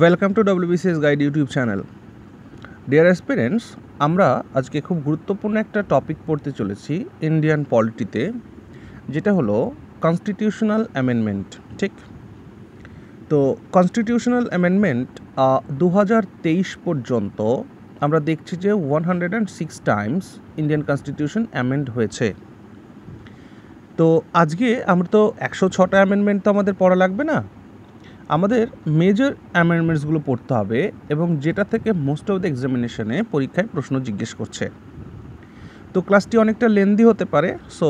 Welcome to WBCS guide YouTube channel. Deer aspirants, আমরা আজকে খুব গুরুত্বপূর্ণ একটা টপিক পড়তে চলেছি ইন্ডিয়ান পলিটিতে, যেটা হলো কনস্টিটিউশনাল অ্যামেন্ডমেন্ট। ঠিক, তো কনস্টিটিউশনাল অ্যামেন্ডমেন্ট 2023 পর্যন্ত আমরা দেখছি যে 106 টাইমস ইন্ডিয়ান কনস্টিটিউশন অ্যামেন্ড হয়েছে। তো আজকে আমরা তো 106টা অ্যামেন্ডমেন্ট তো আমাদের পড়া লাগবে না, আমাদের মেজর অ্যামেন্ডমেন্টসগুলো পড়তে হবে, এবং যেটা থেকে মোস্ট অফ দ্য এক্সামিনেশনে পরীক্ষায় প্রশ্ন জিজ্ঞেস করছে। তো ক্লাসটি অনেকটা লেন্দি হতে পারে, সো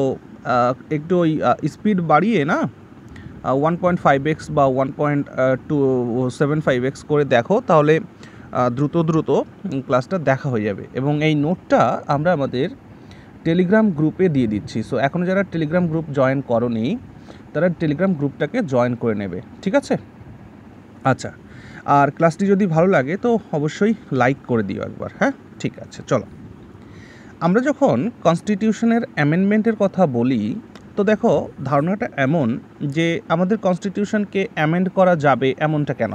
একটু ওই স্পিড বাড়িয়ে না 1.5x বা 1.275x করে দেখো, তাহলে দ্রুত ক্লাসটা দেখা হয়ে যাবে। এবং এই নোটটা আমরা আমাদের টেলিগ্রাম গ্রুপে দিয়ে দিচ্ছি। সো এখনও যারা টেলিগ্রাম গ্রুপ জয়েন করোনি, তারা টেলিগ্রাম গ্রুপটাকে জয়েন করে নেবে, ঠিক আছে? আচ্ছা, আর ক্লাসটি যদি ভালো লাগে তো অবশ্যই লাইক করে দিও একবার। হ্যাঁ, ঠিক আছে, চলো। আমরা যখন কনস্টিটিউশনের অ্যামেন্ডমেন্টের কথা বলি, তো দেখো ধারণাটা এমন যে আমাদের কনস্টিটিউশনকে অ্যামেন্ড করা যাবে এমনটা কেন?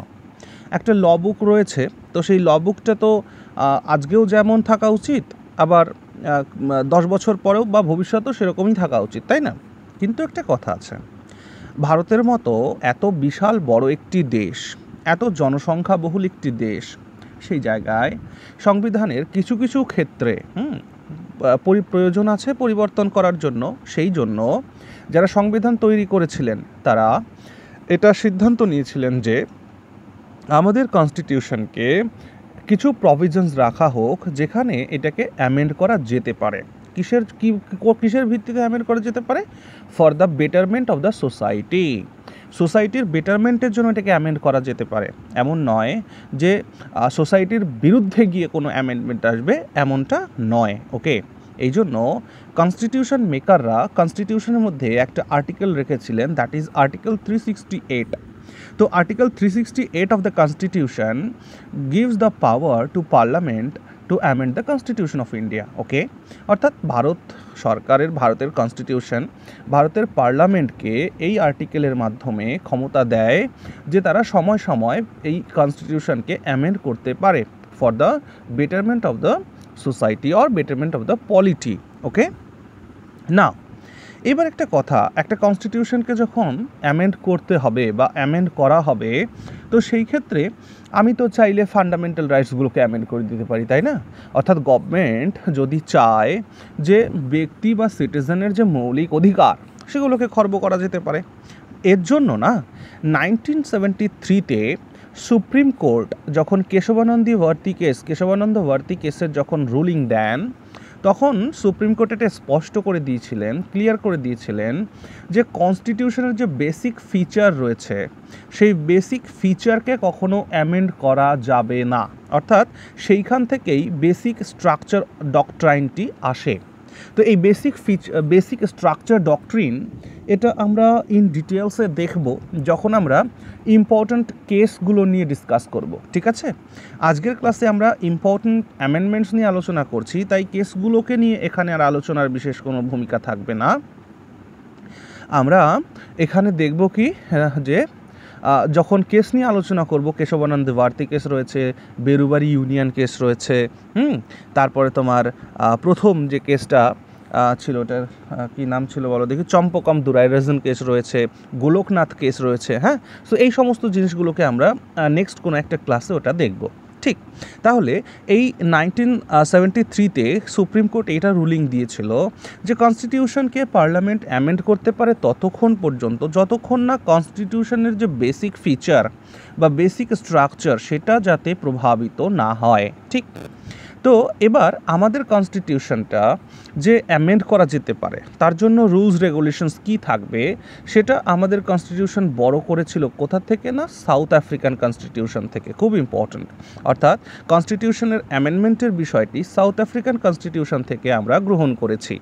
একটা ল বুক রয়েছে, তো সেই ল বুকটা তো আজকেও যেমন থাকা উচিত, আবার 10 বছর পরেও বা ভবিষ্যতেও সেরকমই থাকা উচিত, তাই না? কিন্তু একটা কথা আছে, ভারতের মতো এত বিশাল বড় একটি দেশ, এত জনসংখ্যাবহুল একটি দেশ, সেই জায়গায় সংবিধানের কিছু কিছু ক্ষেত্রে প্রয়োজন আছে পরিবর্তন করার জন্য। সেই জন্য যারা সংবিধান তৈরি করেছিলেন তারা এটা সিদ্ধান্ত নিয়েছিলেন যে আমাদের কনস্টিটিউশনকে কিছু প্রভিশনস রাখা হোক যেখানে এটাকে অ্যামেন্ড করা যেতে পারে। কিসের ভিত্তিতে অ্যামেন্ড করা যেতে পারে? For the betterment of the সোসাইটির বেটারমেন্টের জন্য এটাকে অ্যামেন্ড করা যেতে পারে। এমন নয় যে সোসাইটির বিরুদ্ধে গিয়ে কোনো অ্যামেন্ডমেন্ট আসবে, এমনটা নয়। ওকে, এই জন্য কনস্টিটিউশন মেকাররা কনস্টিটিউশনের মধ্যে একটা আর্টিকেল রেখেছিলেন, দ্যাট ইজ আর্টিকেল 368। তো article 368 of the constitution gives the power to parliament to amend the constitution of India. Okay, অর্থাৎ ভারতের কনস্টিটিউশন ভারতের পার্লামেন্টকে এই আর্টিকেলের মাধ্যমে ক্ষমতা দেয় যে তারা সময় সময় এই কনস্টিটিউশনকে অ্যামেন্ড করতে পারে for the betterment of the society or betterment of the polity. Okay, না এবার একটা কথা, একটা কনস্টিটিউশনকে যখন অ্যামেন্ড করতে হবে বা অ্যামেন্ড করা হবে, তো সেই ক্ষেত্রে আমি তো চাইলে ফান্ডামেন্টাল রাইটসগুলোকে অ্যামেন্ড করে দিতে পারি, তাই না? অর্থাৎ গভর্নমেন্ট যদি চায় যে ব্যক্তি বা সিটিজেনের যে মৌলিক অধিকার সেগুলোকে খর্ব করা যেতে পারে। এর জন্য না 1973-তে সুপ্রিম কোর্ট যখন কেশবানন্দ ভারতী কেসের যখন রুলিং দেন, তখন সুপ্রিম কোর্ট এটা স্পষ্ট করে দিয়েছিলেন, ক্লিয়ার করে দিয়েছিলেন যে কনস্টিটিউশনের যে বেসিক ফিচার রয়েছে সেই বেসিক ফিচারকে কখনো অ্যামেন্ড করা যাবে না। অর্থাৎ সেইখান থেকেই বেসিক স্ট্রাকচার ডক্ট্রাইনটি আসে। তো এই বেসিক স্ট্রাকচার ডক্ট্রিন এটা আমরা ইন ডিটেলসে দেখব যখন আমরা ইম্পর্ট্যান্ট কেসগুলো নিয়ে ডিসকাস করব, ঠিক আছে? আজকের ক্লাসে আমরা ইম্পর্ট্যান্ট অ্যামেন্ডমেন্টস নিয়ে আলোচনা করছি, তাই কেসগুলোকে নিয়ে এখানে আর আলোচনার বিশেষ কোনো ভূমিকা থাকবে না। আমরা এখানে দেখব কি যে যখন কেস নিয়ে আলোচনা করব, কেশবানন্দ ভারতী কেস রয়েছে, বেরুবারি ইউনিয়ন কেস রয়েছে, তারপরে তোমার প্রথম যে কেসটা ছিল, ওটার কী নাম ছিল বলো দেখি, চম্পকম দুরাইরাজন কেস রয়েছে, গোলকনাথ কেস রয়েছে। হ্যাঁ, সো এই সমস্ত জিনিসগুলোকে আমরা নেক্সট কোনো একটা ক্লাসে ওটা দেখব। ঠিক, তাহলে এই 1973-তে সুপ্রিম কোর্ট এইটা রুলিং দিয়েছিল যে কনস্টিটিউশনকে পার্লামেন্ট অ্যামেন্ড করতে পারে ততক্ষণ পর্যন্ত যতক্ষণ না কনস্টিটিউশনের যে বেসিক ফিচার বা বেসিক স্ট্রাকচার সেটা যাতে প্রভাবিত না হয়। ঠিক, তো এবার আমাদের কনস্টিটিউশনটা যে অ্যামেন্ড করা যেতে পারে তার জন্য রুলস রেগুলেশনস কী থাকবে, সেটা আমাদের কনস্টিটিউশন বড় করেছিল কোথা থেকে? না, সাউথ আফ্রিকান কনস্টিটিউশন থেকে। খুব ইম্পর্ট্যান্ট, অর্থাৎ কনস্টিটিউশনের অ্যামেন্ডমেন্টের বিষয়টি সাউথ আফ্রিকান কনস্টিটিউশন থেকে আমরা গ্রহণ করেছি।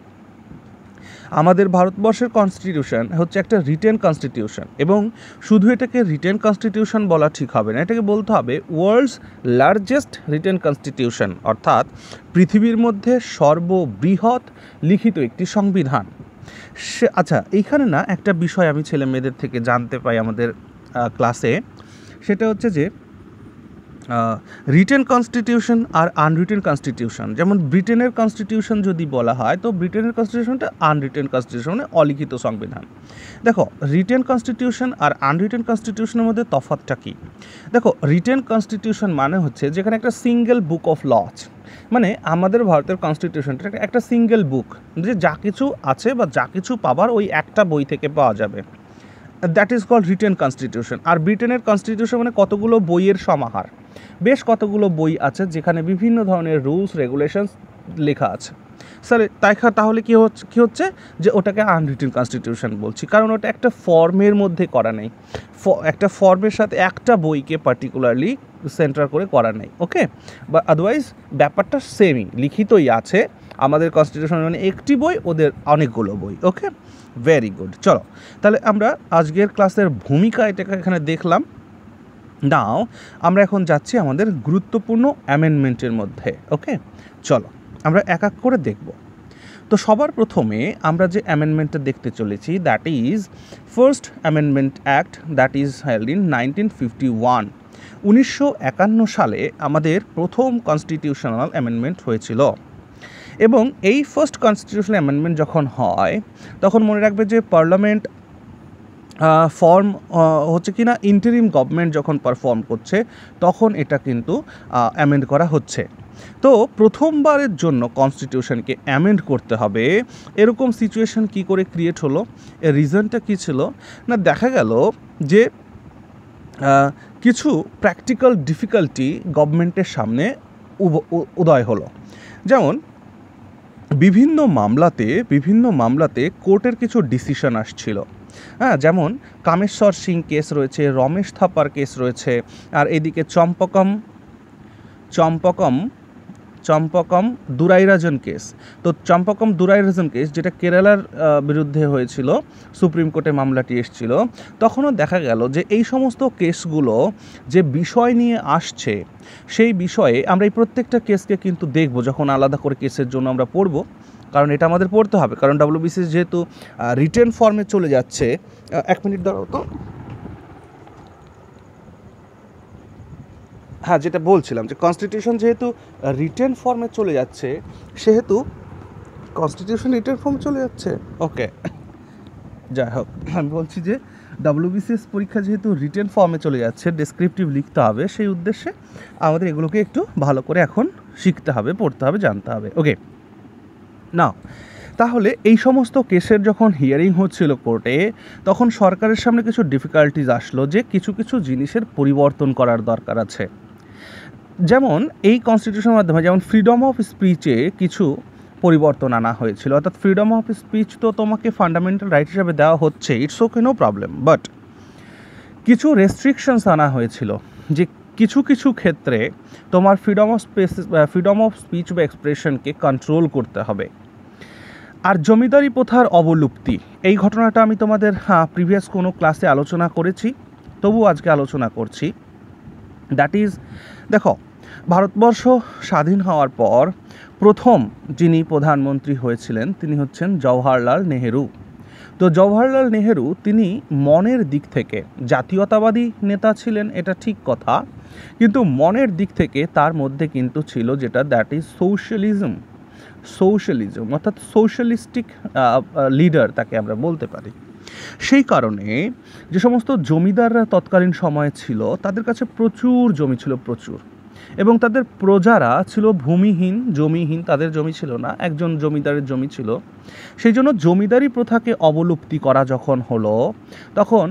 আমাদের ভারতবর্ষের কনস্টিটিউশন হচ্ছে একটা রিটেন কনস্টিটিউশন, এবং শুধু এটাকে রিটেন কনস্টিটিউশন বলা ঠিক হবে না, এটাকে বলতে হবে ওয়ার্ল্ডস লার্জেস্ট রিটেন কনস্টিটিউশন, অর্থাৎ পৃথিবীর মধ্যে সর্ববৃহৎ লিখিত একটি সংবিধান। আচ্ছা, এইখানে না একটা বিষয় আমি ছেলে মেয়েদের থেকে জানতে পাই আমাদের ক্লাসে, সেটা হচ্ছে যে রিটেন কনস্টিটিউশন আর আনরিটেন কনস্টিটিউশন। যেমন ব্রিটেনের কনস্টিটিউশন যদি বলা হয়, তো ব্রিটেনের কনস্টিটিউশনটা আনরিটেন কনস্টিটিউশন, মানে অলিখিত সংবিধান। দেখো, রিটেন কনস্টিটিউশন আর আনরিটেন কনস্টিটিউশনের মধ্যে তফাৎটা কী? দেখো, রিটেন কনস্টিটিউশন মানে হচ্ছে যেখানে একটা সিঙ্গেল বুক অফ ল আছে, মানে আমাদের ভারতের কনস্টিটিউশনটা একটা সিঙ্গেল বুক, যে যা কিছু আছে বা যা কিছু পাবার ওই একটা বই থেকে পাওয়া যাবে, that is called written constitution. আর ব্রিটেনের কনস্টিটিউশন মানে কতগুলো বইয়ের সমাহার, বেশ কতগুলো বই আছে যেখানে বিভিন্ন ধরনের রুলস রেগুলেশনস লেখা আছে। স্যার তাহলে কী হচ্ছে যে ওটাকে আনরিটেন কনস্টিটিউশন বলছি, কারণ ওটা একটা ফর্মের মধ্যে করা নেই, একটা ফর্মের সাথে একটা বইকে পার্টিকুলারলি সেন্টার করে করা নেই। ওকে, বা আদারওয়াইজ ব্যাপারটা সেমই, লিখিতই আছে আমাদের কনস্টিটিউশন, মানে একটি বই, ওদের অনেকগুলো বই। ওকে, ভেরি গুড। চলো তাহলে আমরা আজকের ক্লাসের ভূমিকা এটাকে এখানে দেখলাম। নাও আমরা এখন যাচ্ছি আমাদের গুরুত্বপূর্ণ অ্যামেন্ডমেন্টের মধ্যে। ওকে, চলো আমরা এক এক করে দেখব। তো সবার প্রথমে আমরা যে অ্যামেন্ডমেন্টটা দেখতে চলেছি, that is first amendment act, that is held in 1951। 1951 সালে আমাদের প্রথম কনস্টিটিউশনাল অ্যামেন্ডমেন্ট হয়েছিল। এবং এই ফার্স্ট কনস্টিটিউশনাল অ্যামেন্ডমেন্ট যখন হয়, তখন মনে রাখবে যে পার্লামেন্ট ফর্ম হচ্ছে কি না, ইন্টারিম গভর্নমেন্ট যখন পারফর্ম করছে, তখন এটা কিন্তু অ্যামেন্ড করা হচ্ছে। তো প্রথমবারের জন্য কনস্টিটিউশনকে অ্যামেন্ড করতে হবে, এরকম সিচুয়েশন কি করে ক্রিয়েট হলো, এর রিজনটা কী ছিল না, দেখা গেল যে কিছু প্র্যাকটিক্যাল ডিফিকাল্টি গভর্নমেন্টের সামনে উদয় হলো। যেমন বিভিন্ন মামলাতে কোর্টের কিছু ডিসিশন আসছিল। হ্যাঁ, যেমন কামেশ্বর সিং কেস রয়েছে, রমেশ থাপার কেস রয়েছে, আর এদিকে চম্পকম দুরাইরাজন কেস। তো চম্পকম দুরাইরাজন কেস, যেটা কেরালার বিরুদ্ধে হয়েছিল, সুপ্রিম কোর্টে মামলাটি এসেছিল, তখনও দেখা গেল যে এই সমস্ত কেসগুলো যে বিষয় নিয়ে আসছে, সেই বিষয়ে আমরা এই প্রত্যেকটা কেসকে কিন্তু দেখব যখন আলাদা করে কেসের জন্য আমরা পড়ব, কারণ এটা আমাদের পড়তে হবে, কারণ ডাব্লিউবিসিএস যেহেতু রিটেন ফর্মে চলে যাচ্ছে। এক মিনিট দাঁড়াও তো। হ্যাঁ, যেটা বলছিলাম যে কনস্টিটিউশন যেহেতু রিটেন ফর্মে চলে যাচ্ছে, সেহেতু কনস্টিটিউশন রিটেন ফর্মে চলে যাচ্ছে। ওকে, যাই হোক, আমি বলছি যে ডাব্লিউবিসিএস পরীক্ষা যেহেতু রিটেন ফর্মে চলে যাচ্ছে, ডেসক্রিপটিভ লিখতে হবে, সেই উদ্দেশ্যে আমাদের এগুলোকে একটু ভালো করে এখন শিখতে হবে, পড়তে হবে, জানতে হবে। ওকে, না তাহলে এই সমস্ত কেসের যখন হিয়ারিং হচ্ছিল কোর্টে, তখন সরকারের সামনে কিছু ডিফিকাল্টিজ আসলো যে কিছু কিছু জিনিসের পরিবর্তন করার দরকার আছে। যেমন এই কনস্টিটিউশনের মাধ্যমে যেমন ফ্রিডম অফ স্পিচে কিছু পরিবর্তন আনা হয়েছিল, অর্থাৎ ফ্রিডম অফ স্পিচ তো তোমাকে ফান্ডামেন্টাল রাইট হিসাবে দেওয়া হচ্ছে, it's okay, no problem, but কিছু রেস্ট্রিকশনস আনা হয়েছিল যে কিছু কিছু ক্ষেত্রে তোমার ফ্রিডম অফ স্পিচ বা এক্সপ্রেশনকে কন্ট্রোল করতে হবে। আর জমিদারি প্রথার অবলুপ্তি, এই ঘটনাটা আমি তোমাদের প্রিভিয়াস কোনো ক্লাসে আলোচনা করেছি, তবু আজকে আলোচনা করছি। দ্যাট ইজ, দেখো, ভারতবর্ষ স্বাধীন হওয়ার পর প্রথম যিনি প্রধানমন্ত্রী হয়েছিলেন তিনি হচ্ছেন জওহরলাল নেহেরু। তো জওহরলাল নেহেরু তিনি মনের দিক থেকে জাতীয়তাবাদী নেতা ছিলেন, এটা ঠিক কথা, কিন্তু মনের দিক থেকে তার মধ্যে কিন্তু ছিল যেটা, দ্যাট ইজ সোশ্যালিজম, অর্থাৎ সোশ্যালিস্টিক লিডার তাকে আমরা বলতে পারি। সেই কারণে যে সমস্ত জমিদাররা তৎকালীন সময়ে ছিল, তাদের কাছে প্রচুর জমি ছিল, প্রচুর, এবং তাদের প্রজারা ছিল জমিহীন, তাদের জমি ছিল না, একজন জমিদারের জমি ছিল। সেই জন্য জমিদারি প্রথাকে অবলুপ্তি করা যখন হলো, তখন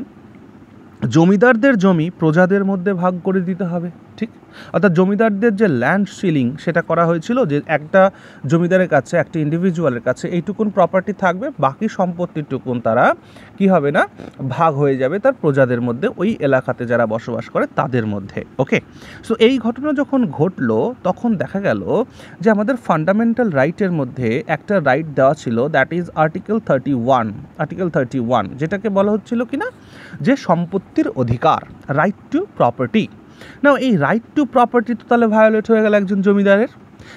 জমিদারদের জমি প্রজাদের মধ্যে ভাগ করে দিতে হবে, ঠিক? অর্থাৎ জমিদারদের যে ল্যান্ড সিলিং সেটা করা হয়েছিল, যে একটা জমিদারের কাছে, একটা ইন্ডিভিজুয়ালের কাছে এইটুকুন প্রপার্টি থাকবে, বাকি সম্পত্তিটুকুন তারা কি হবে না, ভাগ হয়ে যাবে তার প্রজাদের মধ্যে, ওই এলাকাতে যারা বসবাস করে তাদের মধ্যে। ওকে, সো এই ঘটনা যখন ঘটলো, তখন দেখা গেল যে আমাদের ফান্ডামেন্টাল রাইটের মধ্যে একটা রাইট দেওয়া ছিল, দ্যাট ইজ আর্টিকেল 31, যেটাকে বলা হচ্ছিল কিনা যে সম্পত্তির অধিকার, রাইট টু প্রপার্টি। না, এই রাইট টু প্রপার্টি তো তাহলে ভায়োলেট হয়ে গেল একজন জমিদারের।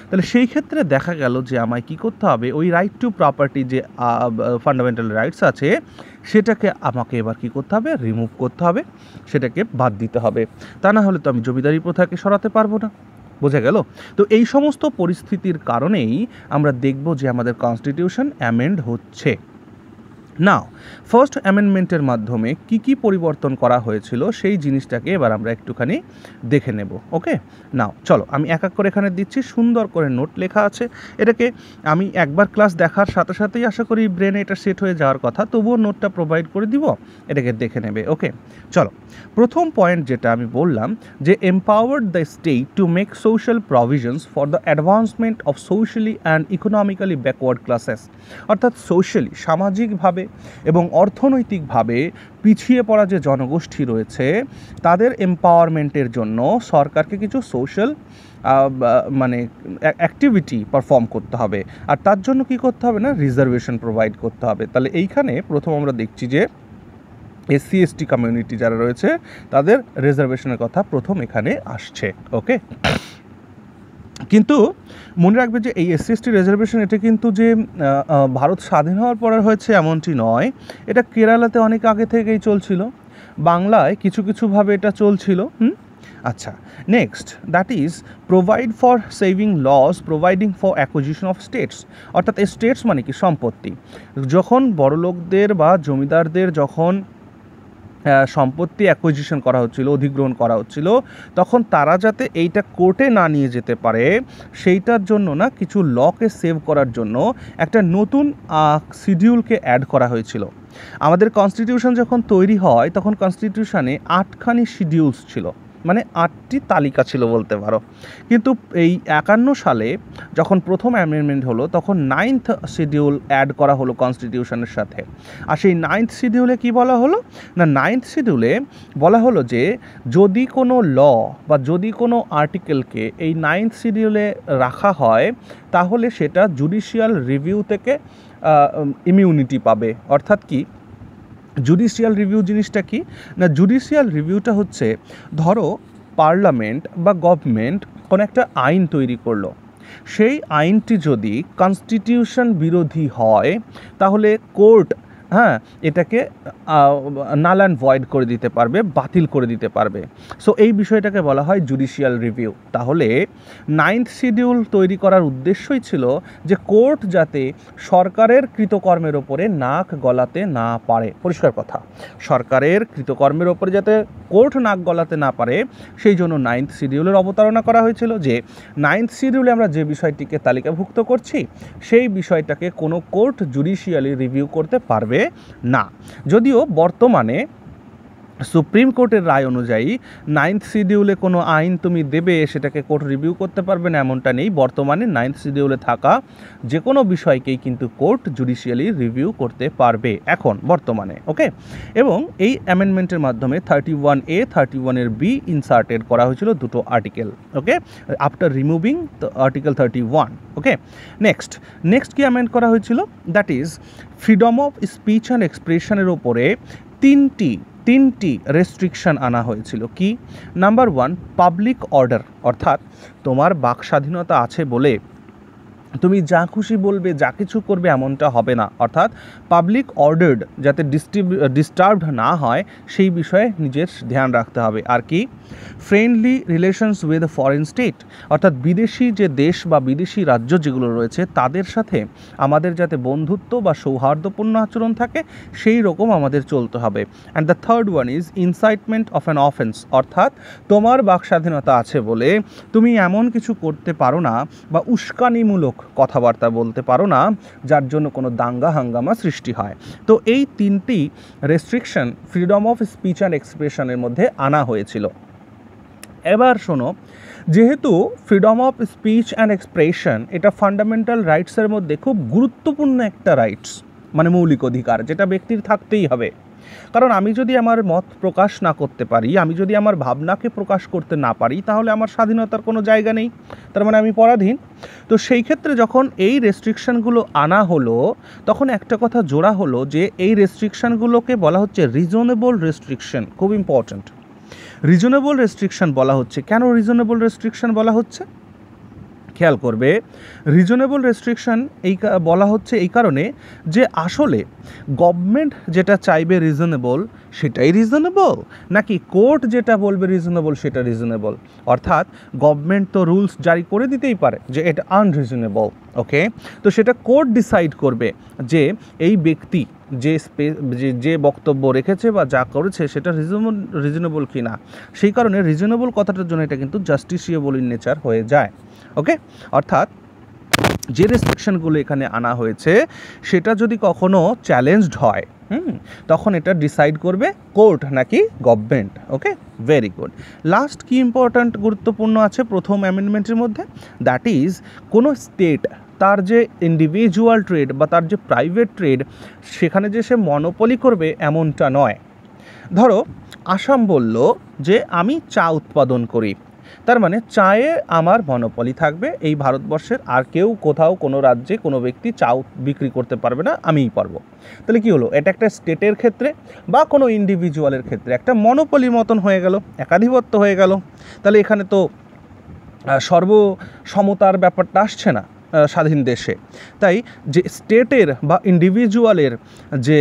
তাহলে সেই ক্ষেত্রে দেখা গেল যে আমায় কী করতে হবে, ওই রাইট টু প্রপার্টি যে ফান্ডামেন্টাল রাইটস আছে সেটাকে আমাকে এবার কী করতে হবে, রিমুভ করতে হবে, সেটাকে বাদ দিতে হবে। তা না হলে তো আমি জমিদারি প্রথাকে সরাতে পারবো না। বোঝা গেল? তো এই সমস্ত পরিস্থিতির কারণেই আমরা দেখব যে আমাদের কনস্টিটিউশন অ্যামেন্ড হচ্ছে। নাও ফার্স্ট অ্যামেন্ডমেন্টের মাধ্যমে কি কি পরিবর্তন করা হয়েছিল সেই জিনিসটাকে এবার আমরা একটুখানি দেখে নেব। ওকে, নাও চলো আমি এক এক করে এখানে দিচ্ছি, সুন্দর করে নোট লেখা আছে। এটাকে আমি একবার ক্লাস দেখার সাথে সাথেই আশা করি ব্রেনে এটা সেট হয়ে যাওয়ার কথা, তবুও নোটটা প্রোভাইড করে দিব, এটাকে দেখে নেবে। ওকে চলো, প্রথম পয়েন্ট যেটা আমি বললাম যে empowered the state to make social provisions for the advancement of socially and economically backward classes, অর্থাৎ সোশ্যালি সামাজিকভাবে এবং অর্থনৈতিকভাবে পিছিয়ে পড়া যে জনগোষ্ঠী রয়েছে তাদের এম্পাওয়ারমেন্টের জন্য সরকারকে কিছু সোশ্যাল মানে অ্যাক্টিভিটি পারফর্ম করতে হবে, আর তার জন্য কি করতে হবে না, রিজার্ভেশন প্রোভাইড করতে হবে। তাহলে এইখানে প্রথম আমরা দেখছি যে এসসি এসটি কমিউনিটি যারা রয়েছে তাদের রিজার্ভেশনের কথা প্রথম এখানে আসছে। ওকে, কিন্তু মনে রাখবে যে এই এসসি এসটি রিজার্ভেশন এটা কিন্তু যে ভারত স্বাধীন হওয়ার পর হয়েছে এমনটি নয়, এটা কেরালাতে অনেক আগে থেকেই চলছিল, বাংলায় কিছু কিছুভাবে এটা চলছিল। আচ্ছা, next that is provide for saving laws providing for acquisition of states, অর্থাৎ এই স্টেটস মানে কি, সম্পত্তি। যখন বড়লোকদের বা জমিদারদের যখন সম্পত্তি অ্যাকুইজিশন করা হচ্ছিল, অধিগ্রহণ করা হচ্ছিল, তখন তারা যাতে এইটা কোর্টে না নিয়ে যেতে পারে সেইটার জন্য না কিছু লকে সেভ করার জন্য একটা নতুন শিডিউলকে অ্যাড করা হয়েছিল। আমাদের কনস্টিটিউশন যখন তৈরি হয় তখন কনস্টিটিউশনে 8খানি শিডিউলস ছিল, মানে 8টি তালিকা ছিল বলতে পারো। কিন্তু এই 51 সালে যখন প্রথম অ্যামেন্ডমেন্ট হলো তখন 9th শিডিউল অ্যাড করা হলো কনস্টিটিউশনের সাথে। আর সেই 9th শিডিউলে কি বলা হলো না, 9th শিডিউলে বলা হলো যে যদি কোনো ল বা যদি কোনো আর্টিকেলকে এই 9th শিডিউলে রাখা হয় তাহলে সেটা জুডিশিয়াল রিভিউ থেকে ইমিউনিটি পাবে। অর্থাৎ কি জুডিশিয়াল রিভিউ জিনিসটা কি না, জুডিশিয়াল রিভিউটা হচ্ছে ধরো পার্লামেন্ট বা গভর্নমেন্ট কোনো একটা আইন তৈরি করলো, সেই আইনটি যদি কনস্টিটিউশন বিরোধী হয় তাহলে কোর্ট এটাকে নাল অ্যান্ড ভয়েড করে দিতে পারবে, বাতিল করে দিতে পারবে। সো এই বিষয়টাকে বলা হয় জুডিশিয়াল রিভিউ। তাহলে 9th শিডিউল তৈরি করার উদ্দেশ্যই ছিল যে কোর্ট যাতে সরকারের কৃতকর্মের ওপরে নাক গলাতে না পারে, পরিষ্কার কথা, সরকারের কৃতকর্মের ওপরে যাতে কোর্ট নাক গলাতে না পারে সেই জন্য 9th শিডিউলের অবতারণা করা হয়েছিল যে 9th শিডিউলে আমরা যে বিষয়টিকে তালিকাভুক্ত করছি সেই বিষয়টাকে কোনো কোর্ট জুডিশিয়ালি রিভিউ করতে পারবে না। যদিও বর্তমানে সুপ্রিম কোর্টের রায় অনুযায়ী 9th শিডিউলে কোনো আইন তুমি দেবে সেটাকে কোর্ট রিভিউ করতে পারবে না এমনটা নেই। বর্তমানে 9th শিডিউলে থাকা যে কোনো বিষয়কেই কিন্তু কোর্ট জুডিশিয়ালি রিভিউ করতে পারবে এখন বর্তমানে। ওকে, এবং এই অ্যামেন্ডমেন্টের মাধ্যমে 31A 31 বি ইনসার্টেড করা হয়েছিল দুটো আর্টিকেল। ওকে, আফটার রিমুভিং আর্টিকেল 31। ওকে, নেক্সট কি অ্যামেন্ড করা হয়েছিল, that is freedom of speech and এক্সপ্রেশনের ওপরে তিনটি রেস্ট্রিকশন আনা হয়েছিল। কি, নাম্বার 1 পাবলিক অর্ডার, অর্থাৎ তোমার বাক স্বাধীনতা আছে বলে তুমি যা খুশি বলবে যা কিছু করবে এমনটা হবে না, অর্থাৎ পাবলিক অর্ডার যাতে ডিস্টার্বড না হয় সেই বিষয়ে নিজের ধ্যান রাখতে হবে। আর কি, friendly relations with foreign state, অর্থাৎ বিদেশি যে দেশ বা বিদেশি রাজ্য যেগুলো রয়েছে তাদের সাথে আমাদের যাতে বন্ধুত্ব বা সৌহার্দ্যপূর্ণ আচরণ থাকে সেই রকম আমাদের চলতে হবে। And the third one is incitement of an offence, অর্থাৎ তোমার বাক স্বাধীনতা আছে বলে তুমি এমন কিছু করতে পারো না বা উস্কানিমূলক কথাবার্তা বলতে পারো না যার জন্য কোনো দাঙ্গা হাঙ্গামা সৃষ্টি হয়। তো এই তিনটি restriction freedom of speech and এক্সপ্রেশনের মধ্যে আনা হয়েছিল। এবার শোনো, যেহেতু freedom of speech and expression এটা ফান্ডামেন্টাল রাইটসের মধ্যে খুব গুরুত্বপূর্ণ একটা রাইটস, মানে মৌলিক অধিকার যেটা ব্যক্তির থাকতেই হবে। কারণ আমি যদি আমার মত প্রকাশ না করতে পারি, আমি যদি আমার ভাবনাকে প্রকাশ করতে না পারি তাহলে আমার স্বাধীনতার কোনো জায়গা নেই, তার মানে আমি পরাধীন। তো সেই ক্ষেত্রে যখন এই রেস্ট্রিকশনগুলো আনা হলো তখন একটা কথা জোড়া হলো যে এই রেস্ট্রিকশনগুলোকে বলা হচ্ছে রিজনেবল রেস্ট্রিকশন। খুব ইম্পর্ট্যান্ট, রিজনেবল রেস্ট্রিকশন বলা হচ্ছে। কেন রিজনেবল রেস্ট্রিকশন বলা হচ্ছে? খেয়াল করবে রিজনেবল রেস্ট্রিকশন বলা হচ্ছে এই কারণে যে আসলে গভর্নমেন্ট যেটা চাইবে রিজনেবল সেটাই রিজনেবল, নাকি কোর্ট যেটা বলবে রিজনেবল সেটা রিজনেবল। অর্থাৎ গভর্নমেন্ট তো রুলস জারি করে দিতেই পারে যে এটা আনরিজনেবল, ওকে, তো সেটা কোর্ট ডিসাইড করবে যে এই ব্যক্তি যে বক্তব্য রেখেছে বা যা করেছে সেটা রিজনেবল কি না। সেই কারণে রিজনেবল কথাটার জন্য এটা কিন্তু জাস্টিসিয়েবল ইন নেচার হয়ে যায়, ওকে। অর্থাৎ যে রেস্ট্রিকশনগুলো এখানে আনা হয়েছে সেটা যদি কখনো চ্যালেঞ্জড হয় তখন এটা ডিসাইড করবে কোর্ট নাকি গভর্নমেন্ট, ওকে, ভেরি গুড। লাস্ট কি ইম্পর্ট্যান্ট গুরুত্বপূর্ণ আছে প্রথম অ্যামেন্ডমেন্টের মধ্যে, দ্যাট ইজ কোনো স্টেট তার যে ইন্ডিভিজুয়াল ট্রেড বা তার যে প্রাইভেট ট্রেড সেখানে যে সে মনোপলি করবে এমনটা নয়। ধরো আসাম বলল যে আমি চা উৎপাদন করি, তার মানে চায়ে আমার মনোপলি থাকবে, এই ভারতবর্ষের আর কেউ কোথাও কোনো রাজ্যে কোনো ব্যক্তি চা বিক্রি করতে পারবে না, আমিই পারবো। তাহলে কী হলো, এটা একটা স্টেটের ক্ষেত্রে বা কোনো ইন্ডিভিজুয়ালের ক্ষেত্রে একটা মনোপলির মতন হয়ে গেল, একাধিপত্য হয়ে গেল। তাহলে এখানে তো সর্বসমতার ব্যাপারটা আসছে না স্বাধীন দেশে। তাই যে স্টেটের বা ইন্ডিভিজুয়ালের যে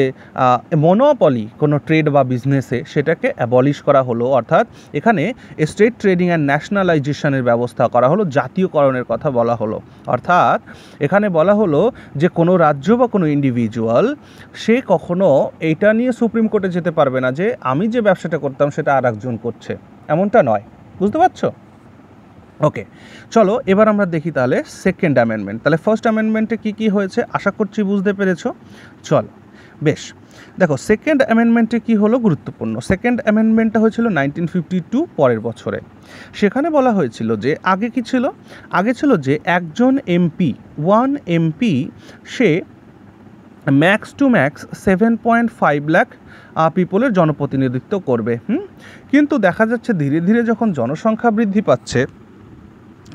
মনোপলি কোনো ট্রেড বা বিজনেসে সেটাকে অ্যাবলিশ করা হলো, অর্থাৎ এখানে স্টেট ট্রেডিং অ্যান্ড ন্যাশনালাইজেশনের ব্যবস্থা করা হলো, জাতীয়করণের কথা বলা হলো। অর্থাৎ এখানে বলা হলো যে কোনো রাজ্য বা কোনো ইন্ডিভিজুয়াল সে কখনো এইটা নিয়ে সুপ্রিম কোর্টে যেতে পারবে না যে আমি যে ব্যবসাটা করতাম সেটা আর একজন করছে, এমনটা নয়। বুঝতে পারছো? ওকে, চলো এবার আমরা দেখি তাহলে সেকেন্ড অ্যামেন্ডমেন্ট। তাহলে ফার্স্ট অ্যামেন্ডমেন্টে কী কী হয়েছে আশা করছি বুঝতে পেরেছো। চলো বেশ, দেখো সেকেন্ড অ্যামেন্ডমেন্টে কী হলো গুরুত্বপূর্ণ। সেকেন্ড অ্যামেন্ডমেন্টটা হয়েছিল 1952 পরের বছরে। সেখানে বলা হয়েছিল যে আগে কি ছিল, আগে ছিল যে একজন এমপি, ওয়ান এমপি, সে ম্যাক্স টু ম্যাক্স 7.5 লাখ পিপলের জনপ্রতিনিধিত্ব করবে। কিন্তু দেখা যাচ্ছে ধীরে ধীরে যখন জনসংখ্যা বৃদ্ধি পাচ্ছে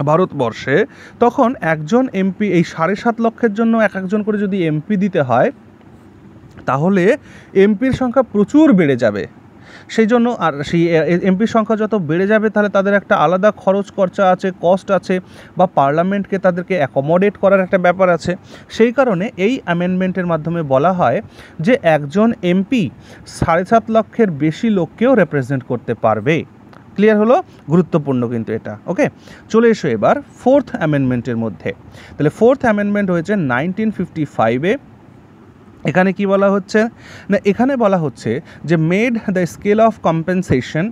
ভারতবর্ষে, তখন একজন এমপি এই 7.5 লক্ষের জন্য এক একজন করে যদি এমপি দিতে হয় তাহলে এমপির সংখ্যা প্রচুর বেড়ে যাবে। সেই জন্য আর সেই এমপির সংখ্যা যত বেড়ে যাবে তাহলে তাদের একটা আলাদা খরচ খরচা আছে, কস্ট আছে, বা পার্লামেন্টকে তাদেরকে অ্যাকোমোডেট করার একটা ব্যাপার আছে। সেই কারণে এই অ্যামেন্ডমেন্টের মাধ্যমে বলা হয় যে একজন এমপি 7.5 লক্ষের বেশি লোককেও রিপ্রেজেন্ট করতে পারবে। ক্লিয়ার হলো? গুরুত্বপূর্ণ কিন্তু এটা, ওকে। চলে এসো এবার ফোর্থ অ্যামেন্ডমেন্টের মধ্যে। তাহলে ফোর্থ অ্যামেন্ডমেন্ট হয়েছে 1955-এ। এখানে কি বলা হচ্ছে না, এখানে বলা হচ্ছে যে made the scale of compensation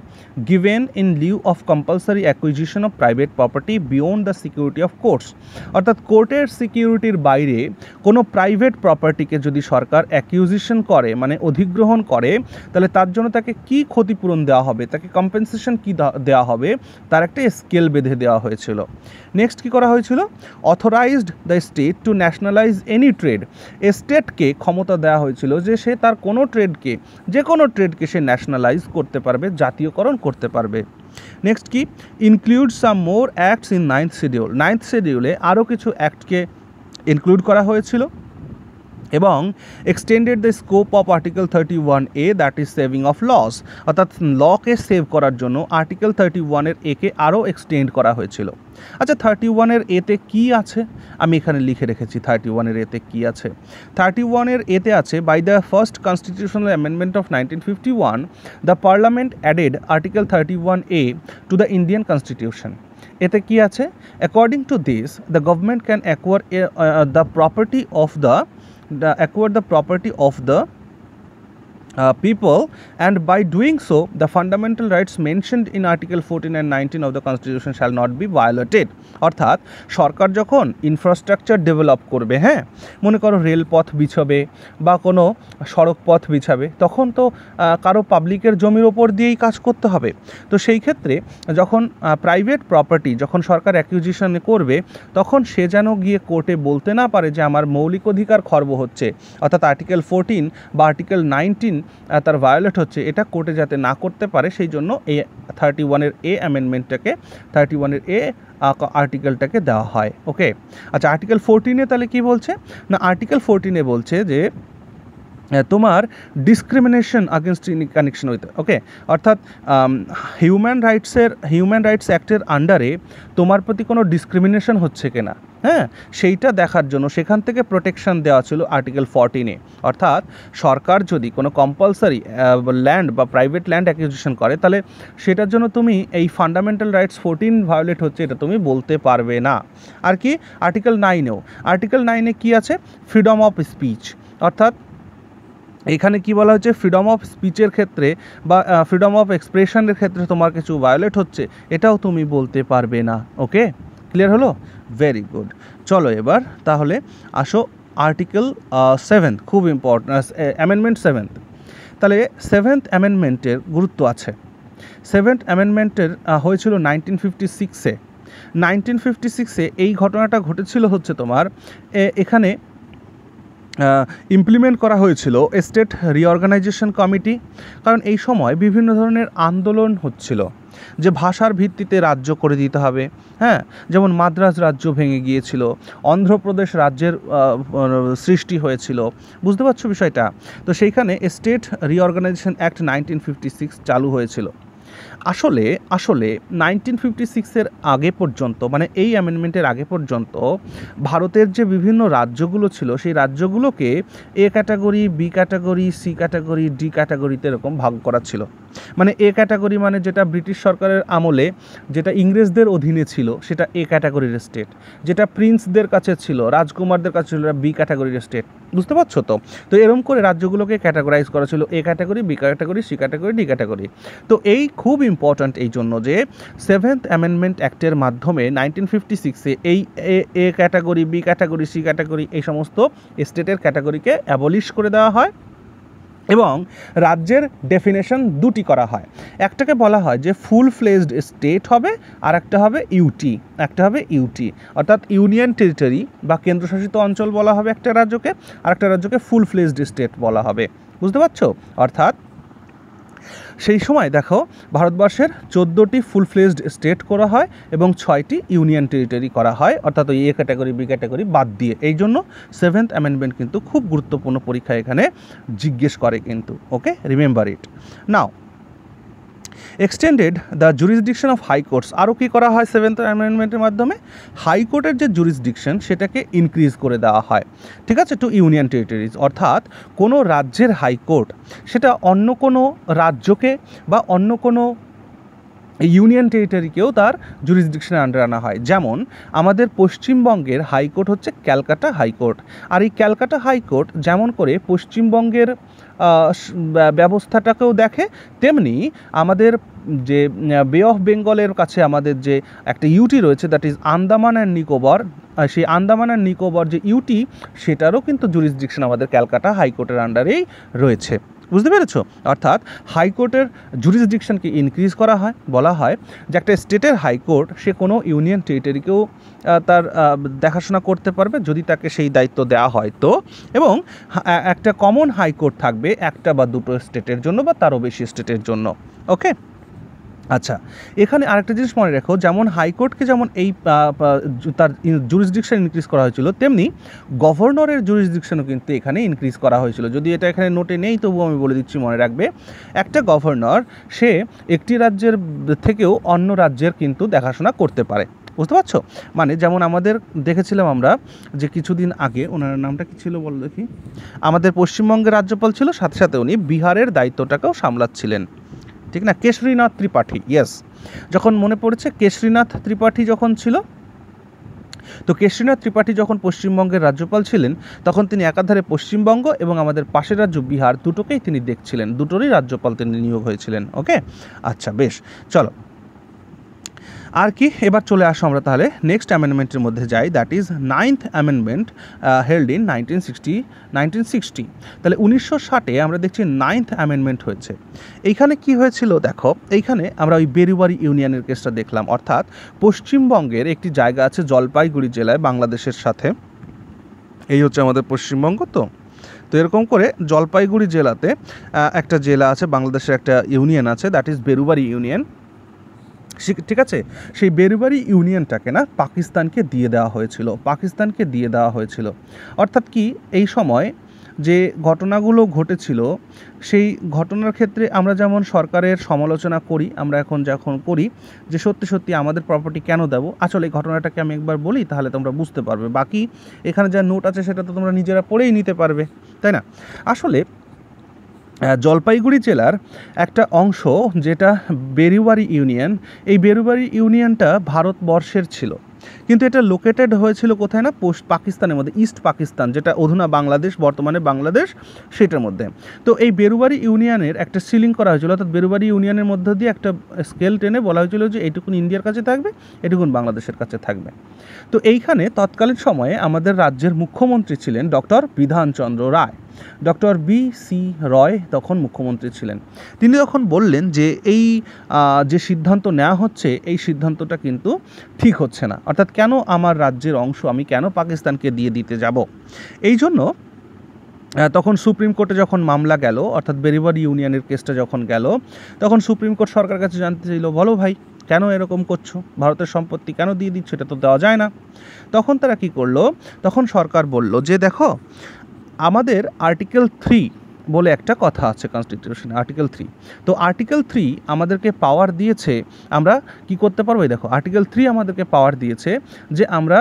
given in lieu of compulsory acquisition of private property beyond the security of courts. অর্থাৎ কোর্টের সিকিউরিটির বাইরে কোনো প্রাইভেট প্রপার্টিকে যদি সরকার অ্যাকুইজিশন করে, মানে অধিগ্রহণ করে, তাহলে তার জন্য তাকে কি ক্ষতিপূরণ দেওয়া হবে, তাকে কম্পেনসেশন কি দেওয়া হবে, তার একটা স্কেল বেঁধে দেওয়া হয়েছিল। নেক্সট কি করা হয়েছিল, authorized the state to nationalize any trade. স্টেটকে ক্ষমতা দেওয়া হয়েছিল যে সে তার কোনো ট্রেডকে, যে কোনো ট্রেডকে সে ন্যাশনালাইজ করতে পারবে, জাতীয়করণ করতে পারবে। নেক্সট কি, include some more acts in 9th schedule. 9th শিডিউলে আরও কিছু অ্যাক্টকে ইনক্লুড করা হয়েছিল এবং extended the scope of article 31A, that is saving of laws. অর্থাৎ লকে সেভ করার জন্য আর্টিকেল 31-এর একে আরও এক্সটেন্ড করা হয়েছিল। আচ্ছা, 31-এর এতে কী আছে আমি এখানে লিখে রেখেছি। 31-এর এতে কী আছে, 31-এর এতে আছে, by the first constitutional amendment of 1951 the parliament added article 31A to the Indian constitution. এতে কি আছে, according to this the government can acquire the property of the people, and by doing so the fundamental rights mentioned in article 14 and 19 of the constitution shall not be violated. অর্থাৎ সরকার যখন infrastructure develop করবে, হ্যাঁ, মনে করো রেলপথ বিছাবে বা কোনো সড়ক পথ বিছাবে, তখন তো কারো পাবলিকের জমির ওপর দিয়েই কাজ করতে হবে। তো সেই ক্ষেত্রে যখন প্রাইভেট প্রপার্টি যখন সরকার অ্যাকুইজিশন করবে, তখন সে যেন গিয়ে কোর্টে বলতে না পারে যে আমার মৌলিক অধিকার খর্ব হচ্ছে, অর্থাৎ আর্টিকেল 14 বা আর্টিকেল 19 তার ভায়োলেট হচ্ছে, এটা কোর্টে যাতে না করতে পারে, সেই জন্য এই 31-এর এ অ্যামেন্ডমেন্টটাকে, 31-এর এ আর্টিকেলটাকে দেওয়া হয়, ওকে। আচ্ছা, আর্টিকেল 14-এ তাহলে কি বলছে না, আর্টিকেল 14-এ বলছে যে তোমার discrimination against in connection with, okay, অর্থাৎ হিউম্যান রাইটস অ্যাক্টের আন্ডারে তোমার প্রতি কোনো ডিসক্রিমিনেশন হচ্ছে কিনা, হ্যাঁ, সেইটা দেখার জন্য সেখান থেকে প্রোটেকশন দেওয়া ছিল আর্টিকেল 14-এ। অর্থাৎ সরকার যদি কোনো কম্পালসারি ল্যান্ড বা প্রাইভেট ল্যান্ড অ্যাকুইজিশন করে, তাহলে সেটার জন্য তুমি এই ফান্ডামেন্টাল রাইটস 14 ভায়োলেট হচ্ছে এটা তুমি বলতে পারবে না। আর কি আর্টিকেল 9-এ কী আছে? Freedom of speech. অর্থাৎ এখানে কি বলা হচ্ছে, ফ্রিডম অফ স্পিচের ক্ষেত্রে বা ফ্রিডম অফ এক্সপ্রেশনের ক্ষেত্রে তোমার কিছু ভায়োলেট হচ্ছে, এটাও তুমি বলতে পারবে না। ওকে, ক্লিয়ার হলো? Very good. চলো এবার তাহলে আসো আর্টিকেল 7, খুব ইম্পর্টেন্ট, অ্যামেন্ডমেন্ট 7। তাহলে 7th অ্যামেন্ডমেন্টের গুরুত্ব আছে। 7th অ্যামেন্ডমেন্টের হয়েছিল 1956-এ। 1956-এ এই ঘটনাটা ঘটেছিল হচ্ছে তোমার এখানে ইমপ্লিমেন্ট করা হয়েছিল স্টেট রিঅর্গানাইজেশন কমিটি। কারণ এই সময় বিভিন্ন ধরনের আন্দোলন হচ্ছিল যে ভাষার ভিত্তিতে রাজ্য করে দিতে হবে, হ্যাঁ, যেমন মাদ্রাজ রাজ্য ভেঙে গিয়েছিল, অন্ধ্রপ্রদেশ রাজ্যের সৃষ্টি হয়েছিল, বুঝতে পারছো বিষয়টা? তো সেইখানে স্টেট রিঅর্গানাইজেশন অ্যাক্ট 1956 চালু হয়েছিল। আসলে 1956-এর আগে পর্যন্ত, মানে এই অ্যামেন্ডমেন্টের আগে পর্যন্ত ভারতের যে বিভিন্ন রাজ্যগুলো ছিল, সেই রাজ্যগুলোকে A category, B category, C category, D ক্যাটাগরিতে এরকম ভাগ করা ছিল। মানে এ ক্যাটাগরি মানে যেটা ব্রিটিশ সরকারের আমলে যেটা ইংরেজদের অধীনে ছিল সেটা এ ক্যাটাগরির স্টেট, যেটা প্রিন্সদের কাছে ছিল, রাজকুমারদের কাছে ছিল, বি ক্যাটাগরির স্টেট, বুঝতে পারছো তো? তো এরকম করে রাজ্যগুলোকে ক্যাটাগরাইজ করা ছিল, A category, B category, C category, D category. তো এই খুব ইম্পর্ট্যান্ট এই জন্য যে 7th অ্যামেন্ডমেন্ট অ্যাক্টের মাধ্যমে 1956-এ এই A category, B category, C category এই সমস্ত স্টেটের ক্যাটাগরিকে অ্যাবলিশ করে দেওয়া হয় এবং রাজ্যের ডেফিনেশন দুটি করা হয়। একটাকে বলা হয় যে ফুল ফ্লেজড স্টেট হবে, আর একটা হবে ইউটি, অর্থাৎ ইউনিয়ন টেরিটরি বা কেন্দ্রশাসিত অঞ্চল বলা হবে একটা রাজ্যকে, আর একটা রাজ্যকে ফুল ফ্লেজড স্টেট বলা হবে, বুঝতে পারছো? অর্থাৎ সেই সময় দেখো ভারতবর্ষের 14টি ফুল ফ্লেজড স্টেট করা হয় এবং 6টি ইউনিয়ন টেরিটরি করা হয়, অর্থাৎ ওই এ ক্যাটাগরি, বি ক্যাটাগরি বাদ দিয়ে। এই জন্য 7th অ্যামেন্ডমেন্ট কিন্তু খুব গুরুত্বপূর্ণ, পরীক্ষা এখানে জিজ্ঞেস করে কিন্তু। Okay, remember it. Now extended the jurisdiction of high courts. আরও কী করা হয় 7th অ্যামেন্ডমেন্টের মাধ্যমে? হাইকোর্টের যে জুরিসডিকশন সেটাকে ইনক্রিজ করে দেওয়া হয়, ঠিক আছে, টু ইউনিয়ন টেরিটরিজ। অর্থাৎ কোনো রাজ্যের হাইকোর্ট সেটা অন্য কোনো রাজ্যকে বা অন্য কোনো ইউনিয়ন টেরিটরিকেও তার জুরিসডিকশনের আন্ডারে আনা হয়। যেমন আমাদের পশ্চিমবঙ্গের হাইকোর্ট হচ্ছে ক্যালকাটা হাইকোর্ট, আর এই ক্যালকাটা হাইকোর্ট যেমন করে পশ্চিমবঙ্গের ব্যবস্থাটাকেও দেখে, তেমনি আমাদের যে বে অফ বেঙ্গলের কাছে আমাদের যে একটা ইউটি রয়েছে, that is Andaman and Nicobar, সেই আন্দামান অ্যান্ড নিকোবর যে ইউটি সেটারও কিন্তু জুরিসডিকশন আমাদের ক্যালকাটা হাইকোর্টের আন্ডারেই রয়েছে, বুঝতে পেরেছো? অর্থাৎ হাইকোর্টের জুরিসডিকশনকে ইনক্রিজ করা হয়। বলা হয় যে একটা স্টেটের হাইকোর্ট সে কোনো ইউনিয়ন টেরিটরিকেও তার দেখাশোনা করতে পারবে যদি তাকে সেই দায়িত্ব দেওয়া হয় তো, এবং একটা কমন হাইকোর্ট থাকবে একটা বা দুটো স্টেটের জন্য বা তারও বেশি স্টেটের জন্য। ওকে, আচ্ছা, এখানে আরেকটা জিনিস মনে রেখো, যেমন হাইকোর্টকে যেমন এই তার জুরিসডিকশন ইনক্রিজ করা হয়েছিল, তেমনি গভর্নরের জুরিসডিকশনও কিন্তু এখানে ইনক্রিজ করা হয়েছিল। যদি এটা এখানে নোটে নেই তবুও আমি বলে দিচ্ছি, মনে রাখবে। একটা গভর্নর সে একটি রাজ্যের থেকেও অন্য রাজ্যের কিন্তু দেখাশোনা করতে পারে, বুঝতে পারছো? মানে যেমন আমাদের দেখেছিলাম আমরা যে কিছুদিন আগে, ওনার নামটা কী ছিল বল দেখি, আমাদের পশ্চিমবঙ্গের রাজ্যপাল ছিল, সাথে সাথে উনি বিহারের দায়িত্বটাকেও সামলাচ্ছিলেন, ঠিক না? কেশরীনাথ ত্রিপাঠী, ইয়েস, যখন মনে পড়েছে কেশরীনাথ ত্রিপাঠী যখন ছিল, তো কেশরীনাথ ত্রিপাঠী যখন পশ্চিমবঙ্গের রাজ্যপাল ছিলেন তখন তিনি একাধারে পশ্চিমবঙ্গ এবং আমাদের পাশের রাজ্য বিহার দুটোকেই তিনি দেখছিলেন, দুটোরই রাজ্যপাল তিনি নিয়োগ হয়েছিলেন। ওকে, আচ্ছা, বেশ, চলো আর কি এবার চলে আসো আমরা তাহলে নেক্সট অ্যামেন্ডমেন্টের মধ্যে যাই, that is 9th amendment held in 1960। তাহলে 1960-এ আমরা দেখছি 9th অ্যামেন্ডমেন্ট হয়েছে। এইখানে কি হয়েছিল দেখো, এইখানে আমরা ওই বেরুবারি ইউনিয়নের কেসটা দেখলাম। অর্থাৎ পশ্চিমবঙ্গের একটি জায়গা আছে জলপাইগুড়ি জেলায় বাংলাদেশের সাথে, এই হচ্ছে আমাদের পশ্চিমবঙ্গ। তো এরকম করে জলপাইগুড়ি জেলাতে একটা জেলা আছে, বাংলাদেশের একটা ইউনিয়ন আছে, দ্যাট ইজ বেরুবারি ইউনিয়ন, ঠিক আছে? সেই বেরুবারি ইউনিয়নটাকে না পাকিস্তানকে দিয়ে দেওয়া হয়েছিল, অর্থাৎ কি এই সময় যে ঘটনাগুলো ঘটেছিল সেই ঘটনার ক্ষেত্রে আমরা যেমন সরকারের সমালোচনা করি, আমরা এখন যখন করি যে সত্যি সত্যি আমাদের প্রপার্টি কেন দেবো, আসলে এই ঘটনাটাকে আমি একবার বলি তাহলে তোমরা বুঝতে পারবে। বাকি এখানে যা নোট আছে সেটা তো তোমরা নিজেরা পড়েই নিতে পারবে, তাই না? আসলে জলপাইগুড়ি জেলার একটা অংশ যেটা বেরুবাড়ি ইউনিয়ন, এই বেরুবাড়ি ইউনিয়নটা ভারতবর্ষের ছিল, কিন্তু এটা লোকেটেড হয়েছিল কোথায় না, পাকিস্তানের মধ্যে, ইস্ট পাকিস্তান, যেটা অধুনা বাংলাদেশ, বর্তমানে বাংলাদেশ, সেটার মধ্যে। তো এই বেরুবাড়ি ইউনিয়নের একটা সিলিং করা হয়েছিল, অর্থাৎ বেরুবাড়ি ইউনিয়নের মধ্যে দিয়ে একটা স্কেল টেনে বলা হয়েছিল যে এইটুকুন ইন্ডিয়ার কাছে থাকবে, এটুকুন বাংলাদেশের কাছে থাকবে। তো এইখানে তৎকালীন সময়ে আমাদের রাজ্যের মুখ্যমন্ত্রী ছিলেন doctor Bidhan Chandra Roy. Doctor B C. Roy তখন মুখ্যমন্ত্রী ছিলেন। তিনি তখন বললেন যে এই যে সিদ্ধান্ত নেওয়া হচ্ছে, এই সিদ্ধান্তটা কিন্তু ঠিক হচ্ছে না, অর্থাৎ কেন আমার রাজ্যের অংশ আমি কেন পাকিস্তানকে দিয়ে দিতে যাব। এই জন্য তখন সুপ্রিম কোর্টে যখন মামলা গেল, অর্থাৎ বেরুবাড়ি ইউনিয়নের কেসটা যখন গেল, তখন সুপ্রিম কোর্ট সরকারের কাছে জানতে চাইল, বলো ভাই কেন এরকম করছো, ভারতের সম্পত্তি কেন দিয়ে দিচ্ছ, এটা তো দেওয়া যায় না। তখন তারা কি করলো, তখন সরকার বলল যে দেখো আমাদের আর্টিকেল 3 বলে একটা কথা আছে কনস্টিটিউশনে, আর্টিকেল 3। তো আর্টিকেল 3 আমাদেরকে পাওয়ার দিয়েছে, আমরা কি করতে পারবো, দেখো আর্টিকেল 3 আমাদেরকে পাওয়ার দিয়েছে যে আমরা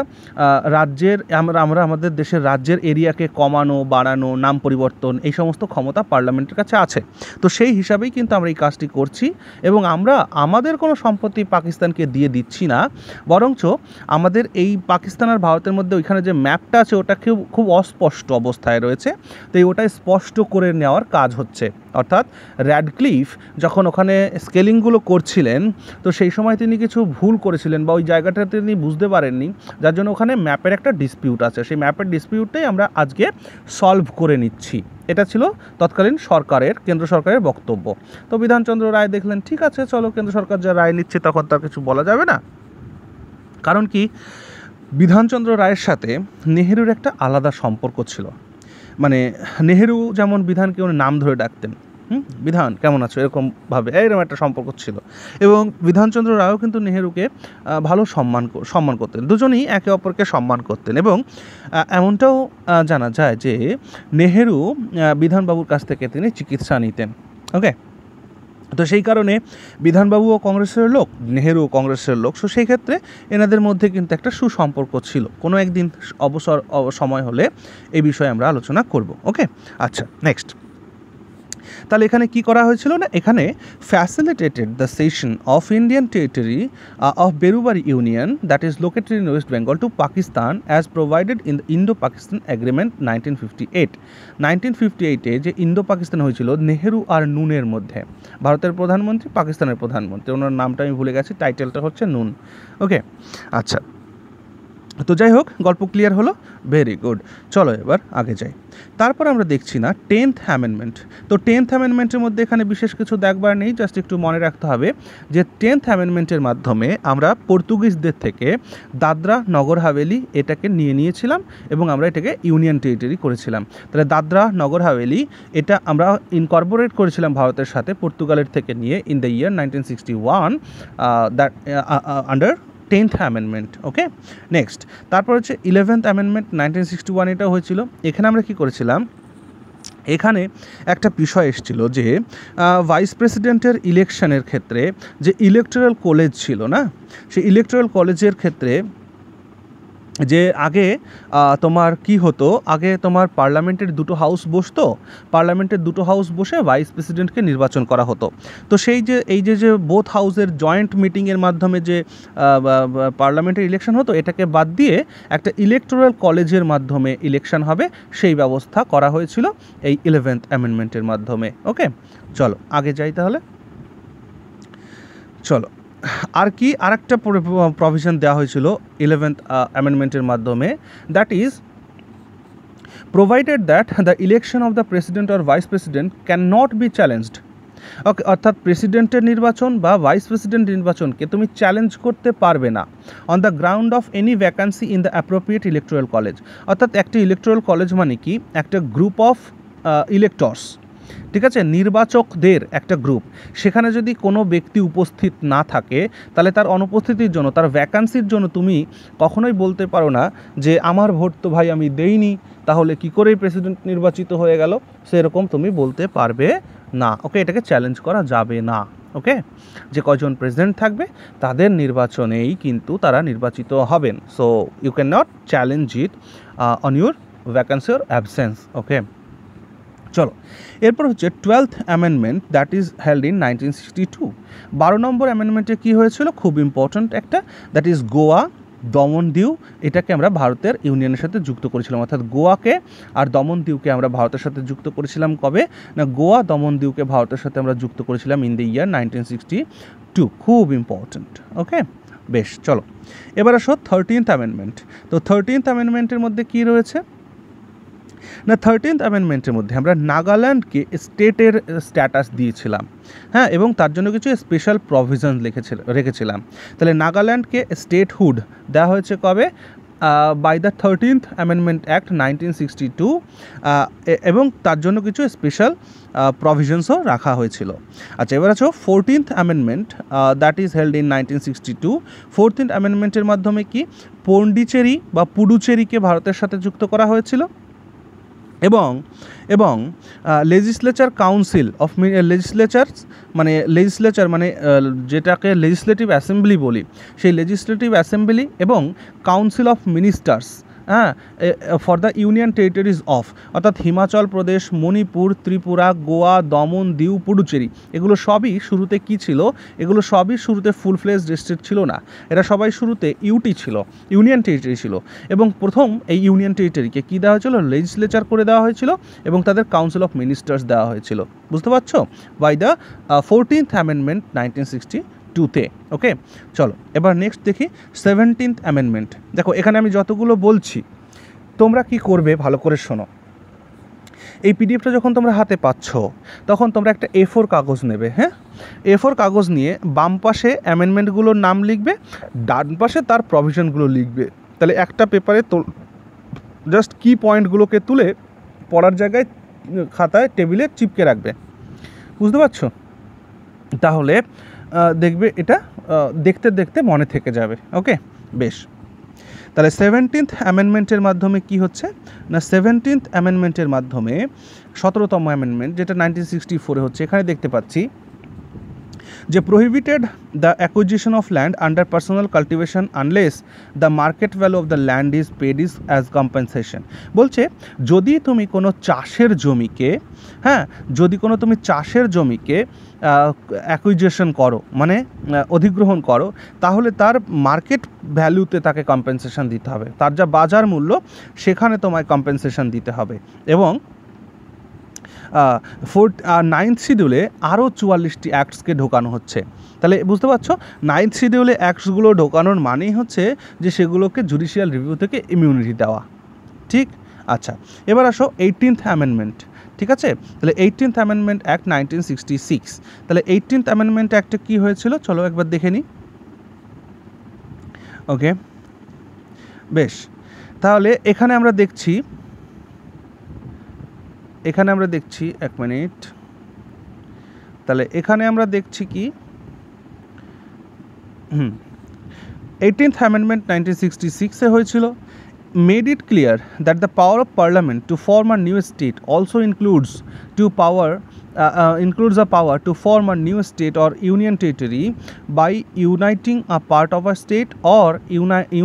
রাজ্যের আমরা আমাদের দেশের রাজ্যের এরিয়াকে কমানো, বাড়ানো, নাম পরিবর্তন, এই সমস্ত ক্ষমতা পার্লামেন্টের কাছে আছে। তো সেই হিসাবেই কিন্তু আমরা এই কাজটি করছি, এবং আমরা আমাদের কোনো সম্পত্তি পাকিস্তানকে দিয়ে দিচ্ছি না, বরঞ্চ আমাদের এই পাকিস্তান আর ভারতের মধ্যে ওইখানে যে ম্যাপটা আছে ওটা খুব অস্পষ্ট অবস্থায় রয়েছে, তো ওটাই স্পষ্ট করে নেওয়ার কাজ হচ্ছে। অর্থাৎ র্যাডক্লিফ যখন ওখানে স্কেলিংগুলো করছিলেন, তো সেই সময় তিনি কিছু ভুল করেছিলেন বা ওই জায়গাটাতে তিনি বুঝতে পারেননি, যার জন্য ওখানে ম্যাপের একটা ডিসপিউট আছে, সেই ম্যাপের ডিসপিউটটাই আমরা আজকে সলভ করে নিচ্ছি। এটা ছিল তৎকালীন সরকারের, কেন্দ্র সরকারের বক্তব্য। তো বিধানচন্দ্র রায় দেখলেন ঠিক আছে, চলো কেন্দ্র সরকার যা রায় নিচ্ছে তখন তার কিছু বলা যাবে না, কারণ কি বিধানচন্দ্র রায়ের সাথে নেহেরুর একটা আলাদা সম্পর্ক ছিল। মানে নেহেরু যেমন বিধানকে উনি নাম ধরে ডাকতেন, বিধান কেমন আছো, এরকমভাবে এরকম একটা সম্পর্ক ছিল। এবং বিধানচন্দ্র রায়ও কিন্তু নেহেরুকে ভালো সম্মান করতেন, দুজনেই একে অপরকে সম্মান করতেন। এবং এমনটাও জানা যায় যে নেহেরু বিধানবাবুর কাছ থেকে তিনি চিকিৎসা নিতেন। ওকে, তো সেই কারণে বিধানবাবুও কংগ্রেসের লোক, নেহেরুও কংগ্রেসের লোক, সো সেই ক্ষেত্রে এনাদের মধ্যে কিন্তু একটা সুসম্পর্ক ছিল। কোনো একদিন অবসর সময় হলে এই বিষয়ে আমরা আলোচনা করব। ওকে, আচ্ছা নেক্সট। তাহলে এখানে কি করা হয়েছিল না, এখানে facilitated the cession of Indian territory of Berubari union that is located in West Bengal to Pakistan as provided in the Indo Pakistan agreement 1958। 1958-এ যে ইন্দো পাকিস্তান হয়েছিল নেহেরু আর নুনের মধ্যে, ভারতের প্রধানমন্ত্রী, পাকিস্তানের প্রধানমন্ত্রী, ওনার নামটা আমি ভুলে গেছি, টাইটেলটা হচ্ছে নুন। ওকে, আচ্ছা, তো যাই হোক গল্প ক্লিয়ার হলো, ভেরি গুড। চলো এবার আগে যাই। তারপর আমরা দেখছি না 10th অ্যামেন্ডমেন্ট। তো 10th অ্যামেন্ডমেন্টের মধ্যে এখানে বিশেষ কিছু দেখবার নেই, জাস্ট একটু মনে রাখতে হবে যে 10th অ্যামেন্ডমেন্টের মাধ্যমে আমরা পর্তুগিজদের থেকে দাদরা নগর হাভেলি এটাকে নিয়েছিলাম এবং আমরা এটাকে ইউনিয়ন টেরিটরি করেছিলাম। তাহলে দাদরা নগর হাভেলি এটা আমরা ইনকর্পোরেট করেছিলাম ভারতের সাথে পর্তুগালের থেকে নিয়ে in the year 1961 that under 10th amendment. Okay, next. তারপর হচ্ছে 11th অ্যামেন্ডমেন্ট 1961, এটা হয়েছিল। এখানে আমরা কি করেছিলাম, এখানে একটা বিষয় এসেছিল যে ভাইস প্রেসিডেন্টের ইলেকশনের ক্ষেত্রে যে ইলেকটোরাল কলেজ ছিল না, সেই ইলেকটোরাল কলেজের ক্ষেত্রে যে আগে তোমার কি হতো, আগে তোমার পার্লামেন্টের দুটো হাউস বসতো, পার্লামেন্টের দুটো হাউস বসে ভাইস প্রেসিডেন্টকে নির্বাচন করা হতো। তো সেই যে এই যে বোথ হাউসের জয়েন্ট মিটিংয়ের মাধ্যমে যে পার্লামেন্টের ইলেকশন হতো, এটাকে বাদ দিয়ে একটা ইলেকটোরাল কলেজের মাধ্যমে ইলেকশন হবে, সেই ব্যবস্থা করা হয়েছিল এই 11th অ্যামেন্ডমেন্টের মাধ্যমে। ওকে, চলো আগে যাই তাহলে। চলো, আর কি আরেকটা প্রভিশন দেওয়া হয়েছিল 11th অ্যামেন্ডমেন্টের মাধ্যমে, that is provided that the election of the president or vice president can not be challenged. Okay, অর্থাৎ প্রেসিডেন্টের নির্বাচন বা ভাইস প্রেসিডেন্ট নির্বাচনকে তুমি চ্যালেঞ্জ করতে পারবে না on the ground of any vacancy in the appropriate electoral college. অর্থাৎ একটা ইলেকটোরাল কলেজ মানে কি, একটা গ্রুপ অফ ইলেক্টর্স, ঠিক আছে, নির্বাচকদের একটা গ্রুপ, সেখানে যদি কোনো ব্যক্তি উপস্থিত না থাকে তাহলে তার অনুপস্থিতির জন্য, তার ভ্যাকান্সির জন্য তুমি কখনোই বলতে পারো না যে আমার ভোট তো ভাই আমি দেইনি, তাহলে কি করে প্রেসিডেন্ট নির্বাচিত হয়ে গেল, সেরকম তুমি বলতে পারবে না। ওকে, এটাকে চ্যালেঞ্জ করা যাবে না। ওকে, যে কয়জন প্রেসিডেন্ট থাকবে তাদের নির্বাচনেই কিন্তু তারা নির্বাচিত হবেন। So you can not challenge it on your vacancy or absence. Okay, চলো এরপর হচ্ছে 12th amendment, that is held in 1962। 12 number অ্যামেন্ডমেন্টে কী হয়েছিল, খুব ইম্পর্ট্যান্ট একটা, দ্যাট ইজ গোয়া, দমন দিউ, এটাকে আমরা ভারতের ইউনিয়নের সাথে যুক্ত করেছিলাম। অর্থাৎ গোয়াকে আর দমন দিউকে আমরা ভারতের সাথে যুক্ত করেছিলাম কবে না, গোয়া দমন দিউকে ভারতের সাথে আমরা যুক্ত করেছিলাম ইন দ্য ইয়ার 1962। খুব ইম্পর্ট্যান্ট। ওকে, বেশ, চলো এবার আসো 13th অ্যামেন্ডমেন্ট। তো 13th অ্যামেন্ডমেন্টের মধ্যে কী রয়েছে না, 13th অ্যামেন্ডমেন্টের মধ্যে আমরা নাগাল্যান্ডকে স্টেটের স্ট্যাটাস দিয়েছিলাম, হ্যাঁ, এবং তার জন্য কিছু স্পেশাল প্রভিশন রেখেছিলাম। তাহলে নাগাল্যান্ডকে স্টেটহুড দেওয়া হয়েছে কবে, by the 13th amendment act 1962, এবং তার জন্য কিছু স্পেশাল প্রভিশনসও রাখা হয়েছিল। আচ্ছা, এবার আছো 14th amendment, that is held in 1962। 14th অ্যামেন্ডমেন্টের মাধ্যমে কি পন্ডিচেরি বা পুডুচেরিকে ভারতের সাথে যুক্ত করা হয়েছিল, এবং লেজিসলেচার কাউন্সিল অফ লেজিসলেচার মানে যেটাকে লেজিসলেটিভ অ্যাসেম্বলি বলি, সেই লেজিসলেটিভ অ্যাসেম্বলি এবং কাউন্সিল অফ মিনিস্টার্স, হ্যাঁ, for the union territories of, অর্থাৎ হিমাচল প্রদেশ, মণিপুর, ত্রিপুরা, গোয়া, দমন দিউ, পুডুচেরি, এগুলো সবই শুরুতে কি ছিল, এগুলো সবই শুরুতে ফুল ফ্লেজ ডিস্ট্রিক্ট ছিল না, এরা সবাই শুরুতে ইউটি ছিল, ইউনিয়ন টেরিটরি ছিল। এবং প্রথম এই ইউনিয়ন টেরিটরিকে কী দেওয়া হয়েছিল, লেজিসলেচার করে দেওয়া হয়েছিল এবং তাদের কাউন্সিল অফ মিনিস্টার্স দেওয়া হয়েছিল। বুঝতে পারছো, বাই দ্য 14th অ্যামেন্ডমেন্ট 1962-তে। ওকে, চলো এবার নেক্সট দেখি 17th অ্যামেন্ডমেন্ট। দেখো এখানে আমি যতগুলো বলছি তোমরা কি করবে, ভালো করে শোনো। এই পিডিএফটা যখন তোমরা হাতে পাচ্ছ তখন তোমরা একটা A4 কাগজ নেবে, হ্যাঁ, A4 কাগজ নিয়ে বাম পাশে অ্যামেন্ডমেন্টগুলোর নাম লিখবে, ডান পাশে তার প্রভিশনগুলো লিখবে। তাহলে একটা পেপারে তো জাস্ট কি পয়েন্টগুলোকে তুলে পড়ার জায়গায় খাতায় টেবিলে চিপকে রাখবে। বুঝতে পারছো, তাহলে দেখবে এটা দেখতে দেখতে মনে থেকে যাবে। ওকে, বেশ, তাহলে 17th অ্যামেন্ডমেন্টের মাধ্যমে কি হচ্ছে না, 17th অ্যামেন্ডমেন্টের মাধ্যমে 17তম অ্যামেন্ডমেন্ট যেটা 1964-এ হচ্ছে, এখানে দেখতে পাচ্ছি যে prohibited the acquisition of land under personal cultivation unless the market value of the land is paid is as compensation. বলছে যদি তুমি কোনো চাষের জমিকে, হ্যাঁ, যদি কোনো তুমি চাষের জমিকে অ্যাকুইজিশন করো মানে অধিগ্রহণ করো, তাহলে তার মার্কেট ভ্যালুতে তাকে কম্পেনসেশন দিতে হবে, তার যা বাজার মূল্য সেখানে তোমায় কম্পেনসেশন দিতে হবে। এবং 9th শিডিউলে আরও 44টি অ্যাক্টসকে ঢোকানো হচ্ছে। তাহলে বুঝতে পারছো, 9th শিডিউলে অ্যাক্টসগুলো ঢোকানোর মানেই হচ্ছে যে সেগুলোকে জুডিশিয়াল রিভিউ থেকে ইমিউনিটি দেওয়া। ঠিক, আচ্ছা এবার আসো 18th অ্যামেন্ডমেন্ট। ঠিক আছে, তাহলে 18th অ্যামেন্ডমেন্ট অ্যাক্ট 1966। তাহলে 18th অ্যামেন্ডমেন্ট অ্যাক্টে কী হয়েছিল চলো একবার দেখে নিই। ওকে, বেশ, তাহলে এখানে আমরা দেখছি এক মিনিট, তাহলে এখানে আমরা দেখছি কি 18th অ্যামেন্ডমেন্ট 1966-এ হয়েছিল। Made it clear that the power of parliament to form a new state also includes a power to form a new state or union territory by uniting a part of a state or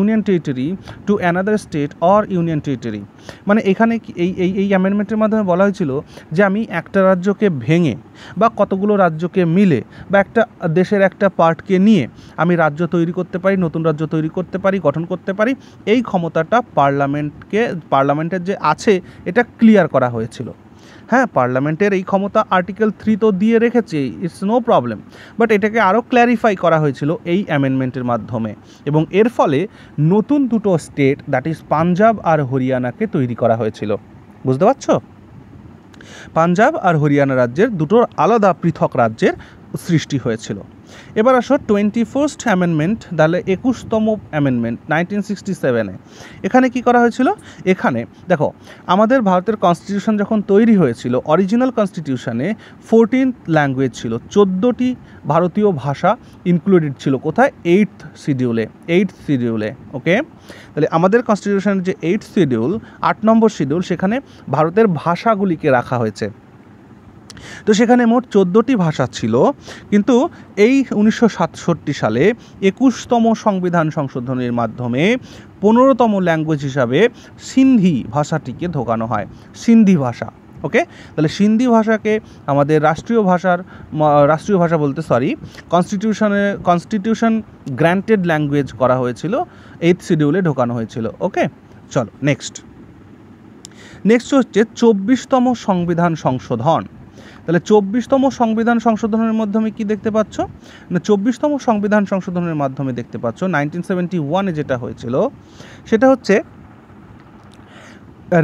union territory to another state or union territory। মানে এখানে এই অ্যামেন্ডমেন্টের মাধ্যমে বলা হয়েছিল যে আমি একটা রাজ্যকে ভেঙে বা কতগুলো রাজ্যকে মিলে বা একটা দেশের একটা পার্টকে নিয়ে আমি রাজ্য তৈরি করতে পারি, নতুন রাজ্য তৈরি করতে পারি, গঠন করতে পারি। এই ক্ষমতাটা পার্লামেন্টের যে আছে এটা ক্লিয়ার করা হয়েছিল। হ্যাঁ, পার্লামেন্টের এই ক্ষমতা আর্টিকেল 3 তো দিয়ে রেখেছে, ইটস নো প্রবলেম, বাট এটাকে আরও ক্ল্যারিফাই করা হয়েছিল এই অ্যামেন্ডমেন্টের মাধ্যমে। এবং এর ফলে নতুন দুটো স্টেট, দ্যাট ইজ পাঞ্জাব আর হরিয়ানাকে তৈরি করা হয়েছিল। বুঝতে পারছো, পাঞ্জাব আর হরিয়ানা রাজ্যের দুটো আলাদা পৃথক রাজ্যের সৃষ্টি হয়েছিল। এবার আসো 21st অ্যামেন্ডমেন্ট, তাহলে 21তম অ্যামেন্ডমেন্ট 1967-এ। এখানে কি করা হয়েছিল? এখানে দেখো, আমাদের ভারতের কনস্টিটিউশন যখন তৈরি হয়েছিল, অরিজিনাল কনস্টিটিউশনে 14th ল্যাঙ্গুয়েজ ছিল, 14টি ভারতীয় ভাষা ইনক্লুডেড ছিল। কোথায়? 8th শিডিউলে। ওকে, তাহলে আমাদের কনস্টিটিউশনের যে 8th শিডিউল, 8 নম্বর শিডিউল, সেখানে ভারতের ভাষাগুলিকে রাখা হয়েছে। তো সেখানে মোট 14টি ভাষা ছিল, কিন্তু এই 1967 সালে 21তম সংবিধান সংশোধনের মাধ্যমে 15তম ল্যাঙ্গুয়েজ হিসাবে সিন্ধি ভাষাটিকে ঢোকানো হয়। সিন্ধি ভাষা, ওকে, তাহলে সিন্ধি ভাষাকে আমাদের রাষ্ট্রীয় ভাষা বলতে কনস্টিটিউশন গ্র্যান্টেড ল্যাঙ্গুয়েজ করা হয়েছিল, 8th শিডিউলে ঢোকানো হয়েছিল। ওকে, চলো নেক্সট হচ্ছে 24তম সংবিধান সংশোধন। তাহলে 24তম সংবিধান সংশোধনের মাধ্যমে কি দেখতে পাচ্ছ না, 24তম সংবিধান সংশোধনের মাধ্যমে দেখতে পাচ্ছ 1971-এ যেটা হয়েছিল, সেটা হচ্ছে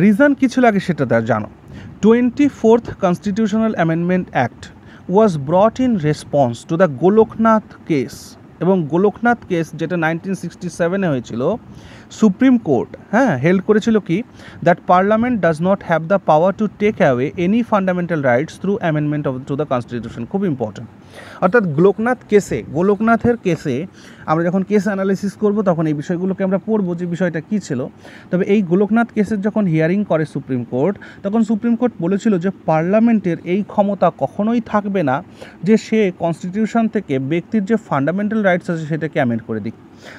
রিজন কিছু লাগে সেটা জানো। 24th constitutional amendment act was ব্রট in response to the Golaknath case, এবং গোলকনাথ কেস যেটা 1967-এ হয়েছিল, সুপ্রিম কোর্ট হেল্ড করেছিল কি, that parliament does not have the power to take away any fundamental rights through amendment to the constitution. খুব important. অর্থাৎ গোলকনাথের কেসে আমরা যখন কেস অ্যানালিসিস করব তখন এই বিষয়গুলোকে আমরা পড়বো যে বিষয়টা কী ছিল। তবে এই গোলকনাথ কেসের যখন হিয়ারিং করে সুপ্রিম কোর্ট, তখন সুপ্রিম কোর্ট বলেছিল যে পার্লামেন্টের এই ক্ষমতা কখনোই থাকবে না যে সে কনস্টিটিউশন থেকে ব্যক্তির যে ফান্ডামেন্টাল রাইটস আছে সেটাকে অ্যামেন্ড করে দিক।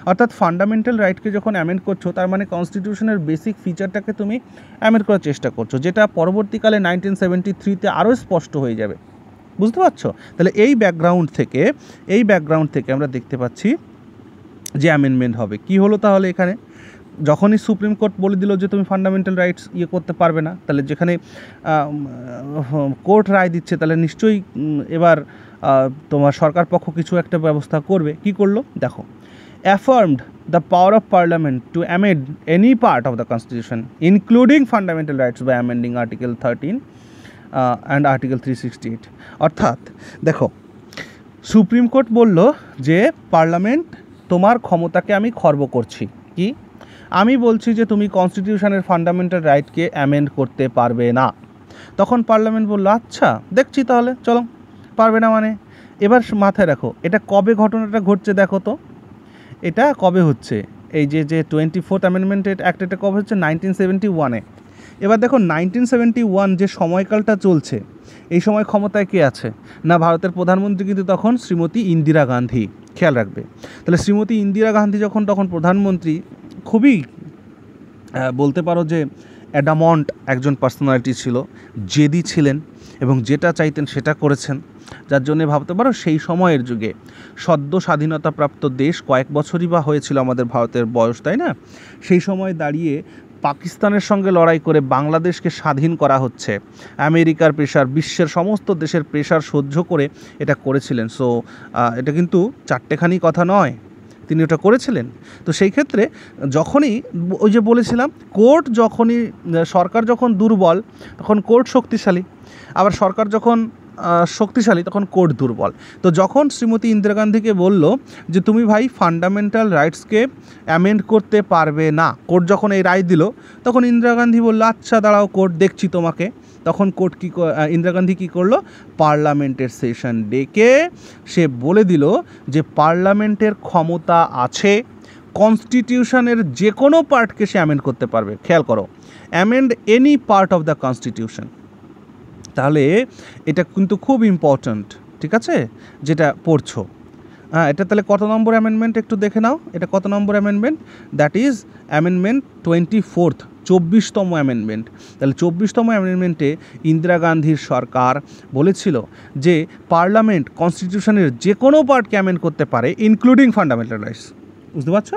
অর্থাৎ ফান্ডামেন্টাল রাইটকে যখন অ্যামেন্ড করছো, তার মানে কনস্টিটিউশনের বেসিক ফিচারটাকে তুমি অ্যামেন্ড করার চেষ্টা করছো, যেটা পরবর্তীকালে 1973-তে আরও স্পষ্ট হয়ে যাবে। বুঝতে পারছো? তাহলে এই ব্যাকগ্রাউন্ড থেকে আমরা দেখতে পাচ্ছি যে অ্যামেন্ডমেন্ট হবে। কি হলো তাহলে এখানে? যখনই সুপ্রিম কোর্ট বলে দিল যে তুমি ফান্ডামেন্টাল রাইটস করতে পারবে না, তাহলে যেখানে কোর্ট রায় দিচ্ছে, তাহলে নিশ্চয়ই এবার তোমার সরকার পক্ষ কিছু একটা ব্যবস্থা করবে। কি করলো দেখো, affirmed the power of parliament to amend any part of the constitution including fundamental rights by amending article 13 and article 368। অর্থাৎ দেখো, সুপ্রিম কোর্ট বলল যে পার্লামেন্ট তোমার ক্ষমতাকে আমি খর্ব করছি। কি? আমি বলছি যে তুমি কনস্টিটিউশনের ফান্ডামেন্টাল রাইটকে অ্যামেন্ড করতে পারবে না। তখন পার্লামেন্ট বলল আচ্ছা দেখছি, তাহলে চলো, পারবে না মানে। এবার মাথায় রাখো, এটা কবে ঘটনাটা ঘটছে দেখো তো, এটা কবে হচ্ছে? এই যে 24th অ্যামেন্ডমেন্ট অ্যাক্ট, এটা কবে হচ্ছে? 1971-এ। এবার দেখো 1971 যে সময়কালটা চলছে, এই সময় ক্ষমতায় কে আছে না, ভারতের প্রধানমন্ত্রী কিন্তু তখন শ্রীমতী ইন্দিরা গান্ধী। খেয়াল রাখবে। তাহলে শ্রীমতী ইন্দিরা গান্ধী তখন প্রধানমন্ত্রী, খুবই বলতে পারো যে অ্যাডামন্ট একজন পার্সোনালিটি ছিল, জেদি ছিলেন এবং যেটা চাইতেন সেটা করেছেন। যার জন্যে ভাবতে পারো সেই সময়ের যুগে সদ্য স্বাধীনতাপ্রাপ্ত দেশ, কয়েক বছরই বা হয়েছিল আমাদের ভারতের বয়স, তাই না? সেই সময় দাঁড়িয়ে পাকিস্তানের সঙ্গে লড়াই করে বাংলাদেশকে স্বাধীন করা হচ্ছে, আমেরিকার প্রেশার, বিশ্বের সমস্ত দেশের প্রেশার সহ্য করে এটা করেছিলেন। সো এটা কিন্তু চারটেখানি কথা নয়, তিনি ওটা করেছিলেন। তো সেই ক্ষেত্রে যখনই ওই যে বলেছিলাম, সরকার যখন দুর্বল তখন কোর্ট শক্তিশালী, আবার সরকার যখন শক্তিশালী তখন কোর্ট দুর্বল। তো যখন শ্রীমতী ইন্দিরা গান্ধীকে বলল যে তুমি ভাই ফান্ডামেন্টাল রাইটসকে অ্যামেন্ড করতে পারবে না, কোর্ট যখন এই রায় দিল, তখন ইন্দিরা গান্ধী বলল আচ্ছা দাঁড়াও, কোর্ট দেখছি তোমাকে। তখন ইন্দিরা গান্ধী কী করলো? পার্লামেন্টের সেশন ডেকে সে বলে দিল যে পার্লামেন্টের ক্ষমতা আছে, কনস্টিটিউশনের যে কোনো পার্টকে সে অ্যামেন্ড করতে পারবে। খেয়াল করো, amend any part of the constitution. তাহলে এটা কিন্তু খুব ইম্পর্ট্যান্ট, ঠিক আছে, যেটা পড়ছো। এটা তাহলে কত নম্বর অ্যামেন্ডমেন্ট একটু দেখে নাও, এটা কত number amendment? That is amendment 24th, 24তম অ্যামেন্ডমেন্ট। তাহলে 24তম অ্যামেন্ডমেন্টে ইন্দিরা গান্ধীর সরকার বলেছিল যে পার্লামেন্ট কনস্টিটিউশনের যে কোনো পার্টকে অ্যামেন্ড করতে পারে, ইনক্লুডিং ফান্ডামেন্টাল রাইটস। বুঝতে পারছো?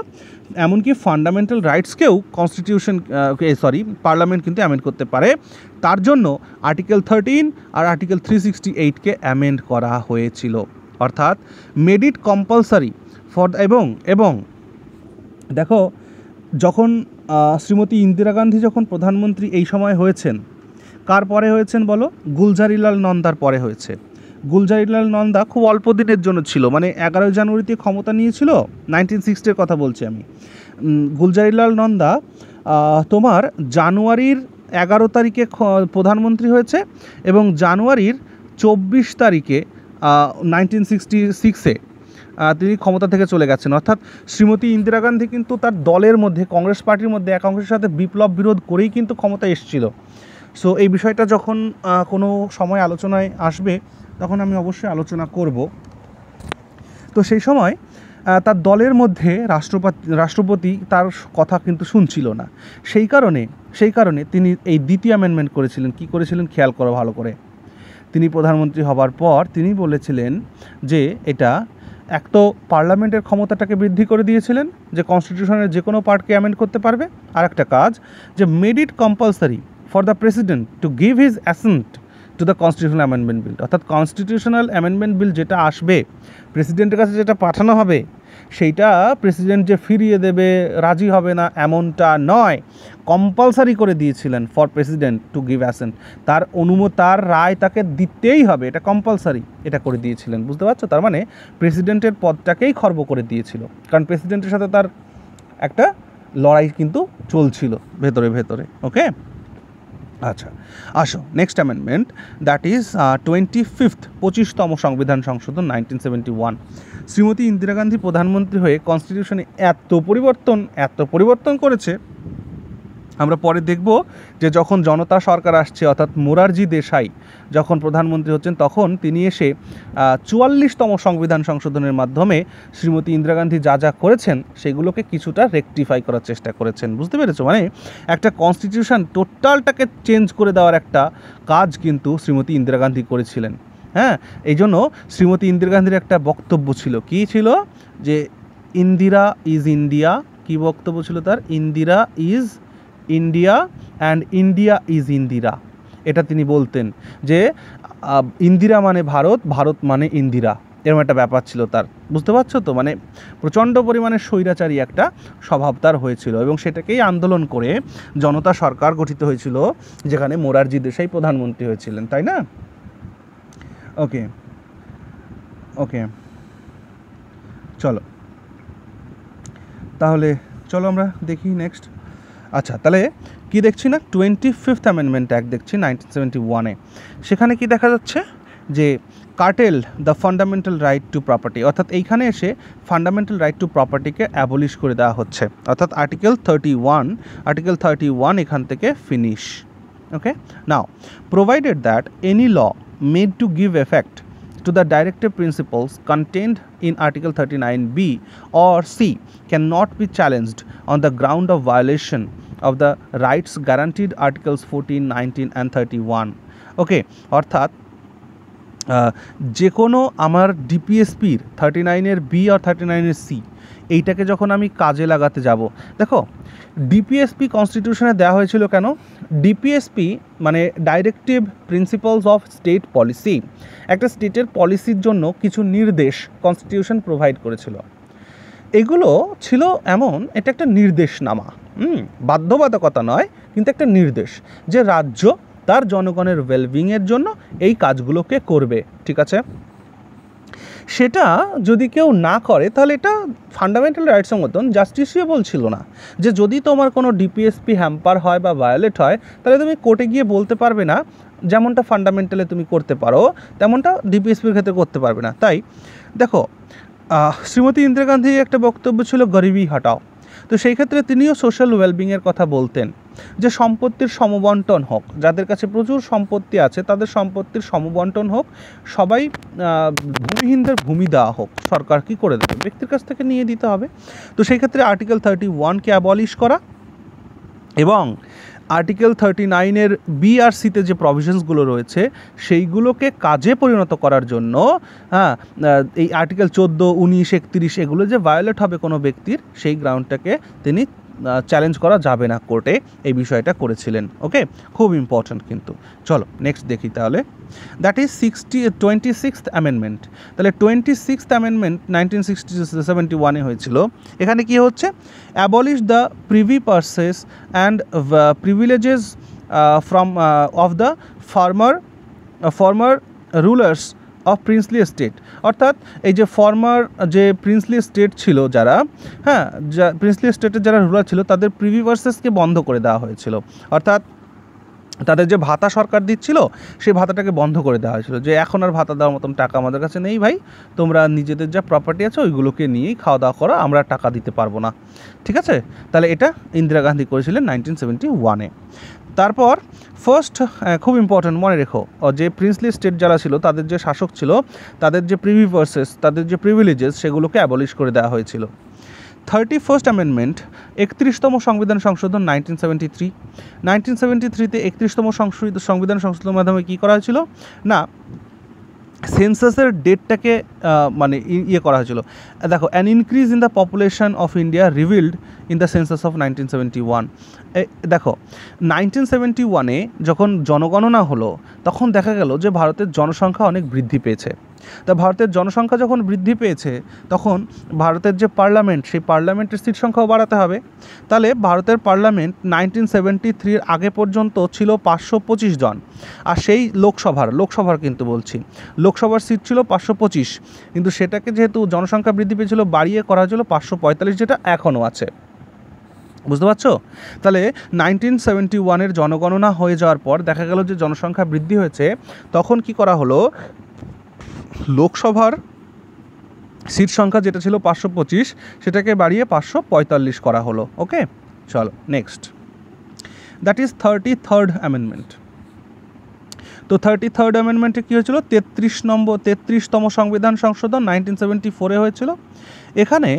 এমনকি ফান্ডামেন্টাল রাইটসকেও পার্লামেন্ট কিন্তু অ্যামেন্ড করতে পারে। তার জন্য আর্টিকেল 13 আর আর্টিকেল 368-কে অ্যামেন্ড করা হয়েছিল। অর্থাৎ মেড ইট কম্পালসারি ফর, এবং দেখো যখন শ্রীমতী ইন্দিরা গান্ধী যখন প্রধানমন্ত্রী এই সময় হয়েছেন, কার পরে হয়েছেন বলো? গুলজারিলাল নন্দার পরে হয়েছে। গুলজারিলাল নন্দা খুব অল্প দিনের জন্য ছিল, মানে 11 জানুয়ারিতে ক্ষমতা নিয়েছিল, 1960-এর কথা বলছি আমি। গুলজারিলাল নন্দা তোমার জানুয়ারির 11 তারিখে প্রধানমন্ত্রী হয়েছে এবং জানুয়ারির 24 তারিখে 1966-এ তিনি ক্ষমতা থেকে চলে গেছেন। অর্থাৎ শ্রীমতী ইন্দিরা গান্ধী কিন্তু তার দলের মধ্যে, কংগ্রেস পার্টির মধ্যে এক অংশের সাথে বিপ্লব বিরোধ করেই কিন্তু ক্ষমতা এসেছিল। সো এই বিষয়টা যখন কোনো সময় আলোচনায় আসবে তখন আমি অবশ্যই আলোচনা করব। তো সেই সময় তার দলের মধ্যে রাষ্ট্রপতি তার কথা কিন্তু শুনছিল না। সেই কারণে তিনি এই দ্বিতীয় অ্যামেন্ডমেন্ট করেছিলেন। কি করেছিলেন খেয়াল করো ভালো করে। তিনি প্রধানমন্ত্রী হবার পর তিনি বলেছিলেন যে এটা এক তো পার্লামেন্টের ক্ষমতাটাকে বৃদ্ধি করে দিয়েছিলেন, যে কনস্টিটিউশনের যে কোনো পার্টকে অ্যামেন্ড করতে পারবে। আর একটা কাজ, যে made it compulsory for the president to give his accent to the constitutional amendment bill. অর্থাৎ কনস্টিটিউশনাল অ্যামেন্ডমেন্ট বিল যেটা আসবে, প্রেসিডেন্টের কাছে যেটা পাঠানো হবে, সেইটা প্রেসিডেন্ট যে ফিরিয়ে দেবে, রাজি হবে না, এমনটা নয়, কম্পালসারি করে দিয়েছিলেন for president to give accent. তার তার রায় তাকে দিতেই হবে, এটা কম্পালসারি, এটা করে দিয়েছিলেন। বুঝতে পারছো? তার মানে প্রেসিডেন্টের পদটাকেই খর্ব করে দিয়েছিল, কারণ প্রেসিডেন্টের সাথে তার একটা লড়াই কিন্তু চলছিল ভেতরে। ওকে, আচ্ছা আসো নেক্সট অ্যামেন্ডমেন্ট, দ্যাট ইজ 25তম সংবিধান সংশোধন 1971। শ্রীমতী ইন্দিরা গান্ধী প্রধানমন্ত্রী হয়ে কনস্টিটিউশনে এত পরিবর্তন করেছে, আমরা পরে দেখব যে যখন জনতা সরকার আসছে, অর্থাৎ মোরারজি দেশাই যখন প্রধানমন্ত্রী হচ্ছেন, তখন তিনি এসে 44তম সংবিধান সংশোধনের মাধ্যমে শ্রীমতী ইন্দিরা গান্ধী যা করেছেন সেগুলোকে কিছুটা রেকটিফাই করার চেষ্টা করেছেন। বুঝতে পেরেছো? মানে একটা কনস্টিটিউশন টোটালটাকে চেঞ্জ করে দেওয়ার একটা কাজ কিন্তু শ্রীমতী ইন্দিরা গান্ধী করেছিলেন। হ্যাঁ, এই জন্য শ্রীমতী ইন্দিরা গান্ধীর একটা বক্তব্য ছিল, কী ছিল? যে ইন্দিরা ইজ ইন্ডিয়া। কী বক্তব্য ছিল তার? Indira is India and India is Indira. এটা তিনি বলতেন যে ইন্দিরা মানে ভারত, ভারত মানে ইন্দিরা, এরকম একটা ব্যাপার ছিল তার। বুঝতে পারছো তো? মানে প্রচণ্ড পরিমাণে স্বৈরাচারী একটা স্বভাব তার হয়েছিল, এবং সেটাকেই আন্দোলন করে জনতা সরকার গঠিত হয়েছিল, যেখানে মোরারজি দেশাই প্রধানমন্ত্রী হয়েছিলেন, তাই না? ওকে, তাহলে চলো আমরা দেখি নেক্সট। আচ্ছা, তাহলে কি দেখছি না, 25th অ্যামেন্ডমেন্ট অ্যাক্ট দেখছি 1971-এ। সেখানে কি দেখা যাচ্ছে যে curtail the fundamental right to property, অর্থাৎ এইখানে এসে ফান্ডামেন্টাল রাইট টু প্রপার্টিকে অ্যাবলিশ করে দেওয়া হচ্ছে, অর্থাৎ আর্টিকেল 31 এখান থেকে finish. Okay, now provided that any law made to give effect to the directive principles contained in Article 39B or C cannot be challenged on the ground of violation of the rights guaranteed Articles 14, 19 and 31. ওকে, অর্থাৎ যে কোনো আমার ডিপিএসপির 39-এর B আর 39-এর C, এইটাকে যখন আমি কাজে লাগাতে যাব, দেখো ডিপিএসপি কনস্টিটিউশনে দেওয়া হয়েছিল কেন? ডিপিএসপি মানে directive principles of state policy, একটা স্টেটের পলিসির জন্য কিছু নির্দেশ কনস্টিটিউশন প্রোভাইড করেছিল। এগুলো ছিল এমন, এটা একটা নির্দেশনামা, বাধ্যবাধকতা নয়, কিন্তু একটা নির্দেশ যে রাজ্য তার জনগণের ওয়েলবিংয়ের জন্য এই কাজগুলোকে করবে। ঠিক আছে, সেটা যদি কেউ না করে তাহলে এটা ফান্ডামেন্টাল রাইটসের মতন জাস্টিসিয়েবল ছিল না, যে যদি তোমার কোনো ডিপিএসপি হ্যাম্পার হয় বা ভায়োলেট হয় তাহলে তুমি কোর্টে গিয়ে বলতে পারবে না, যেমনটা ফান্ডামেন্টালে তুমি করতে পারো তেমনটা ডিপিএসপির ক্ষেত্রে করতে পারবে না। তাই দেখো শ্রীমতী ইন্দিরা গান্ধীর একটা বক্তব্য ছিল গরিবি হটাও। তো সেই ক্ষেত্রে তিনিও সোশ্যাল ওয়েলবিংয়ের কথা বলতেন, যে সম্পত্তির সমবন্টন হোক, যাদের কাছে প্রচুর সম্পত্তি আছে তাদের সম্পত্তির সমবন্টন হোক, সবাই ভূমিহীনদের ভূমি দেওয়া হোক, সরকার কি করে দেবে, ব্যক্তির কাছ থেকে নিয়ে দিতে হবে। তো সেই ক্ষেত্রে আর্টিকেল 31-কে অ্যাবলিশ করা এবং আর্টিকেল 39-এর বি আর সিতে যে প্রভিশনসগুলো রয়েছে সেইগুলোকে কাজে পরিণত করার জন্য, এই আর্টিকেল 14, 19, 31 এগুলো যে ভায়োলেট হবে কোনো ব্যক্তির, সেই গ্রাউন্ডটাকে তিনি চ্যালেঞ্জ করা যাবে না কোর্টে, এই বিষয়টা করেছিলেন। ওকে, খুব ইম্পর্ট্যান্ট কিন্তু। চলো নেক্সট দেখি তাহলে, দ্যাট ইজ 26th অ্যামেন্ডমেন্ট। তাহলে 26th অ্যামেন্ডমেন্ট 1971-এ হয়েছিল। এখানে কি হচ্ছে? Abolish the privy purchase and privileges from of the former rulers of princely state, অর্থাৎ এই যে ফর্মার যে প্রিন্সলি স্টেট ছিল যারা, হ্যাঁ, প্রিন্সলি স্টেটের যারা রুলার ছিল তাদের প্রিভি পার্সেসকে বন্ধ করে দেওয়া হয়েছিল, অর্থাৎ তাদের যে ভাতা সরকার দিচ্ছিল সেই ভাতাটাকে বন্ধ করে দেওয়া হয়েছিল, যে এখন আর ভাতা দেওয়ার মতন টাকা আমাদের কাছে নেই ভাই, তোমরা নিজেদের যা প্রপার্টি আছে ওইগুলোকে নিয়েই খাওয়া দাওয়া করো, আমরা টাকা দিতে পারবো না। ঠিক আছে, তাহলে এটা ইন্দিরা গান্ধী করেছিলেন 1971-এ। তারপর ফার্স্ট, খুব ইম্পর্ট্যান্ট মনে রেখো, যে প্রিন্সলি স্টেট যারা ছিল তাদের যে শাসক ছিল তাদের যে প্রিভি পার্সেস, তাদের যে প্রিভিলেজেস সেগুলোকে অ্যাবলিশ করে দেওয়া হয়েছিল। 31st অ্যামেন্ডমেন্ট, 31তম সংবিধান সংশোধন 1973-তে 31তম সংবিধান সংশোধনের মাধ্যমে কী করা হয়েছিল না, সেন্সাসের ডেটটাকে মানে ইয়ে করা হয়েছিল। দেখো, an increase in the population of India revealed in the census of 1971। দেখো 1971-এ যখন জনগণনা হলো তখন দেখা গেল যে ভারতের জনসংখ্যা অনেক বৃদ্ধি পেয়েছে। তা ভারতের জনসংখ্যা যখন বৃদ্ধি পেয়েছে তখন ভারতের যে পার্লামেন্ট, সেই পার্লামেন্টের সিট সংখ্যাও বাড়াতে হবে। তাহলে ভারতের পার্লামেন্ট 1973-এর আগে পর্যন্ত ছিল 525 জন, আর সেই লোকসভার কিন্তু বলছি, লোকসভার সিট ছিল 525, কিন্তু সেটাকে যেহেতু জনসংখ্যা বৃদ্ধি পেয়েছিল বাড়িয়ে করা হয়েছিল 545, যেটা এখনও আছে। বুঝতে পারছো? তাহলে 1971-এর জনগণনা হয়ে যাওয়ার পর দেখা গেল যে জনসংখ্যা বৃদ্ধি হয়েছে, তখন কি করা হলো, লোকসভার সিট সংখ্যা যেটা ছিল 525 সেটাকে বাড়িয়ে 545 করা হলো। ওকে, চলো next, that is 33rd amendment. তো 33rd অ্যামেন্ডমেন্টে কী হয়েছিল, 33তম সংবিধান সংশোধন 1974-এ হয়েছিল। এখানে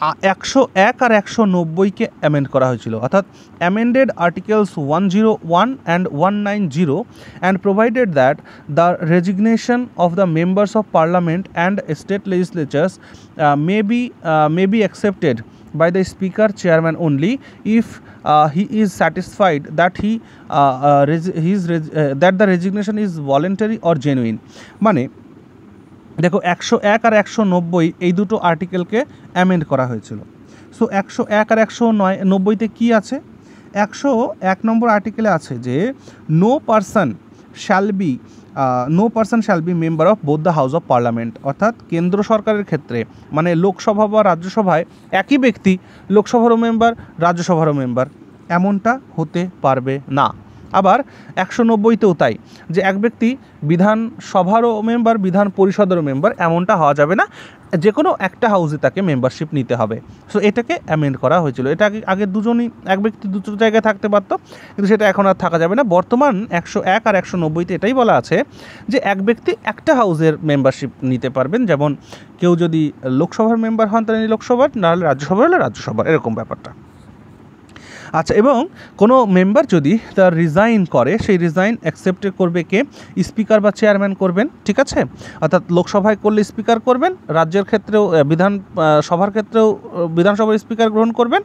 101 আর 190-কে অ্যামেন্ড করা হয়েছিল, অর্থাৎ amended articles 101 and 190 and provided that the resignation of the members of parliament and state লেজিসলেচার্স may be accepted by the speaker chairman only if he is satisfied that that the resignation is voluntary or genuine। মানে দেখো 101 আর 190 এই দুটো আর্টিকেলকে amend করা হয়েছিল। So 101 আর 190-তে কী আছে, 101 নম্বর আর্টিকেলে আছে যে no person shall be member of both the house of parliament, অর্থাৎ কেন্দ্র সরকারের ক্ষেত্রে মানে লোকসভা বা রাজ্যসভায় একই ব্যক্তি লোকসভারও মেম্বার রাজ্যসভারও মেম্বার এমনটা হতে পারবে না। আবার 190-তেও তাই, যে এক ব্যক্তি বিধানসভারও মেম্বার বিধান পরিষদেরও মেম্বার এমনটা হওয়া যাবে না, যে কোনো একটা হাউসে তাকে মেম্বারশিপ নিতে হবে। সো এটাকে অ্যামেন্ড করা হয়েছিল। এটা আগে দুজনই, এক ব্যক্তি দুটো জায়গায় থাকতে পারত, কিন্তু সেটা এখন আর থাকা যাবে না। বর্তমান 101 আর 190-তে এটাই বলা আছে যে এক ব্যক্তি একটা হাউসের মেম্বারশিপ নিতে পারবেন, যেমন কেউ যদি লোকসভার মেম্বার হন তাহলে লোকসভার, নাহলে রাজ্যসভা হলে রাজ্যসভার, এরকম ব্যাপারটা। আচ্ছা, এবং কোনো মেম্বার যদি তার রিজাইন করে সেই রিজাইন অ্যাকসেপ্ট করবে কে, স্পিকার বা চেয়ারম্যান করবেন। ঠিক আছে, অর্থাৎ লোকসভায় করলে স্পিকার করবেন, রাজ্যের ক্ষেত্রেও বিধানসভার ক্ষেত্রেও বিধানসভার স্পিকার গ্রহণ করবেন,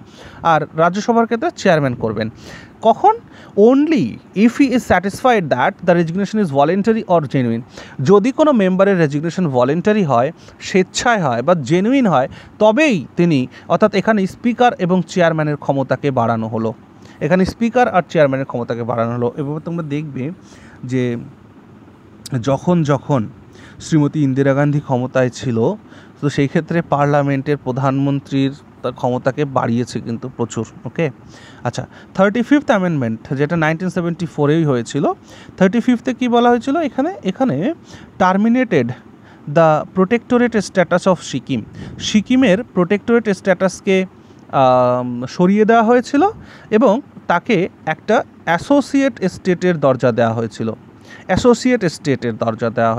আর রাজ্যসভার ক্ষেত্রে চেয়ারম্যান করবেন। কখন, only if he is satisfied that the resignation is voluntary or genuine. যদি কোনো মেম্বারের রেজিগনেশন ভলেন্টারি হয়, স্বেচ্ছায় হয় বা জেনুইন হয়, তবেই তিনি, অর্থাৎ এখানে স্পিকার এবং চেয়ারম্যানের ক্ষমতাকে বাড়ানো হলো, এখানে স্পিকার আর চেয়ারম্যানের ক্ষমতাকে বাড়ানো হলো। এভাবে তোমরা দেখবে যে যখন শ্রীমতী ইন্দিরা গান্ধী ক্ষমতায় ছিল, তো সেই ক্ষেত্রে পার্লামেন্টের প্রধানমন্ত্রীর তার ক্ষমতাকে বাড়িয়েছে কিন্তু প্রচুর। ওকে, আচ্ছা, 35th অ্যামেন্ডমেন্ট যেটা 1974-এই হয়েছিল, 35th-এ কী বলা হয়েছিল, এখানে টার্মিনেটেড দ্য প্রোটেক্টোরেট স্ট্যাটাস অফ সিকিমের প্রোটেক্টোরেট স্ট্যাটাসকে সরিয়ে দেওয়া হয়েছিল এবং তাকে একটা অ্যাসোসিয়েট স্টেটের দরজা দেওয়া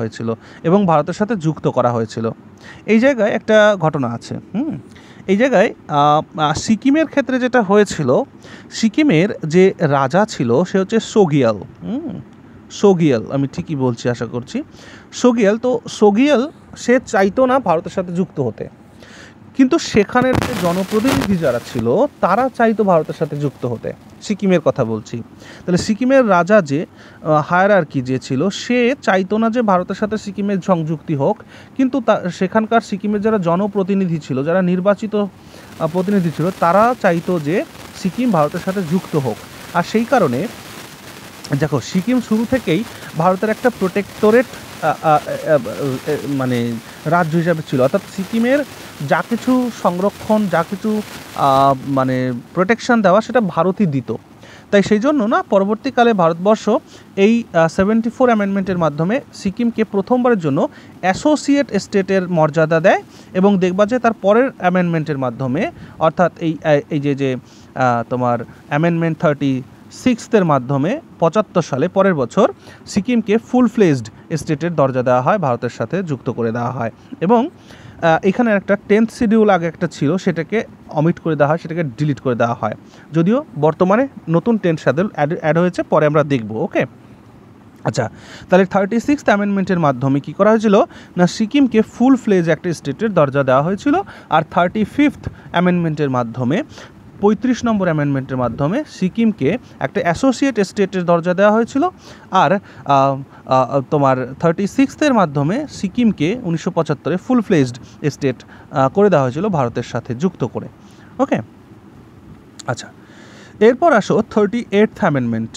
হয়েছিল এবং ভারতের সাথে যুক্ত করা হয়েছিল। এই জায়গায় একটা ঘটনা আছে। এই জায়গায় সিকিমের ক্ষেত্রে যেটা হয়েছিল, সিকিমের যে রাজা ছিল সে হচ্ছে সোগিয়াল, আমি ঠিকই বলছি আশা করছি, সোগিয়াল সে চাইতো না ভারতের সাথে যুক্ত হতে, কিন্তু সেখানের যে জনপ্রতিনিধি যারা ছিল তারা চাইতো ভারতের সাথে যুক্ত হতে। সিকিমের কথা বলছি। তাহলে সিকিমের রাজা যে হায়ারার্কি যে ছিল সে চাইতো না যে ভারতের সাথে সিকিমের সংযুক্তি হোক, কিন্তু সেখানকার সিকিমের যারা জনপ্রতিনিধি ছিল, যারা নির্বাচিত প্রতিনিধি ছিল, তারা চাইতো যে সিকিম ভারতের সাথে যুক্ত হোক। আর সেই কারণে দেখো সিকিম শুরু থেকেই ভারতের একটা প্রোটেক্টোরেট মানে রাজ্য হিসাবে ছিল, অর্থাৎ সিকিমের যা কিছু সংরক্ষণ, যা কিছু মানে প্রোটেকশন দেওয়া সেটা ভারতই দিত। তাই সেই জন্য না পরবর্তীকালে ভারতবর্ষ এই 74 অ্যামেন্ডমেন্টের মাধ্যমে সিকিমকে প্রথমবারের জন্য অ্যাসোসিয়েট স্টেটের মর্যাদা দেয়, এবং দেখবা যে তার পরের অ্যামেন্ডমেন্টের মাধ্যমে, অর্থাৎ এই যে তোমার অ্যামেন্ডমেন্ট 36 মাধ্যমে 75 সালে পরের বছর সিকিমকে ফুল ফ্লেজড স্টেটের দরজা দেওয়া হয়, ভারতের সাথে যুক্ত করে দেওয়া হয়। এবং এখানে একটা 10th শিডিউল আগে একটা ছিল, সেটাকে অমিট করে দেওয়া হয়, সেটাকে ডিলিট করে দেওয়া হয়, যদিও বর্তমানে নতুন 10th শিডিউল অ্যাড হয়েছে, পরে আমরা দেখব। ওকে, আচ্ছা, তাহলে 36th অ্যামেন্ডমেন্টের মাধ্যমে কী করা হয়েছিল না, সিকিমকে ফুল ফ্লেজ একটা স্টেটের দরজা দেওয়া হয়েছিল। আর 35th অ্যামেন্ডমেন্টের মাধ্যমে 35 নম্বর অ্যামেন্ডমেন্টের মাধ্যমে সিকিমকে একটা অ্যাসোসিয়েট স্টেটের দরজা দেওয়া হয়েছিল। আর তোমার 36th মাধ্যমে সিকিমকে 1975 ফুল ফ্লেজড স্টেট করে দেওয়া হয়েছিল, ভারতের সাথে যুক্ত করে। ওকে, আচ্ছা, এরপর আসো 38th অ্যামেন্ডমেন্ট।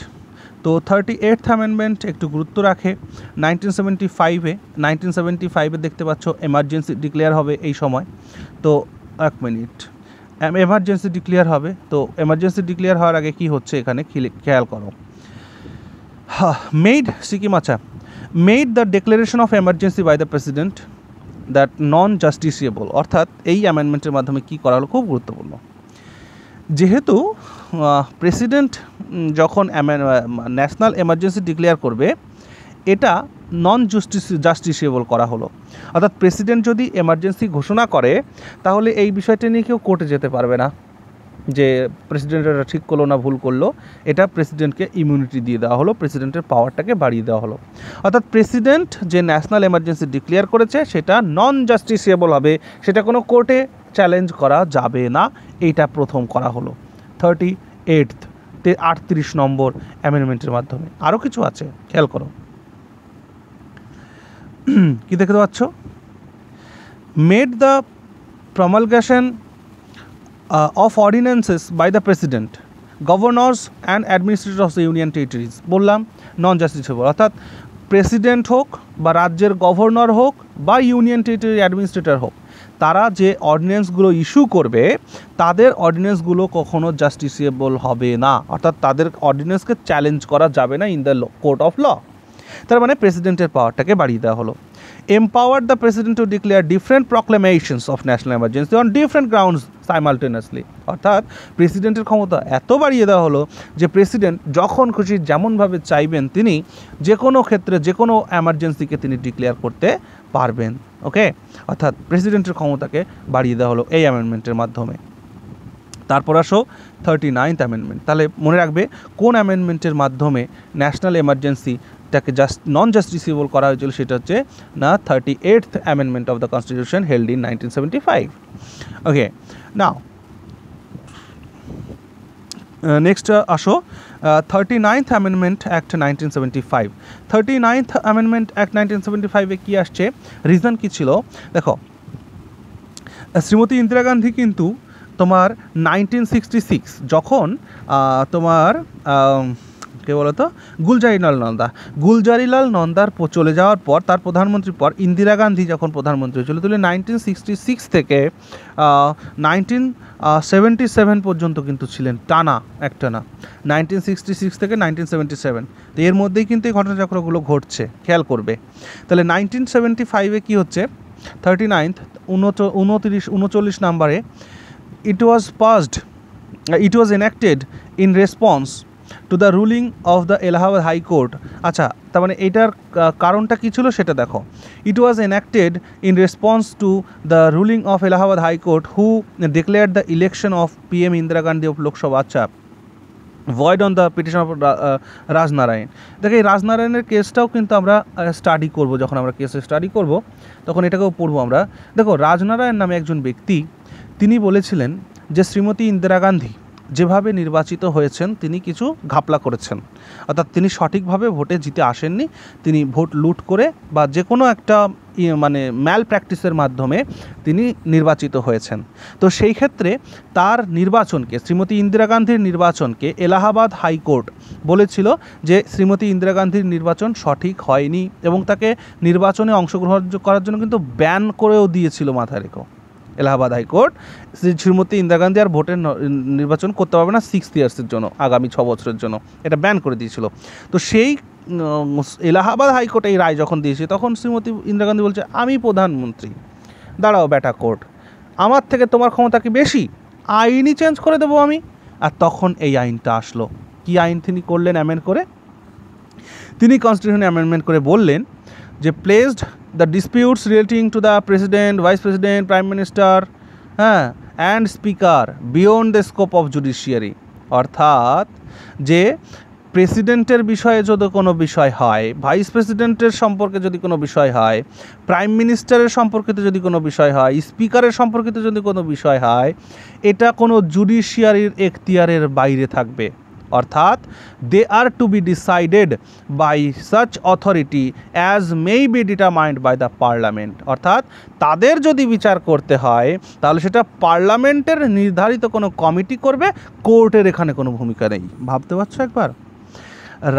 তো 38th অ্যামেন্ডমেন্ট একটু গুরুত্ব রাখে। 1975-এ দেখতে পাচ্ছ এমার্জেন্সি ডিক্লেয়ার হবে এই সময়। তো এক মিনিট, এমার্জেন্সি ডিক্লেয়ার হবে। তো এমার্জেন্সি ডিক্লেয়ার হওয়ার আগে কি হচ্ছে এখানে খেয়াল করো। মেড সিকিম, আচ্ছা, made the declaration of emergency by the president that non justiciable. অর্থাৎ এই অ্যামেন্ডমেন্টের মাধ্যমে কী করা হলো, খুব গুরুত্বপূর্ণ। যেহেতু প্রেসিডেন্ট যখন ন্যাশনাল এমার্জেন্সি ডিক্লেয়ার করবে, এটা নন জাস্টিসিয়েবল করা হলো। অর্থাৎ প্রেসিডেন্ট যদি এমার্জেন্সি ঘোষণা করে, তাহলে এই বিষয়টা নিয়ে কেউ কোর্টে যেতে পারবে না যে প্রেসিডেন্ট এটা ঠিক করলো না ভুল করলো। এটা প্রেসিডেন্টকে ইমিউনিটি দিয়ে দেওয়া হলো, প্রেসিডেন্টের পাওয়ারটাকে বাড়িয়ে দেওয়া হলো। অর্থাৎ প্রেসিডেন্ট যে ন্যাশনাল এমার্জেন্সি ডিক্লেয়ার করেছে সেটা নন জাস্টিসিয়েবল হবে, সেটা কোনো কোর্টে চ্যালেঞ্জ করা যাবে না। এইটা প্রথম করা হলো 38 নম্বর অ্যামেন্ডমেন্টের মাধ্যমে। আরও কিছু আছে, খেয়াল করো, কি দেখতে পাচ্ছ, made the promulgation of ordinances by the president, governors and administrator of the union territories. বললাম নন জাস্টিসিয়েবল, অর্থাৎ প্রেসিডেন্ট হোক বা রাজ্যের গভর্নর হোক বা ইউনিয়ন টেরিটরি অ্যাডমিনিস্ট্রেটর হোক, তারা যে অর্ডিন্যান্সগুলো ইস্যু করবে, তাদের অর্ডিন্যান্সগুলো কখনো জাস্টিসিয়েবল হবে না। অর্থাৎ তাদের অর্ডিন্যান্সকে চ্যালেঞ্জ করা যাবে না in the court of law. তার মানে প্রেসিডেন্টের পাওয়ারটাকে বাড়িয়ে দেওয়া হলো। Empowered the president to declare different proclamations of national emergency on different grounds simultaneously. অর্থাৎ প্রেসিডেন্টের ক্ষমতা এত বাড়িয়ে দেওয়া হলো যে প্রেসিডেন্ট যখন খুশি যেমনভাবে চাইবেন তিনি যে কোনো ক্ষেত্রে যে কোনো এমার্জেন্সিকে তিনি ডিক্লেয়ার করতে পারবেন। ওকে, অর্থাৎ প্রেসিডেন্টের ক্ষমতাকে বাড়িয়ে দেওয়া হলো এই অ্যামেন্ডমেন্টের মাধ্যমে। তারপর আসো 39th অ্যামেন্ডমেন্ট। তাহলে মনে রাখবে কোন অ্যামেন্ডমেন্টের মাধ্যমে ন্যাশনাল এমার্জেন্সিটাকে নন জাস্টিসিয়েবল করা হয়েছিল, সেটা হচ্ছে না 38th amendment of the constitution held in 1975। Okay, now next আসো 39th amendment act 1975। 39th amendment act 1975-এ কী আসছে, রিজন কী ছিল দেখো। শ্রীমতী ইন্দিরা গান্ধী কিন্তু তোমার 1966 যখন তোমার কে বলতো গুলজারিলাল নন্দার চলে যাওয়ার পর, তার প্রধানমন্ত্রীর পর ইন্দিরা গান্ধী যখন প্রধানমন্ত্রী হয়েছিল, তাহলে 1966 থেকে 1977 পর্যন্ত কিন্তু ছিলেন টানা, একটানা 1966 থেকে 1977। তো এর মধ্যেই কিন্তু এই ঘটনাচক্রগুলো ঘটছে, খেয়াল করবে। তাহলে 1975-এ কী হচ্ছে, 39th 39 নম্বরে it was enacted in response to the ruling of the Allahabad High Court। আচ্ছা, তার মানে এটার কারণটা কী ছিল সেটা দেখো। It was enacted in response to the ruling of Allahabad High Court who declared the election of PM Indira Gandhi of Lok Sabha আচ্ছা void on the petition of Rajnarayan. দেখো এই রাজনারায়ণের কেসটাও কিন্তু আমরা স্টাডি করব, যখন আমরা কেসে স্টাডি করব তখন এটাকেও পড়বো আমরা। দেখো রাজনারায়ণ নামে একজন ব্যক্তি, তিনি বলেছিলেন যে শ্রীমতী ইন্দিরা গান্ধী যেভাবে নির্বাচিত হয়েছেন তিনি কিছু ঘাপলা করেছেন, অর্থাৎ তিনি সঠিকভাবে ভোটে জিতে আসেননি, তিনি ভোট লুট করে বা যে কোনো একটা মানে ম্যাল প্র্যাকটিসের মাধ্যমে তিনি নির্বাচিত হয়েছেন। তো সেই ক্ষেত্রে তার নির্বাচনকে, শ্রীমতী ইন্দিরা গান্ধীর নির্বাচনকে এলাহাবাদ হাইকোর্ট বলেছিল যে শ্রীমতী ইন্দিরা গান্ধীর নির্বাচন সঠিক হয়নি এবং তাকে নির্বাচনে অংশগ্রহণ করার জন্য কিন্তু ব্যান করেও দিয়েছিল, মাথায় রেখো। এলাহাবাদ হাইকোর্ট শ্রীমতী ইন্দিরা গান্ধী আর ভোটের নির্বাচন করতে পারবে না 6 ইয়ার্সের জন্য, আগামী 6 বছরের জন্য, এটা ব্যান করে দিয়েছিল। তো সেই এলাহাবাদ হাইকোর্ট এই রায় যখন দিয়েছে তখন শ্রীমতী ইন্দিরা গান্ধী বলছে আমি প্রধানমন্ত্রী, দাঁড়াও বেটা কোর্ট, আমার থেকে তোমার ক্ষমতা কি বেশি, আইনই চেঞ্জ করে দেবো আমি। আর তখন এই আইনটা আসলো। কি আইন তিনি করলেন অ্যামেন্ড করে? তিনি কনস্টিটিউশন অ্যামেন্ডমেন্ট করে বললেন যে placed the disputes relating to the president, vice president, prime minister and speaker beyond the scope of judiciary. অর্থাৎ যে প্রেসিডেন্টের বিষয়ে যদি কোনো বিষয় হয়, ভাইস প্রেসিডেন্টের সম্পর্কে যদি কোনো বিষয় হয়, প্রাইম মিনিস্টারের সম্পর্কিত যদি কোনো বিষয় হয়, স্পিকারের সম্পর্কিত যদি কোনো বিষয় হয়, এটা কোনো জুডিশিয়ারির এখতিয়ারের বাইরে থাকবে। অর্থাৎ they are to be decided by such authority as may be determined by the parliament. অর্থাৎ তাদের যদি বিচার করতে হয় তাহলে সেটা পার্লামেন্টের নির্ধারিত কোনো কমিটি করবে, কোর্টের এখানে কোনো ভূমিকা নেই। ভাবতে পারছো একবার?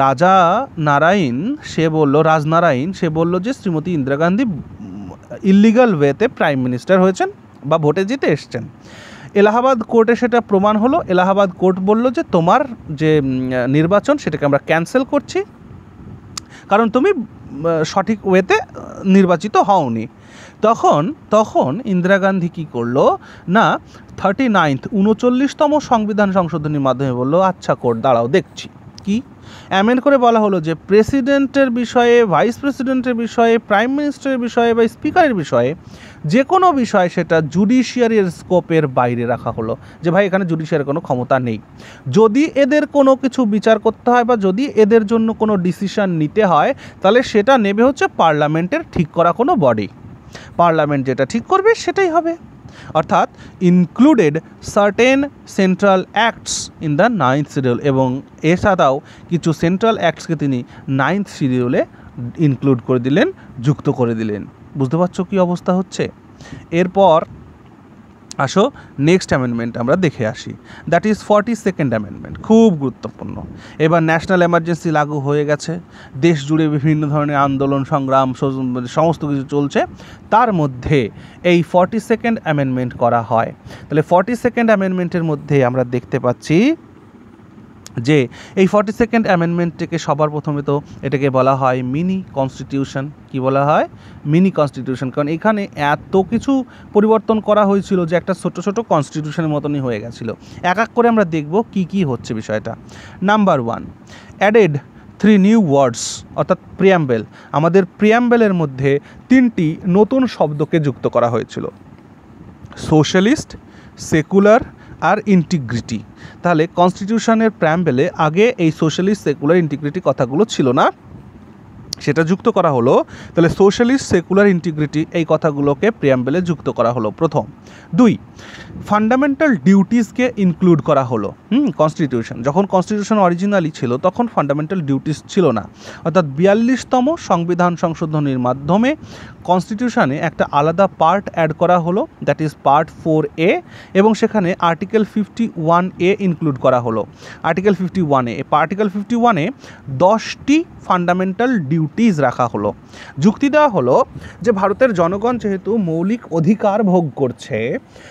রাজনারায়ণ সে বলল যে শ্রীমতী ইন্দিরা গান্ধী ইলিগাল ওয়েতে প্রাইম মিনিস্টার হয়েছেন বা ভোটে জিতে এসছেন। এলাহাবাদ কোর্টে সেটা প্রমাণ হলো। এলাহাবাদ কোর্ট বলল যে তোমার যে নির্বাচন সেটাকে আমরা ক্যান্সেল করছি, কারণ তুমি সঠিক ওয়েতে নির্বাচিত হওনি। তখন ইন্দিরা গান্ধী কী করলো না, 39তম সংবিধান সংশোধনীর মাধ্যমে বললো আচ্ছা কোর্ট দাঁড়াও দেখছি। কি অ্যামেন্ড করে বলা হলো যে প্রেসিডেন্টের বিষয়ে, ভাইস প্রেসিডেন্টের বিষয়ে, প্রাইম মিনিস্টারের বিষয়ে বা স্পিকারের বিষয়ে যে কোনো বিষয় সেটা জুডিশিয়ারির স্কোপের বাইরে রাখা হলো, যে ভাই এখানে জুডিশিয়ারির কোনো ক্ষমতা নেই। যদি এদের কোনো কিছু বিচার করতে হয় বা যদি এদের জন্য কোনো ডিসিশন নিতে হয় তাহলে সেটা নেবে হচ্ছে পার্লামেন্টের ঠিক করা কোনো বডি, পার্লামেন্ট যেটা ঠিক করবে সেটাই হবে। অর্থাৎ included certain central acts in the 9th schedule, এবং এছাড়াও কিছু সেন্ট্রাল অ্যাক্টসকে তিনি 9th শিডিউলে ইনক্লুড করে দিলেন, যুক্ত করে দিলেন। বুঝতে পারছো কী অবস্থা হচ্ছে? এরপর আসো নেক্সট অ্যামেন্ডমেন্ট আমরা দেখে আসি, দ্যাট ইজ 42nd অ্যামেন্ডমেন্ট। খুব গুরুত্বপূর্ণ। এবার ন্যাশনাল এমার্জেন্সি লাগু হয়ে গেছে, দেশ জুড়ে বিভিন্ন ধরনের আন্দোলন সংগ্রাম সমস্ত কিছু চলছে, তার মধ্যে এই 42nd অ্যামেন্ডমেন্ট করা হয়। তাহলে 42nd অ্যামেন্ডমেন্টের মধ্যে আমরা দেখতে পাচ্ছি যে এই 42nd অ্যামেন্ডমেন্টটিকে সবার প্রথমে তো এটাকে বলা হয় মিনি কনস্টিটিউশন। কি বলা হয়? Mini constitution. কারণ এখানে এত কিছু পরিবর্তন করা হয়েছিল যে একটা ছোট ছোট কনস্টিটিউশনের মতনই হয়ে গেছিলো। এক এক করে আমরা দেখব কি কি হচ্ছে বিষয়টা। নাম্বার 1, অ্যাডেড 3 নিউ ওয়ার্ডস, অর্থাৎ প্রিয়াম্বেল। আমাদের প্রিয়াম্বেলের মধ্যে 3টি নতুন শব্দকে যুক্ত করা হয়েছিল, সোশ্যালিস্ট, সেকুলার আর ইন্টিগ্রিটি। তাহলে কনস্টিটিউশনের প্রিয়াম্বেলে আগে এই সোশ্যালিস্ট, সেকুলার, ইন্টিগ্রিটি কথাগুলো ছিল না, সেটা যুক্ত করা হলো। তাহলে সোশ্যালিস্ট, সেকুলার, ইন্টিগ্রিটি এই কথাগুলোকে প্রিয়াম্বেলে যুক্ত করা হলো প্রথম। 2, ফান্ডামেন্টাল ডিউটিসকে ইনক্লুড করা হলো। কনস্টিটিউশন যখন কনস্টিটিউশন অরিজিনালি ছিল তখন ফান্ডামেন্টাল ডিউটিস ছিল না, অর্থাৎ 42তম সংবিধান সংশোধনীর মাধ্যমে কনস্টিটিউশনে একটা আলাদা পার্ট অ্যাড করা হলো, দ্যাট ইজ পার্ট 4A, এবং সেখানে আর্টিকেল 51A ইনক্লুড করা হলো। আর্টিকেল 51A, আর্টিকেল 51A 10টি ফান্ডামেন্টাল ডিউটিস রাখা হলো। যুক্তি দেওয়া হলো যে ভারতের জনগণ যেহেতু মৌলিক অধিকার ভোগ করছে,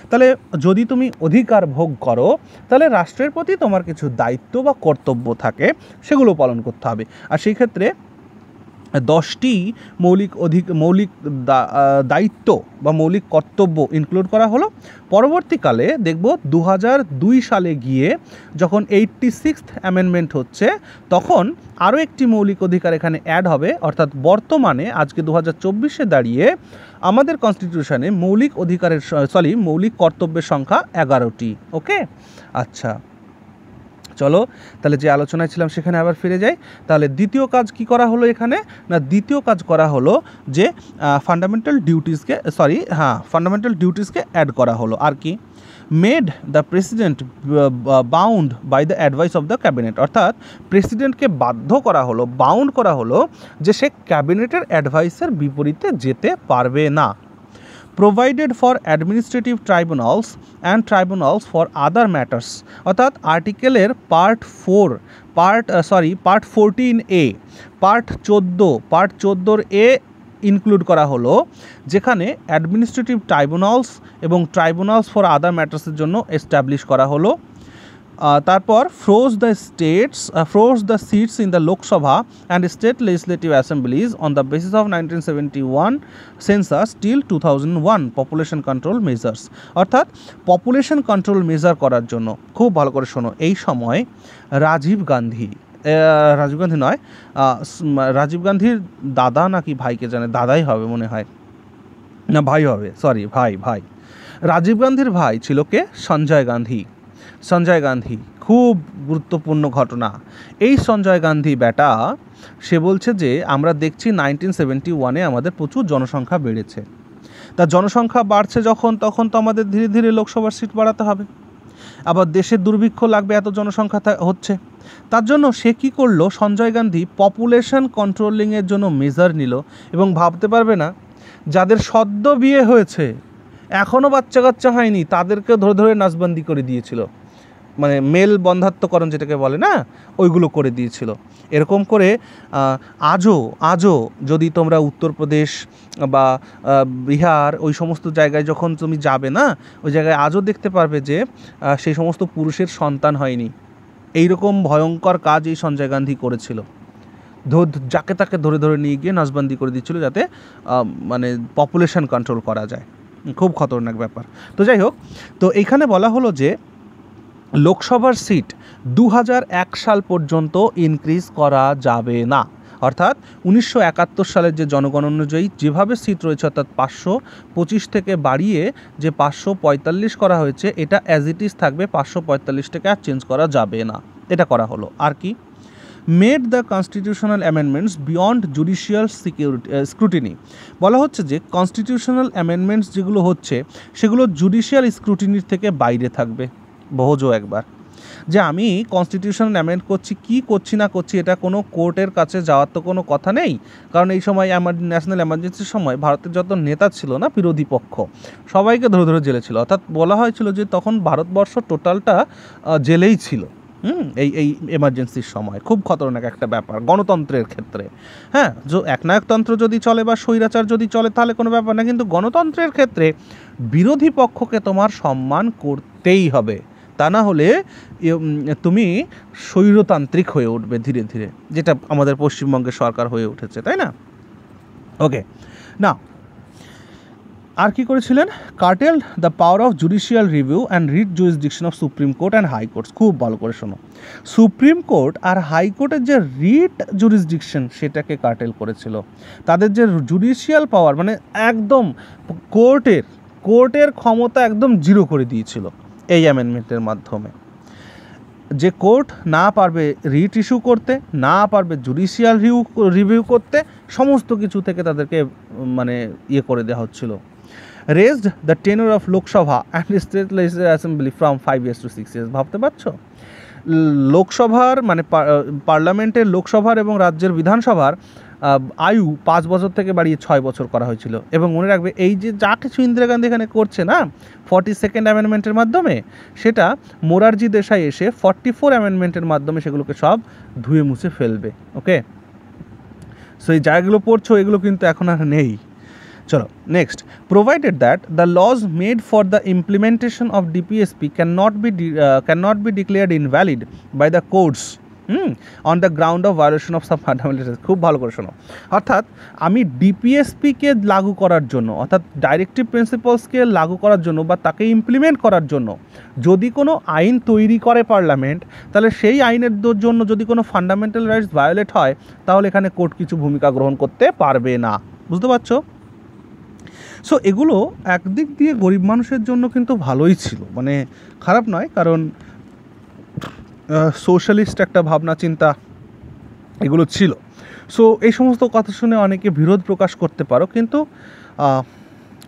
তাহলে যদি তুমি অধিকার ভোগ করো তাহলে রাষ্ট্রের প্রতি তোমার কিছু দায়িত্ব বা কর্তব্য থাকে, সেগুলো পালন করতে হবে। আর সেই ক্ষেত্রে 10টি মৌলিক দায়িত্ব বা মৌলিক কর্তব্য ইনক্লুড করা হলো। পরবর্তীকালে দেখব 2002 সালে গিয়ে যখন 86th অ্যামেন্ডমেন্ট হচ্ছে তখন আরও একটি মৌলিক অধিকার এখানে অ্যাড হবে, অর্থাৎ বর্তমানে আজকে 2024-এ দাঁড়িয়ে আমাদের কনস্টিটিউশনে মৌলিক কর্তব্যের সংখ্যা 11টি। ওকে, আচ্ছা চলো তাহলে যে আলোচনায় ছিলাম সেখানে আবার ফিরে যাই। তাহলে দ্বিতীয় কাজ কি করা হলো এখানে না, দ্বিতীয় কাজ করা হলো যে ফান্ডামেন্টাল ডিউটিসকে অ্যাড করা হলো। আর কি made the president bound by the advice of the cabinet, অর্থাৎ প্রেসিডেন্টকে বাধ্য করা হলো, বাউন্ড করা হলো যে সে ক্যাবিনেটের অ্যাডভাইসের বিপরীতে যেতে পারবে না। Provided for administrative tribunals and tribunals for other matters, অর্থাৎ আর্টিকেলের part 14A, part 14 A include করা হলো, যেখানে অ্যাডমিনিস্ট্রেটিভ ট্রাইব্যুনালস এবং ট্রাইব্যুনালস ফর আদার ম্যাটার্সের জন্য এস্টাবলিশ করা হলো। তারপর froze the seats in the Lok Sabha and state legislative assemblies on the basis of 1971 census till 2001 population control measures, অর্থাৎ পপুলেশন কন্ট্রোল মেজার করার জন্য, খুব ভালো করে শোনো, এই সময় রাজীব গান্ধী নয়, রাজীব গান্ধীর দাদা নাকি ভাইকে জানে, দাদাই হবে মনে হয়, না ভাই হবে, সরি ভাই রাজীব গান্ধীর ভাই ছিল কে? সঞ্জয় গান্ধী। খুব গুরুত্বপূর্ণ ঘটনা। এই সঞ্জয় গান্ধী বেটা, সে বলছে যে আমরা দেখছি 1971-এ আমাদের প্রচুর জনসংখ্যা বেড়েছে, তা জনসংখ্যা বাড়ছে যখন, তখন তো আমাদের ধীরে ধীরে লোকসভার সিট বাড়াতে হবে, আবার দেশের দুর্ভিক্ষ লাগবে, এত জনসংখ্যা হচ্ছে। তার জন্য সে কী করলো, সঞ্জয় গান্ধী পপুলেশন কন্ট্রোলিংয়ের জন্য মেজার নিল, এবং ভাবতে পারবে না, যাদের সদ্য বিয়ে হয়েছে, এখনও বাচ্চা কাচ্চা হয়নি, তাদেরকে ধরে ধরে নাচবন্দি করে দিয়েছিল, মানে মেল বন্ধাত্মকরণ যেটাকে বলে না, ওইগুলো করে দিয়েছিল। এরকম করে আজও যদি তোমরা উত্তরপ্রদেশ বা বিহার ওই সমস্ত জায়গায় যখন তুমি যাবে না, ওই জায়গায় আজও দেখতে পারবে যে সেই সমস্ত পুরুষের সন্তান হয়নি। এইরকম ভয়ঙ্কর কাজ এই সঞ্জয় গান্ধী করেছিল, যাকে তাকে ধরে ধরে নিয়ে গিয়ে নাচবন্দি করে দিচ্ছিল, যাতে মানে পপুলেশন কন্ট্রোল করা যায়। খুব খতরনাক ব্যাপার। তো যাই হোক, তো এইখানে বলা হলো যে লোকসভার সিট 2001 সাল পর্যন্ত ইনক্রিজ করা যাবে না, অর্থাৎ 1971 সালের যে জনগণনা অনুযায়ী যেভাবে সিট রয়েছে, অর্থাৎ 525 থেকে বাড়িয়ে যে 545 করা হয়েছে, এটা অ্যাজ ইট ইজ থাকবে, 545 থেকে আর চেঞ্জ করা যাবে না, এটা করা হলো। আর কি, made the constitutional amendments beyond judicial scrutiny, বলা হচ্ছে যে কনস্টিটিউশনাল অ্যামেন্ডমেন্টস যেগুলো হচ্ছে, সেগুলো জুডিশিয়াল স্ক্রুটিনির থেকে বাইরে থাকবে। বোঝো একবার যে আমি কনস্টিটিউশনাল অ্যামেন্ড করছি কি করছি না করছি, এটা কোনো কোর্টের কাছে যাওয়ার তো কোনো কথা নেই, কারণ এই সময় ন্যাশনাল এমার্জেন্সির সময় ভারতের যত নেতা ছিল না, বিরোধী পক্ষ, সবাইকে ধরে ধরে জেলে ছিল, অর্থাৎ বলা হয়েছিল যে তখন ভারতবর্ষ টোটালটা জেলেই ছিল এই এমার্জেন্সির সময়। খুব খতরনাক একটা ব্যাপার গণতন্ত্রের ক্ষেত্রে। হ্যাঁ, একনায়কতন্ত্র যদি চলে বা স্বৈরাচার যদি চলে তাহলে কোনো ব্যাপার না, কিন্তু গণতন্ত্রের ক্ষেত্রে বিরোধী পক্ষকে তোমার সম্মান করতেই হবে, তা না হলে তুমি স্বৈরতান্ত্রিক হয়ে উঠবে ধীরে ধীরে, যেটা আমাদের পশ্চিমবঙ্গের সরকার হয়ে উঠেছে, তাই না? ওকে, না আর কি করেছিলেন? Cartel the power of judicial review and writ jurisdiction of supreme court and high courts. খুব ভালো করে শোনো, সুপ্রিম কোর্ট আর হাইকোর্টের যে রিট জুরিসডিকশন, সেটাকে কার্টেল করেছিল। তাদের যে জুডিশিয়াল পাওয়ার, মানে একদম কোর্টের ক্ষমতা একদম জিরো করে দিয়েছিল এই অ্যামেন্ডমেন্টের মাধ্যমে। যে কোর্ট না পারবে রিট ইস্যু করতে, না পারবে জুডিশিয়াল রিভিউ করতে, সমস্ত কিছু থেকে তাদেরকে মানে করে দেওয়া হচ্ছিল। Raised the tenure of Lok Sabha and state legislative assembly from 5 years to 6 years। ভাবতে পারছো, লোকসভার মানে পার্লামেন্টের, লোকসভার এবং রাজ্যের বিধানসভার আয়ু 5 বছর থেকে বাড়িয়ে 6 বছর করা হয়েছিল। এবং মনে রাখবে, এই যে যা কিছু ইন্দিরা গান্ধী এখানে করছে না 42nd অ্যামেন্ডমেন্টের মাধ্যমে, সেটা মোরারজি দেশাই এসে 44 অ্যামেন্ডমেন্টের মাধ্যমে সেগুলোকে সব ধুয়ে মুছে ফেলবে। ওকে, সো এই জায়গাগুলো পড়ছো, এগুলো কিন্তু এখন আর নেই। চলো next, provided that the laws made for the implementation of DPSP cannot be declared invalid by the courts on the ground of violation of some fundamental. খুব ভালো করে শোনো, অর্থাৎ আমি ডিপিএসপিকে লাগু করার জন্য, অর্থাৎ ডাইরেক্টিভ প্রিন্সিপালসকে লাগু করার জন্য বা তাকে ইমপ্লিমেন্ট করার জন্য যদি কোনো আইন তৈরি করে পার্লামেন্ট, তাহলে সেই আইনের জন্য যদি কোনো ফান্ডামেন্টাল রাইটস ভায়োলেট হয়, তাহলে এখানে কোর্ট কিছু ভূমিকা গ্রহণ করতে পারবে না। বুঝতে পারছো? সো এগুলো একদিক দিয়ে গরিব মানুষের জন্য কিন্তু ভালোই ছিল, মানে খারাপ নয়, কারণ সোশ্যালিস্ট একটা ভাবনা চিন্তা এগুলো ছিল। সো এই সমস্ত কথা শুনে অনেকে বিরোধ প্রকাশ করতে পারো, কিন্তু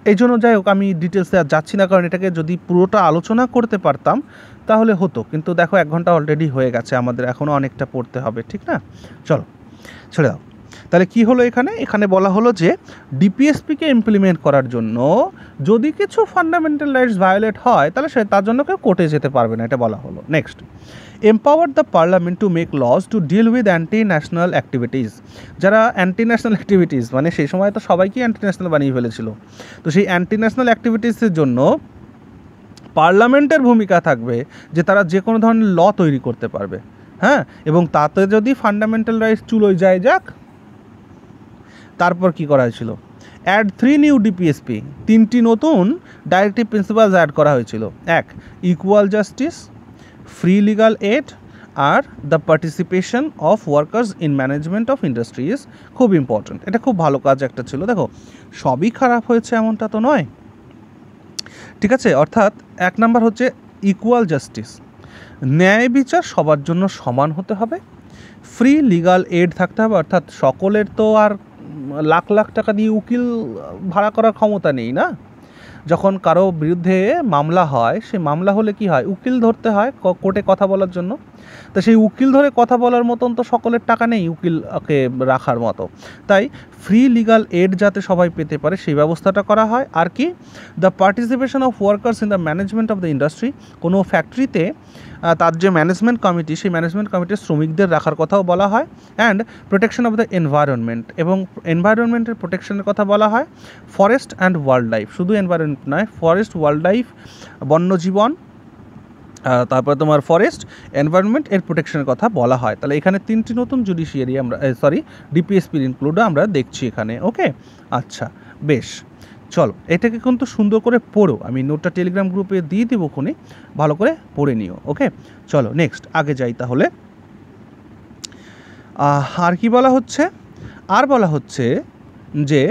এই জন্য যাই হোক আমি ডিটেলসে আর যাচ্ছি না, কারণ এটাকে যদি পুরোটা আলোচনা করতে পারতাম তাহলে হতো, কিন্তু দেখো 1 ঘন্টা অলরেডি হয়ে গেছে, আমাদের এখনও অনেকটা পড়তে হবে, ঠিক না? চলো ছেড়ে দাও। তাহলে কি হলো এখানে বলা হলো যে ডিপিএসপিকে ইমপ্লিমেন্ট করার জন্য যদি কিছু ফান্ডামেন্টাল রাইটস ভায়োলেট হয় তাহলে তার জন্য কেউ কোর্টে যেতে পারবে না, এটা বলা হলো। Next, empower the parliament to make laws to deal with anti national activities. যারা অ্যান্টি ন্যাশনাল অ্যাক্টিভিটিস, মানে সেই সময় তো সবাইকেই অ্যান্টি ন্যাশনাল বানিয়ে ফেলেছিল, তো সেই অ্যান্টি ন্যাশনাল অ্যাক্টিভিটিসের জন্য পার্লামেন্টের ভূমিকা থাকবে যে তারা যে কোনো ধরনের ল তৈরি করতে পারবে, হ্যাঁ, এবং তাতে যদি ফান্ডামেন্টাল রাইটস চুলোয় যায় যাক। তারপর কি করা হয়েছিল? অ্যাড 3 নিউ ডিপিএসপি, 3টি নতুন ডাইরেক্টিভ প্রিন্সিপালস অ্যাড করা হয়েছিল। 1, equal justice, free legal add, are the participation of workers in management of industries. খুব ইম্পর্ট্যান্ট, এটা খুব ভালো কাজ একটা ছিল। দেখো সবই খারাপ হয়েছে এমনটা তো নয়, ঠিক আছে? অর্থাৎ 1 নাম্বার হচ্ছে ইকুয়াল জাস্টিস, ন্যায় বিচার সবার জন্য সমান হতে হবে। ফ্রি লিগাল এড থাকতে হবে, অর্থাৎ সকলের তো আর লাখ লাখ টাকা দিয়ে উকিল ভাড়া করার ক্ষমতা নেই না। যখন কারো বিরুদ্ধে মামলা হয়, সেই মামলা হলে কি হয়, উকিল ধরতে হয় কোর্টে কথা বলার জন্য। তো সেই উকিল ধরে কথা বলার মতন তো সকলের টাকা নেই উকিলকে রাখার মতো, তাই ফ্রি লিগাল এড যাতে সবাই পেতে পারে সেই ব্যবস্থাটা করা হয়। আর কি, the participation of workers in the management of the industry, কোনো ফ্যাক্টরিতে তার যে ম্যানেজমেন্ট কমিটি, সেই ম্যানেজমেন্ট কমিটির শ্রমিকদের রাখার কথাও বলা হয়। And protection of the environment, এবং এনভায়রনমেন্টের প্রোটেকশনের কথা বলা হয়। ফরেস্ট অ্যান্ড ওয়াইল্ড লাইফ, শুধু এনভায়রনমেন্ট নয়, ফরেস্ট, ওয়াইল্ড লাইফ, বন্যজীবন, তারপর তোমার ফরেস্ট, এনভায়রনমেন্ট এর প্রোটেকশনের কথা বলা হয়। তাহলে এখানে 3টি নতুন জুডিশিয়ারি আমরা ডিপিএসপির ইনক্লুড আমরা দেখছি এখানে। ওকে, আচ্ছা বেশ, চলো এটাকে কিন্তু সুন্দর করে পড়ো, আমি নোটটা টেলিগ্রাম গ্রুপে দিয়ে দেবো, ওখানে ভালো করে পড়ে নিও। ওকে, চলো নেক্সট আগে যাই তাহলে। আর কি বলা হচ্ছে? আর বলা হচ্ছে যে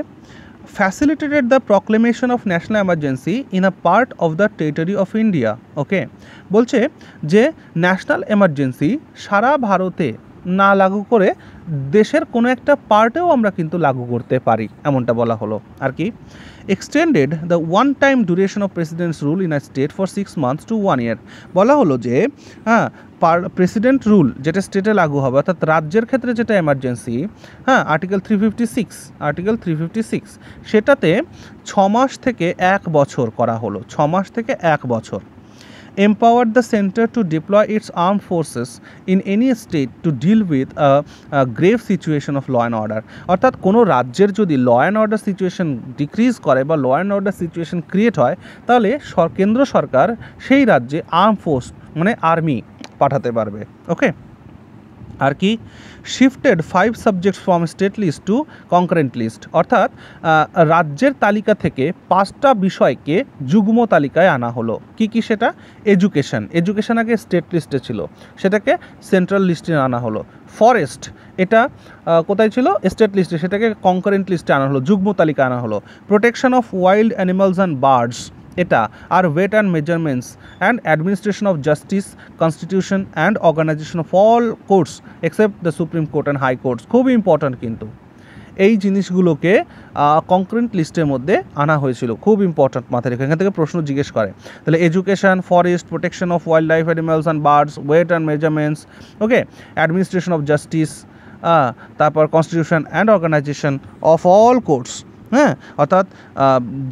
facilitated the proclamation of national emergency in a part of the territory of India. ওকে, বলছে যে ন্যাশনাল এমার্জেন্সি সারা ভারতে না লাগু করে দেশের কোনো একটা পার্টেও আমরা কিন্তু লাগু করতে পারি, এমনটা বলা হলো। আর কি, extended the one time duration of presidents rule in a state for 6 months to 1 year। বলা হলো যে হ্যাঁ, প্রেসিডেন্ট রুল যেটা স্টেটে লাগু হবে, অর্থাৎ রাজ্যের ক্ষেত্রে যেটা এমার্জেন্সি, হ্যাঁ, আর্টিকেল 356 সেটাতে 6 মাস থেকে 1 বছর করা হলো, 6 মাস থেকে 1 বছর। empowered the center to deploy its armed forces in any state to deal with a grave situation of law and order। অর্থাৎ কোনো রাজ্যের যদি law and order situation decrease করে বা law and order situation create হয়, তাহলে কেন্দ্র সরকার সেই রাজ্যে আর্ম ফোর্স মানে আর্মি পাঠাতে পারবে। ওকে, আর কি, shifted 5 subjects from state list to concurrent list, অর্থাৎ রাজ্যের তালিকা থেকে 5টা বিষয়কে যুগ্ম তালিকায় আনা হলো। কি কি সেটা? এডুকেশন আগে স্টেট লিস্টে ছিল, সেটাকে সেন্ট্রাল লিস্টে আনা হলো। ফরেস্ট, এটা কোথায় ছিল? স্টেট লিস্টে, সেটাকে কনকারেন্ট লিস্টে আনা হলো, যুগ্ম তালিকা আনা হলো। Protection of wild animals and birds, এটা আর weight and measurements and administration of justice, constitution and organization of all courts except the supreme court and high courts. খুব ইম্পর্ট্যান্ট কিন্তু এই জিনিসগুলোকে কনকারেন্ট লিস্টের মধ্যে আনা হয়েছিল, খুব ইম্পর্ট্যান্ট, মাথায় রেখে এখান থেকে প্রশ্ন জিজ্ঞেস করে। তাহলে education, forest, protection of wild life, animals and birds, weight and measurements, okay, administration of justice, তারপর constitution and organization of all courts. হ্যাঁ, অর্থাৎ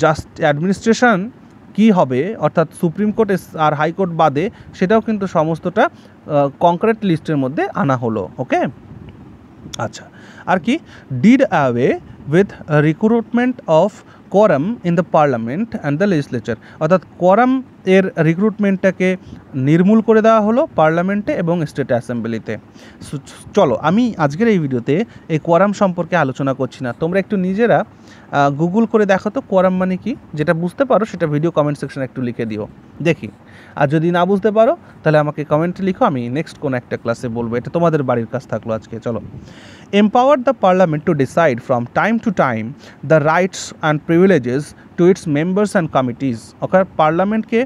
জাস্ট অ্যাডমিনিস্ট্রেশন কী হবে, অর্থাৎ সুপ্রিম কোর্ট আর হাইকোর্ট বাদে, সেটাও কিন্তু সমস্তটা কনকারেন্ট লিস্টের মধ্যে আনা হলো। ওকে, আচ্ছা, আর কি, did away with recruitment of quorum in the parliament and the legislature, অর্থাৎ কোয়ারাম এর রিক্রুটমেন্টটাকে নির্মূল করে দেওয়া হলো পার্লামেন্টে এবং স্টেট অ্যাসেম্বলিতে। চলো আমি আজকের এই ভিডিওতে এই কোয়ারাম সম্পর্কে আলোচনা করছি না, তোমরা একটু নিজেরা গুগল করে দেখো তো কোয়ারাম মানে কি, যেটা বুঝতে পারো সেটা ভিডিও কমেন্ট সেকশনে একটু লিখে দিও, দেখি আর যদি না বুঝতে পারো তাহলে আমাকে কমেন্টে লিখো, আমি নেক্সট কোনো একটা ক্লাসে বলবো। এটা তোমাদের বাড়ির কাজ থাকলো আজকে। চলো, empower the parliament to decide from time to time the rights and privileges to its members and committees। অর্থাৎ পার্লামেন্টকে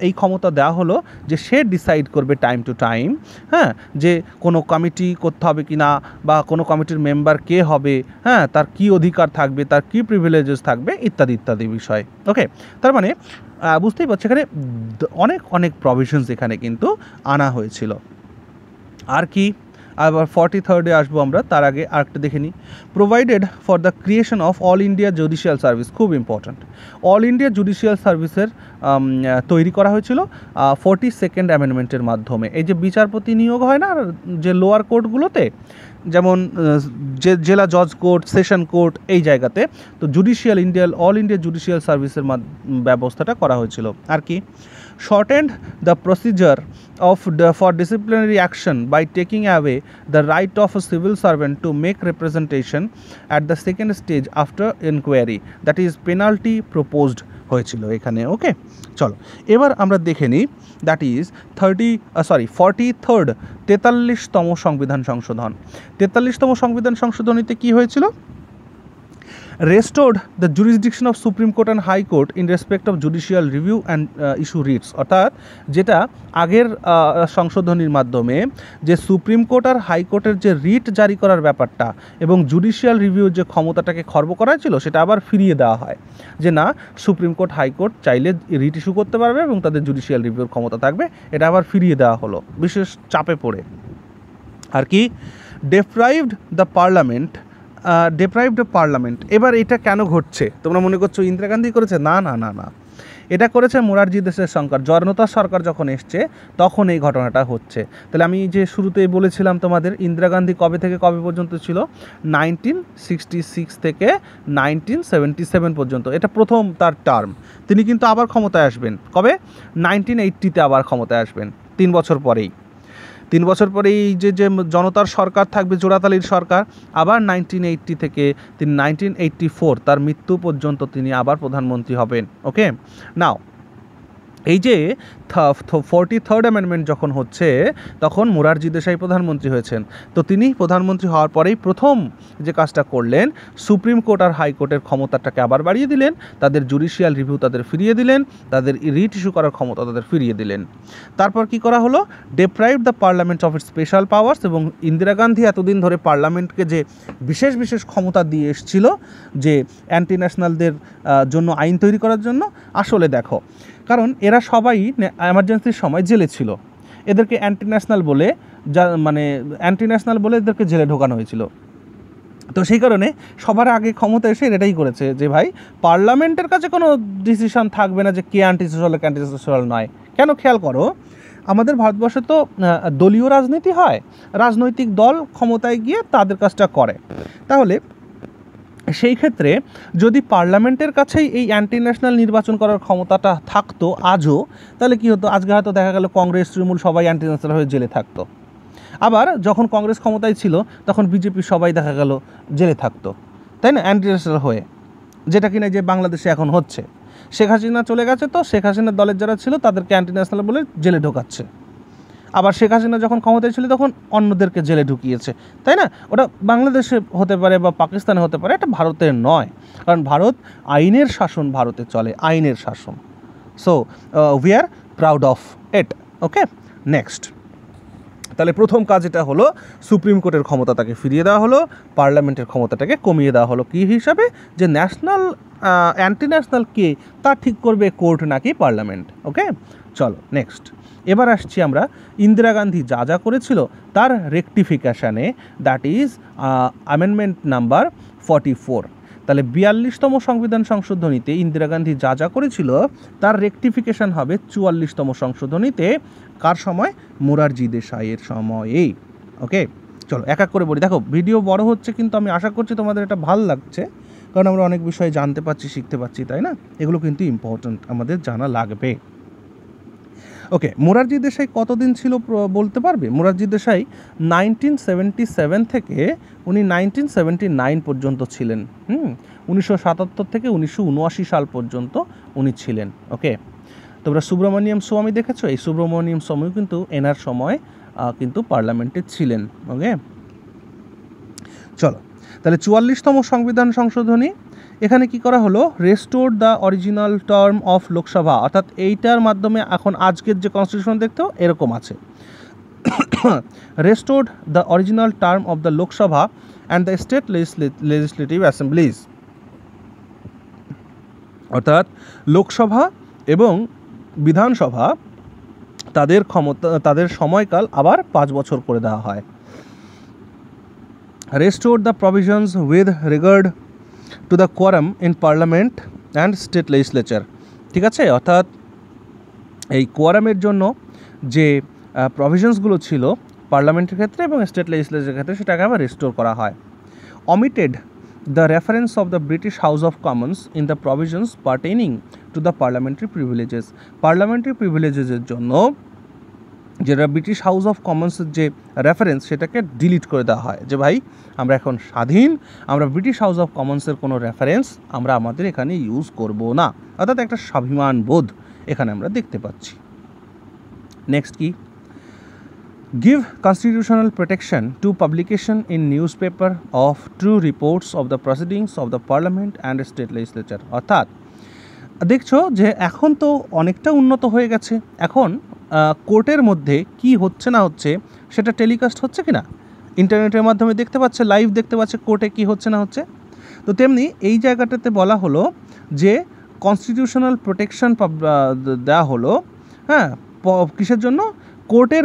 এই ক্ষমতা দেওয়া হলো যে সে ডিসাইড করবে টাইম টু টাইম, হ্যাঁ, যে কোনো কমিটি করতে হবে কি না, বা কোনো কমিটির মেম্বার কে হবে, হ্যাঁ, তার কী অধিকার থাকবে, তার কী প্রিভিলেজেস থাকবে, ইত্যাদি ইত্যাদি বিষয়। ওকে, তার মানে বুঝতেই পারছো এখানে অনেক অনেক প্রভিশনস এখানে কিন্তু আনা হয়েছিল। আর কি, আবার 43rd আসবো আমরা, তার আগে আরেকটা দেখে নিই। Provided for the creation of all India judicial service, খুব ইম্পর্ট্যান্ট, অল ইন্ডিয়া জুডিশিয়াল সার্ভিসের তৈরি করা হয়েছিল 42nd অ্যামেন্ডমেন্টের মাধ্যমে। এই যে বিচারপতি নিয়োগ হয় না যে লোয়ার কোর্টগুলোতে, যেমন যে জেলা জজ কোর্ট, সেশন কোর্ট, এই জায়গাতে, তো জুডিশিয়াল অল ইন্ডিয়া জুডিশিয়াল সার্ভিসের ব্যবস্থাটা করা হয়েছিল। আর কি, shortened the procedure for disciplinary action by taking away the right of a civil servant to make representation at the second stage after inquiry, that is penalty proposed হয়েছিল এখানে। ওকে, চলো এবার আমরা দেখে নিই, দ্যাট ইজ 43rd 43তম সংবিধান সংশোধন। 43তম সংবিধান সংশোধনীতে কি হয়েছিল? restored the jurisdiction of Supreme Court and High Court in respect of judicial review and issue writs। অর্থাৎ যেটা আগের সংশোধনীর মাধ্যমে যে সুপ্রিম কোর্ট আর হাইকোর্টের যে রিট জারি করার ব্যাপারটা এবং জুডিশিয়াল রিভিউর যে ক্ষমতাটাকে খর্ব করা ছিল, সেটা আবার ফিরিয়ে দেওয়া হয়, যে না, সুপ্রিম কোর্ট হাইকোর্ট চাইলে রিট ইস্যু করতে পারবে এবং তাদের জুডিশিয়াল রিভিউর ক্ষমতা থাকবে, এটা আবার ফিরিয়ে দেওয়া হলো বিশেষ চাপে পড়ে। আর কি, deprived the parliament। এবার এটা কেন ঘটছে? তোমরা মনে করছো ইন্দিরা গান্ধী করেছে? না না না না, এটা করেছে মোরারজি দেশাই সরকার। জনতার সরকার যখন এসছে তখন এই ঘটনাটা হচ্ছে। তাহলে আমি যে শুরুতেই বলেছিলাম তোমাদের, ইন্দিরা গান্ধী কবে থেকে কবে পর্যন্ত ছিল? 1966 থেকে 1977 পর্যন্ত, এটা প্রথম তার টার্ম। তিনি কিন্তু আবার ক্ষমতায় আসবেন কবে? 1980-তে আবার ক্ষমতায় আসবেন, 3 বছর পরেই। 3 বছর পরে এই যে জনতার সরকার থাকবে, জোড়াতালির সরকার, আবার 1980 থেকে তিনি 1984 তার মৃত্যু পর্যন্ত তিনি আবার প্রধানমন্ত্রী হবেন। ওকে, নাও এই যে 43rd অ্যামেন্ডমেন্ট যখন হচ্ছে তখন মোরারজি দেশাই প্রধানমন্ত্রী হয়েছেন। তো তিনি প্রধানমন্ত্রী হওয়ার পরেই প্রথম যে কাজটা করলেন, সুপ্রিম কোর্ট আর হাইকোর্টের ক্ষমতাটাকে আবার বাড়িয়ে দিলেন, তাদের জুডিশিয়াল রিভিউ তাদের ফিরিয়ে দিলেন, তাদের রিট ইস্যু করার ক্ষমতা তাদের ফিরিয়ে দিলেন। তারপর কি করা হলো? Deprived the parliament of its special powers. এবং ইন্দিরা গান্ধী এতদিন ধরে পার্লামেন্টকে যে বিশেষ বিশেষ ক্ষমতা দিয়ে এসেছিল, যে অ্যান্টি ন্যাশনালদের জন্য আইন তৈরি করার জন্য, আসলে দেখো, কারণ এরা সবাই এমার্জেন্সির সময় জেলে ছিল, এদেরকে অ্যান্টি ন্যাশনাল বলে এদেরকে জেলে ঢোকানো হয়েছিল। তো সেই কারণে সবার আগে ক্ষমতা এসে এটাই করেছে যে ভাই, পার্লামেন্টের কাছে কোনো ডিসিশন থাকবে না যে কে অ্যান্টি সোশ্যাল কে অ্যান্টি সোশ্যাল নয়। কেন? খেয়াল করো, আমাদের ভারতবর্ষে তো দলীয় রাজনীতি হয়, রাজনৈতিক দল ক্ষমতায় গিয়ে তাদের কাজটা করে। তাহলে সেই ক্ষেত্রে যদি পার্লামেন্টের কাছেই এই অ্যান্টি ন্যাশনাল নির্বাচন করার ক্ষমতাটা থাকতো আজও, তাহলে কী হতো? আজকে হয়তো দেখা গেল কংগ্রেস, তৃণমূল সবাই অ্যান্টি ন্যাশনাল হয়ে জেলে থাকতো। আবার যখন কংগ্রেস ক্ষমতায় ছিল তখন বিজেপি সবাই দেখা গেল জেলে থাকতো, তাই না, অ্যান্টি ন্যাশনাল হয়ে, যেটা কিনা যে বাংলাদেশে এখন হচ্ছে। শেখ হাসিনা চলে গেছে, তো শেখ হাসিনার দলের যারা ছিল তাদেরকে অ্যান্টি ন্যাশনাল বলে জেলে ঢোকাচ্ছে। আবার শেখ হাসিনা যখন ক্ষমতায় ছিল তখন অন্যদেরকে জেলে ঢুকিয়েছে, তাই না? ওটা বাংলাদেশে হতে পারে বা পাকিস্তানে হতে পারে, এটা ভারতের নয়, কারণ ভারত আইনের শাসন, ভারতে চলে আইনের শাসন। So we are proud of it. Okay, next. তাহলে প্রথম কাজ এটা হলো, সুপ্রিম কোর্টের ক্ষমতা তাকে ফিরিয়ে দেওয়া হলো, পার্লামেন্টের ক্ষমতাটাকে কমিয়ে দেওয়া হলো। কী হিসাবে? যে ন্যাশনাল অ্যান্টি ন্যাশনাল কে তা ঠিক করবে কোর্ট নাকি পার্লামেন্ট। ওকে, চলো নেক্সট। এবার আসছি আমরা ইন্দিরা গান্ধী যা যা করেছিল তার রেকটিফিকেশানে, দ্যাট ইজ অ্যামেন্ডমেন্ট নাম্বার 44। তাহলে 42তম সংবিধান সংশোধনীতে ইন্দিরা গান্ধী যা যা করেছিল তার রেকটিফিকেশান হবে 44তম সংশোধনীতে। কার সময়? মোরারজি দেশাইয়ের সময়েই। ওকে, চলো এক এক করে বলি। দেখো ভিডিও বড় হচ্ছে, কিন্তু আমি আশা করছি তোমাদের এটা ভালো লাগছে, কারণ আমরা অনেক বিষয় জানতে পারছি, শিখতে পারছি, তাই না? এগুলো কিন্তু ইম্পর্ট্যান্ট, আমাদের জানা লাগবে। ওকে, মোরারজি দেশাই কতদিন ছিল বলতে পারবে? মোরারজি দেশাই 1977 থেকে উনি 1979 পর্যন্ত ছিলেন। 1977 থেকে 1979 সাল পর্যন্ত উনি ছিলেন। ওকে, তোমরা সুব্রমণিয়াম স্বামী দেখেছো, এই সুব্রমণিয়াম স্বামীও কিন্তু এনার সময় কিন্তু পার্লামেন্টে ছিলেন। ওকে, চলো তাহলে 44তম সংবিধান সংশোধনী, এখানে কি করা হলো, restore the original term of Lok Sabha, অর্থাৎ এইটার মাধ্যমে এখন আজকের যে কনস্টিটিউশন দেখতেও এরকম আছে, restored the original term of the Lok Sabha and the state legislative assemblies, অর্থাৎ লোকসভা এবং বিধানসভা তাদের ক্ষমতা, তাদের সময়কাল আবার 5 বছর করে দেওয়া হয়। restored the provisions with regard to the quorum in parliament and state legislature, ঠিক আছে, অর্থাৎ এই কোয়ারামের জন্য যে প্রভিশনসগুলো ছিল পার্লামেন্টের ক্ষেত্রে এবং স্টেট লেজিসলেচারের ক্ষেত্রে সেটাকে আবার রিস্টোর করা হয়। omitted the reference of the British House of Commons in the provisions pertaining to the parliamentary privileges, parliamentary প্রিভিলেজেসের জন্য যেটা ব্রিটিশ হাউস অফ কমন্সের যে রেফারেন্স সেটাকে ডিলিট করে দেওয়া হয়, যে ভাই আমরা এখন স্বাধীন, আমরা ব্রিটিশ হাউস অফ কমন্সের কোনো রেফারেন্স আমরা আমাদের এখানে ইউজ করব না, অর্থাৎ একটা স্বাভিমান বোধ এখানে আমরা দেখতে পাচ্ছি। নেক্সট কি, give constitutional protection to publication in newspaper of true reports of the proceedings of the parliament and state legislature, অর্থাৎ দেখছো যে এখন তো অনেকটা উন্নত হয়ে গেছে, এখন কোর্টের মধ্যে কি হচ্ছে না হচ্ছে সেটা টেলিকাস্ট হচ্ছে কি না, ইন্টারনেটের মাধ্যমে দেখতে পাচ্ছে, লাইভ দেখতে পাচ্ছে কোর্টে কি হচ্ছে না হচ্ছে। তো তেমনি এই জায়গাটাতে বলা হলো যে কনস্টিটিউশনাল প্রোটেকশন দেওয়া হলো, হ্যাঁ, কিসের জন্য, কোর্টের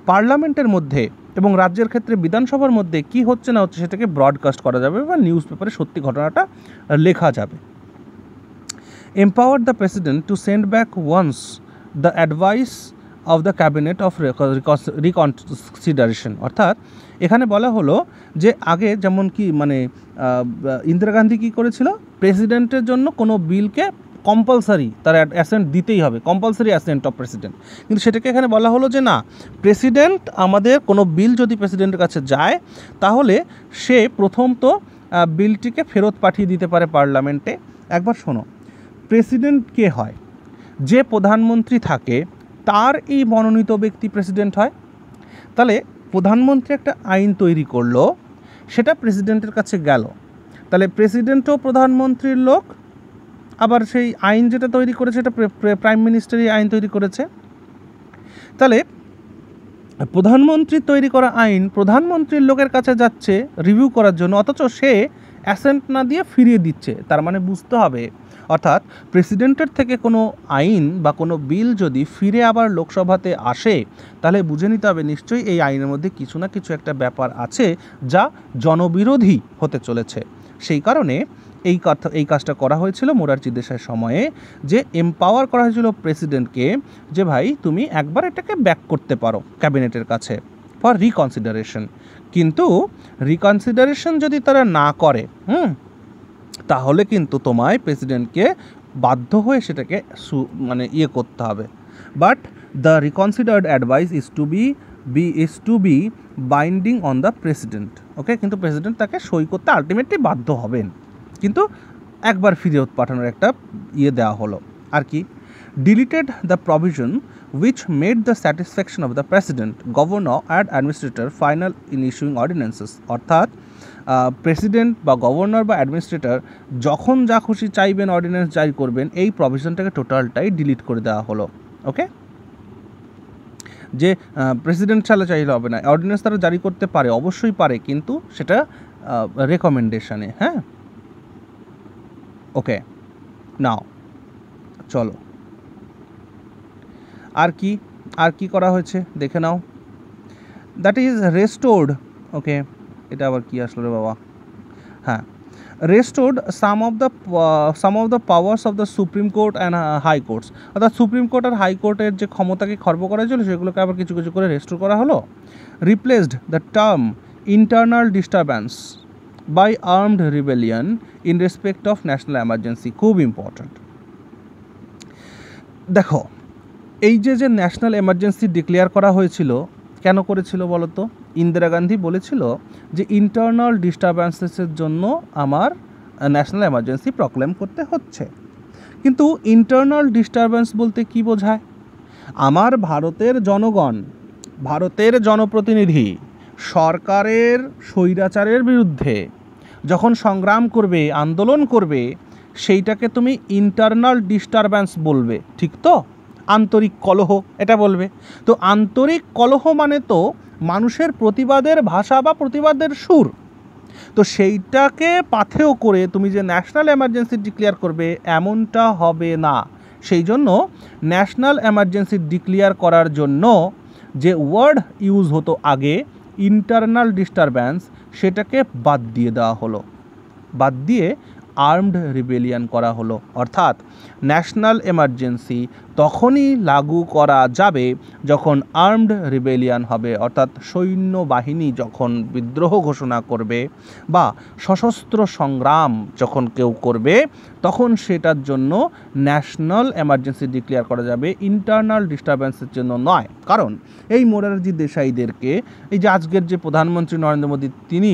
পার্লামেন্টের মধ্যে এবং রাজ্যের ক্ষেত্রে বিধানসভার মধ্যে কি হচ্ছে না হচ্ছে সেটাকে ব্রডকাস্ট করা যাবে বা নিউজ পেপারে সত্যি ঘটনাটা লেখা যাবে। empowered the president to send back once the advice of the cabinet of reconsideration, অর্থাৎ এখানে বলা হলো যে আগে যেমন কি মানে ইন্দিরা গান্ধী কী করেছিল, প্রেসিডেন্টের জন্য কোনো বিলকে কম্পালসারি তার অ্যাসেন্ট দিতেই হবে, কম্পালসারি অ্যাসেন্ট অফ প্রেসিডেন্ট, কিন্তু সেটাকে এখানে বলা হলো যে না, প্রেসিডেন্ট আমাদের কোনো বিল যদি প্রেসিডেন্টের কাছে যায় তাহলে সে প্রথম তো বিলটিকে ফেরত পাঠিয়ে দিতে পারে পার্লামেন্টে। একবার শোনো, প্রেসিডেন্ট কে হয়, যে প্রধানমন্ত্রী থাকে তার এই মনোনীত ব্যক্তি প্রেসিডেন্ট হয়। তাহলে প্রধানমন্ত্রী একটা আইন তৈরি করলো, সেটা প্রেসিডেন্টের কাছে গেল, তাহলে প্রেসিডেন্টও প্রধানমন্ত্রীর লোক, আবার সেই আইন যেটা তৈরি করেছে এটা প্রাইম মিনিস্টারই আইন তৈরি করেছে। তাহলে প্রধানমন্ত্রীর তৈরি করা আইন প্রধানমন্ত্রীর লোকের কাছে যাচ্ছে রিভিউ করার জন্য, অথচ সে অ্যাসেন্ট না দিয়ে ফিরিয়ে দিচ্ছে, তার মানে বুঝতে হবে, অর্থাৎ প্রেসিডেন্টের থেকে কোনো আইন বা কোনো বিল যদি ফিরে আবার লোকসভাতে আসে তাহলে বুঝে নিতে হবে নিশ্চয়ই এই আইনের মধ্যে কিছু না কিছু একটা ব্যাপার আছে যা জনবিরোধী হতে চলেছে। সেই কারণে এই কাজটা করা হয়েছিল মোরারজি দেশাইয়ের সময়ে, যে এম্পাওয়ার করা হয়েছিল প্রেসিডেন্টকে যে ভাই তুমি একবার এটাকে ব্যাক করতে পারো ক্যাবিনেটের কাছে ফর রিকনসিডারেশন, কিন্তু রিকনসিডারেশন যদি তারা না করে তাহলে কিন্তু তোমায় প্রেসিডেন্টকে বাধ্য হয়ে সেটাকে মানে করতে হবে। But the reconsidered advice is to be binding on the president, okay, কিন্তু প্রেসিডেন্ট তাকে সই করতে আলটিমেটলি বাধ্য হবেন, কিন্তু একবার ফিরিয়ে পাঠানোর একটা দেওয়া হলো। আর কি, deleted the provision which made the satisfaction of the president, governor and administrator final in issuing ordinances, অর্থাৎ প্রেসিডেন্ট বা গভর্নর বা অ্যাডমিনিস্ট্রেটর যখন যা খুশি চাইবেন অর্ডিন্যান্স জারি করবেন, এই প্রভিশনটাকে টোটালটাই ডিলিট করে দেওয়া হলো। ওকে, যে প্রেসিডেন্ট চাইলে হবে না, অর্ডিন্যান্স তারা জারি করতে পারে, অবশ্যই পারে, কিন্তু সেটা রেকমেন্ডেশনে। হ্যাঁ, ওকে, নাও চলো আর কি করা হয়েছে দেখে নাও। দ্যাট ইজ রেস্টোর্ড, ওকে, এটা আবার কি আসলো রে বাবা, হ্যাঁ, restored some of the powers of the supreme court and high courts, অর্থাৎ সুপ্রিম কোর্ট আর হাইকোর্টের যে ক্ষমতাকে খর্ব করা হয়েছিল সেগুলোকে আবার কিছু কিছু করে রেস্টোর করা হলো। Replaced the term internal disturbance by armed rebellion in respect of national emergency, খুব ইম্পর্ট্যান্ট। দেখো, এই যে ন্যাশনাল এমার্জেন্সি ডিক্লেয়ার করা হয়েছিল, কেন করেছিল বলো তো? ইন্দিরা গান্ধী বলেছিল যে ইন্টারনাল ডিস্টারবেন্সেসের জন্য আমার ন্যাশনাল এমার্জেন্সি প্রক্লেম করতে হচ্ছে, কিন্তু ইন্টারনাল ডিস্টারবেন্স বলতে কি বোঝায়? আমার ভারতের জনগণ, ভারতের জনপ্রতিনিধি সরকারের স্বৈরাচারের বিরুদ্ধে যখন সংগ্রাম করবে, আন্দোলন করবে, সেইটাকে তুমি ইন্টারনাল ডিস্টারবেন্স বলবে, ঠিক তো? আন্তরিক কলহ এটা বলবে। তো আন্তরিক কলহ মানে তো মানুষের প্রতিবাদের ভাষা বা প্রতিবাদের সুর। তো সেইটাকে পাথেয় করে তুমি যে ন্যাশনাল এমার্জেন্সি ডিক্লেয়ার করবে এমনটা হবে না। সেই জন্য ন্যাশনাল এমার্জেন্সি ডিক্লেয়ার করার জন্য যে ওয়ার্ড ইউজ হতো আগে ইন্টারনাল ডিস্টারবেন্স, সেটাকে বাদ দিয়ে দেওয়া হলো, বাদ দিয়ে আর্মড রিবেলিয়ান করা হলো। অর্থাৎ ন্যাশনাল এমার্জেন্সি তখনই লাগু করা যাবে যখন আর্মড রিবেলিয়ান হবে, অর্থাৎ সৈন্যবাহিনী যখন বিদ্রোহ ঘোষণা করবে বা সশস্ত্র সংগ্রাম যখন কেউ করবে, তখন সেটার জন্য ন্যাশনাল এমার্জেন্সি ডিক্লেয়ার করা যাবে, ইন্টারনাল ডিস্টারবেন্সের জন্য নয়। কারণ এই মোরারজি দেশাইদেরকে, এই যে আজকের যে প্রধানমন্ত্রী নরেন্দ্র মোদী, তিনি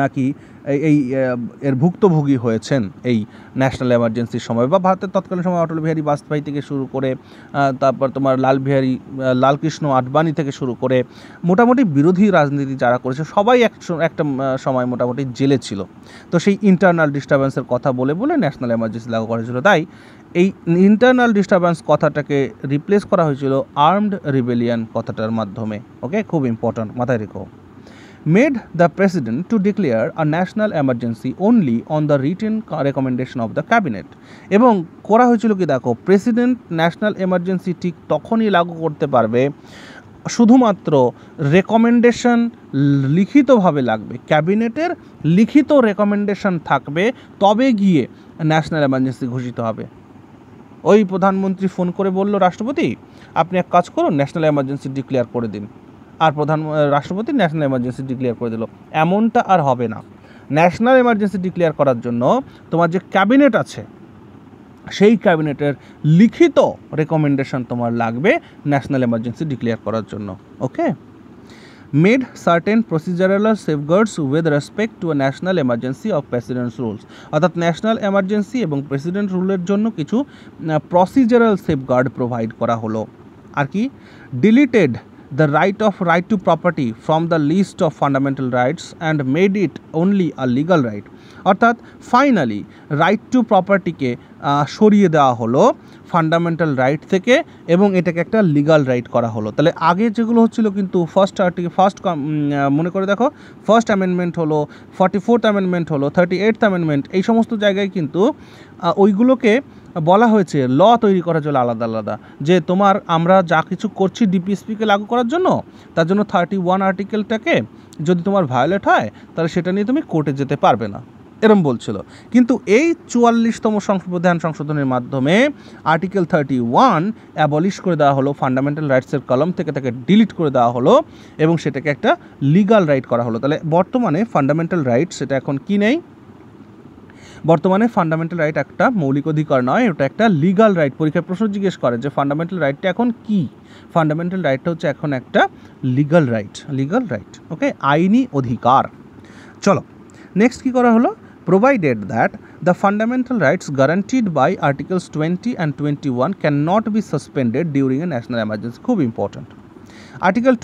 নাকি এর ভুক্তভোগী হয়েছেন এই ন্যাশনাল এমার্জেন্সির সময়, বা ভারতের তৎকালীন সময় অটল বিহারী বাজপেয়ী থেকে শুরু করে তারপর তোমার লালকৃষ্ণ আডবাণী থেকে শুরু করে মোটামুটি বিরোধী রাজনীতি যারা করেছে সবাই একটা সময় মোটামুটি জেলে ছিল। তো সেই ইন্টারনাল ডিস্টারবেন্সের কথা বলে বলে ন্যাশনাল এমার্জেন্সি লাগু করা হয়েছিল। তাই এই ইন্টারনাল ডিস্টারবেন্স কথাটাকে রিপ্লেস করা হয়েছিল আর্মড রিবেলিয়ান কথাটার মাধ্যমে। ওকে, খুব ইম্পর্ট্যান্ট, মাথায় রেখো। Made the president to declare a national emergency only on the written recommendation of the cabinet। এবং করা হয়েছিল কি দেখো, প্রেসিডেন্ট ন্যাশনাল এমার্জেন্সি ঠিক তখনই লাগু করতে পারবে শুধুমাত্র রেকমেন্ডেশন লিখিতভাবে লাগবে, ক্যাবিনেটের লিখিত রেকমেন্ডেশন থাকবে, তবে গিয়ে ন্যাশনাল এমার্জেন্সি ঘোষিত হবে। ওই প্রধানমন্ত্রী ফোন করে বলল রাষ্ট্রপতি আপনি এক কাজ করুন, ন্যাশনাল এমার্জেন্সি ডিক্লেয়ার করে দিন, আর রাষ্ট্রপতি ন্যাশনাল এমার্জেন্সি ডিক্লেয়ার করে দিল, এমনটা আর হবে না। ন্যাশনাল এমার্জেন্সি ডিক্লেয়ার করার জন্য তোমার যে ক্যাবিনেট আছে সেই ক্যাবিনেটের লিখিত রেকমেন্ডেশন তোমার লাগবে ন্যাশনাল এমার্জেন্সি ডিক্লেয়ার করার জন্য। Okay, made certain procedural safeguards with respect to a national emergency of president's rules. অর্থাৎ ন্যাশনাল এমার্জেন্সি এবং প্রেসিডেন্ট রুলের জন্য কিছু প্রসিজারাল সেফগার্ড প্রোভাইড করা হলো। আর কি, deleted the right to property from the list of fundamental rights and made it only a legal right। অর্থাৎ ফাইনালি রাইট টু প্রপার্টিকে সরিয়ে দেওয়া হলো ফান্ডামেন্টাল রাইট থেকে এবং এটাকে একটা লিগাল রাইট করা হলো। তাহলে আগে যেগুলো হচ্ছিল কিন্তু মনে করে দেখো, ফার্স্ট অ্যামেন্ডমেন্ট হলো, 44th অ্যামেন্ডমেন্ট হলো, 38th অ্যামেন্ডমেন্ট, এই সমস্ত জায়গায় কিন্তু ওইগুলোকে বলা হয়েছে ল তৈরি করার জন্য আলাদা আলাদা, যে আমরা যা কিছু করছি ডিপিএসপিকে লাগু করার জন্য, তার জন্য 31 আর্টিকেলটাকে যদি তোমার ভায়োলেট হয় তাহলে সেটা নিয়ে তুমি কোর্টে যেতে পারবে না, এরম বলছিল। কিন্তু এই 44তম প্রধান সংশোধনের মাধ্যমে আর্টিকেল 31 অ্যাবলিশ করে দেওয়া হলো, ফান্ডামেন্টাল রাইটসের কলম থেকে তাকে ডিলিট করে দেওয়া হলো এবং সেটাকে একটা লিগাল রাইট করা হলো। তাহলে বর্তমানে ফান্ডামেন্টাল রাইটস সেটা এখন কি নেই, বর্তমানে ফান্ডামেন্টাল রাইট একটা মৌলিক অধিকার নয়, ওটা একটা লিগাল রাইট। পরীক্ষায় প্রশ্ন জিজ্ঞেস করে যে ফান্ডামেন্টাল রাইটটা এখন কি, ফান্ডামেন্টাল রাইটটা হচ্ছে এখন একটা লিগাল রাইট, লিগাল রাইট। ওকে, আইনি অধিকার। চলো নেক্সট কী করা হলো, provided that the fundamental rights guaranteed by articles 20 and 21 cannot be suspended during a national emergency। খুব ইম্পর্ট্যান্ট। আর্টিকেল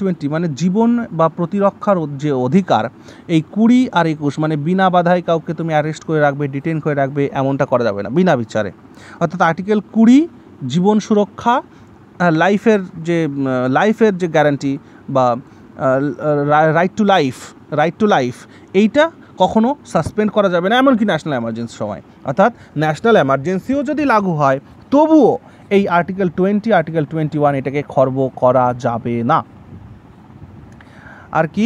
20 মানে জীবন বা প্রতিরক্ষার যে অধিকার, এই 20 আর 21 মানে বিনা বাধায় কাউকে তুমি অ্যারেস্ট করে রাখবে, ডিটেন করে রাখবে, এমনটা করা যাবে না বিনা বিচারে। অর্থাৎ আর্টিকেল 20 জীবন সুরক্ষা, লাইফের যে গ্যারান্টি বা রাইট টু লাইফ এইটা কখনো সাসপেন্ড করা যাবে না, এমনকি ন্যাশনাল এমার্জেন্সি সময়। অর্থাৎ ন্যাশনাল এমার্জেন্সিও যদি লাগু হয় তবুও এই আর্টিকেল 20 আর্টিকেল 21 এটাকে খর্ব করা যাবে না। আর কি,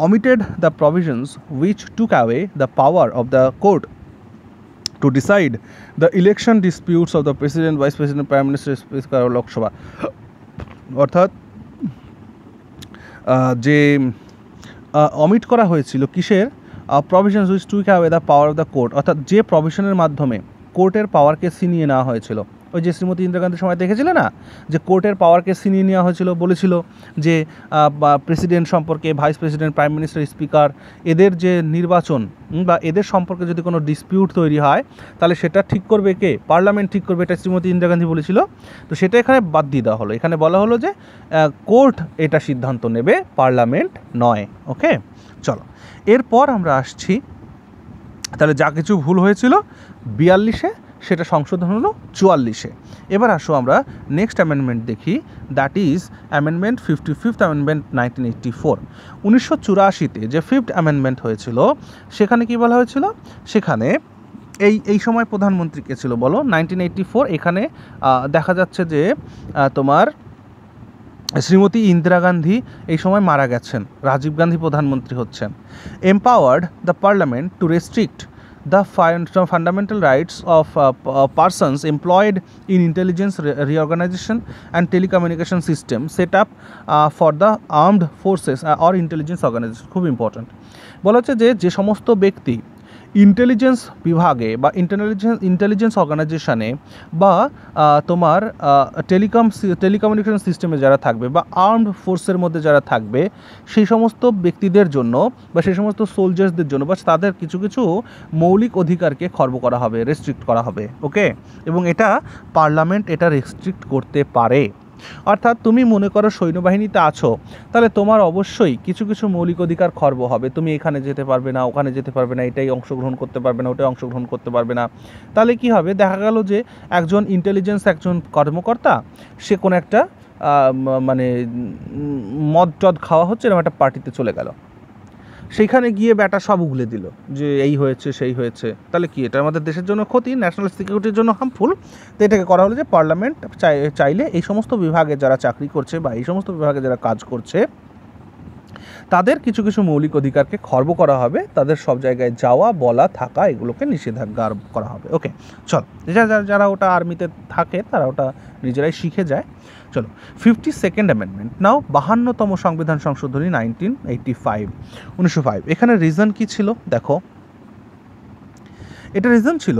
omitted the provisions which took away the power of the court to decide the election disputes of the president, vice president, prime minister, speaker of Lok Sabha। অর্থাৎ যে অমিট করা হয়েছিল কিসের, provisions which took away the power of the court, অর্থাৎ যে প্রভিশনের মাধ্যমে কোর্টের পাওয়ারকে ছিনিয়ে নেওয়া হয়েছিল ওই যে শ্রীমতী ইন্দিরা গান্ধীর সময় দেখেছিলে না, যে কোর্টের পাওয়ারকে ছিনিয়ে নেওয়া হয়েছিল, বলেছিল যে প্রেসিডেন্ট সম্পর্কে, vice president, prime minister, speaker, এদের যে নির্বাচন বা এদের সম্পর্কে যদি কোনো ডিসপিউট তৈরি হয় তাহলে সেটা ঠিক করবে কে? পার্লামেন্ট ঠিক করবে, এটা শ্রীমতী ইন্দিরা গান্ধী বলেছিল। তো সেটা এখানে বাদ দিয়ে দেওয়া হলো, এখানে বলা হলো যে কোর্ট এটা সিদ্ধান্ত নেবে, পার্লামেন্ট নয়। ওকে, চলো এরপর আমরা আসছি, তাহলে যা কিছু ভুল হয়েছিল 42-এ সেটা সংশোধন হলো 44-এ। এবার আসো আমরা নেক্সট অ্যামেন্ডমেন্ট দেখি, that is amendment 55th amendment 1984। 1984-তে যে 5th অ্যামেন্ডমেন্ট হয়েছিল সেখানে কি বলা হয়েছিল? সেখানে এই সময় প্রধানমন্ত্রী কে ছিল বলো? 1984। এখানে দেখা যাচ্ছে যে তোমার শ্রীমতী ইন্দিরা গান্ধী এই সময় মারা গেছেন, রাজীব গান্ধী প্রধানমন্ত্রী হচ্ছেন। Empowered the parliament to restrict the fundamental rights of persons employed in intelligence reorganization and telecommunication system set up for the armed forces or intelligence organization। খুব ইম্পর্ট্যান্ট, বলা হচ্ছে যে সমস্ত ব্যক্তি ইন্টেলিজেন্স বিভাগে বা ইন্টেলিজেন্স অর্গানাইজেশনে বা তোমার টেলিকমিউনিকেশন সিস্টেমে যারা থাকবে বা আর্মড ফোর্সের মধ্যে যারা থাকবে সেই সমস্ত ব্যক্তিদের জন্য বা সেই সমস্ত সোলজার্সদের জন্য বা তাদের কিছু কিছু মৌলিক অধিকারকে খর্ব করা হবে, রেস্ট্রিক্ট করা হবে। ওকে, এবং এটা পার্লামেন্ট এটা রেস্ট্রিক্ট করতে পারে। অর্থাৎ তুমি মনে করো সৈন্যবাহিনীতে আছো, তাহলে তোমার অবশ্যই কিছু কিছু মৌলিক অধিকার খর্ব হবে, তুমি এখানে যেতে পারবে না, ওখানে যেতে পারবে না, এটাই অংশগ্রহণ করতে পারবে না, ওটাই অংশগ্রহণ করতে পারবে না। তাহলে কি হবে? দেখা গেল যে একজন ইন্টেলিজেন্স একজন কর্মকর্তা, সে কোনো একটা মানে মদ টদ খাওয়া হচ্ছে এরকম একটা পার্টিতে চলে গেল, সেইখানে গিয়ে ব্যাটা সব উগলে দিল যে এই হয়েছে সেই হয়েছে, তাহলে কি এটা আমাদের দেশের জন্য ক্ষতি, ন্যাশনাল সিকিউরিটির জন্য হার্মফুল। তো এটাকে করা হলো যে পার্লামেন্ট চাইলে এই সমস্ত বিভাগে যারা চাকরি করছে বা এই সমস্ত বিভাগে যারা কাজ করছে তাদের কিছু কিছু মৌলিক অধিকারকে খর্ব করা হবে, তাদের সব জায়গায় যাওয়া, বলা, থাকা এগুলোকে নিষেধাজ্ঞা আরোপ করা হবে। ওকে, চল, যারা ওটা আর্মিতে থাকে তারা ওটা নিজেরাই শিখে যায়। চলো 52nd অ্যামেন্ডমেন্ট নাও, 52তম সংবিধান সংশোধনী 1905। এখানে রিজন কি ছিল দেখো, এটা রিজন ছিল,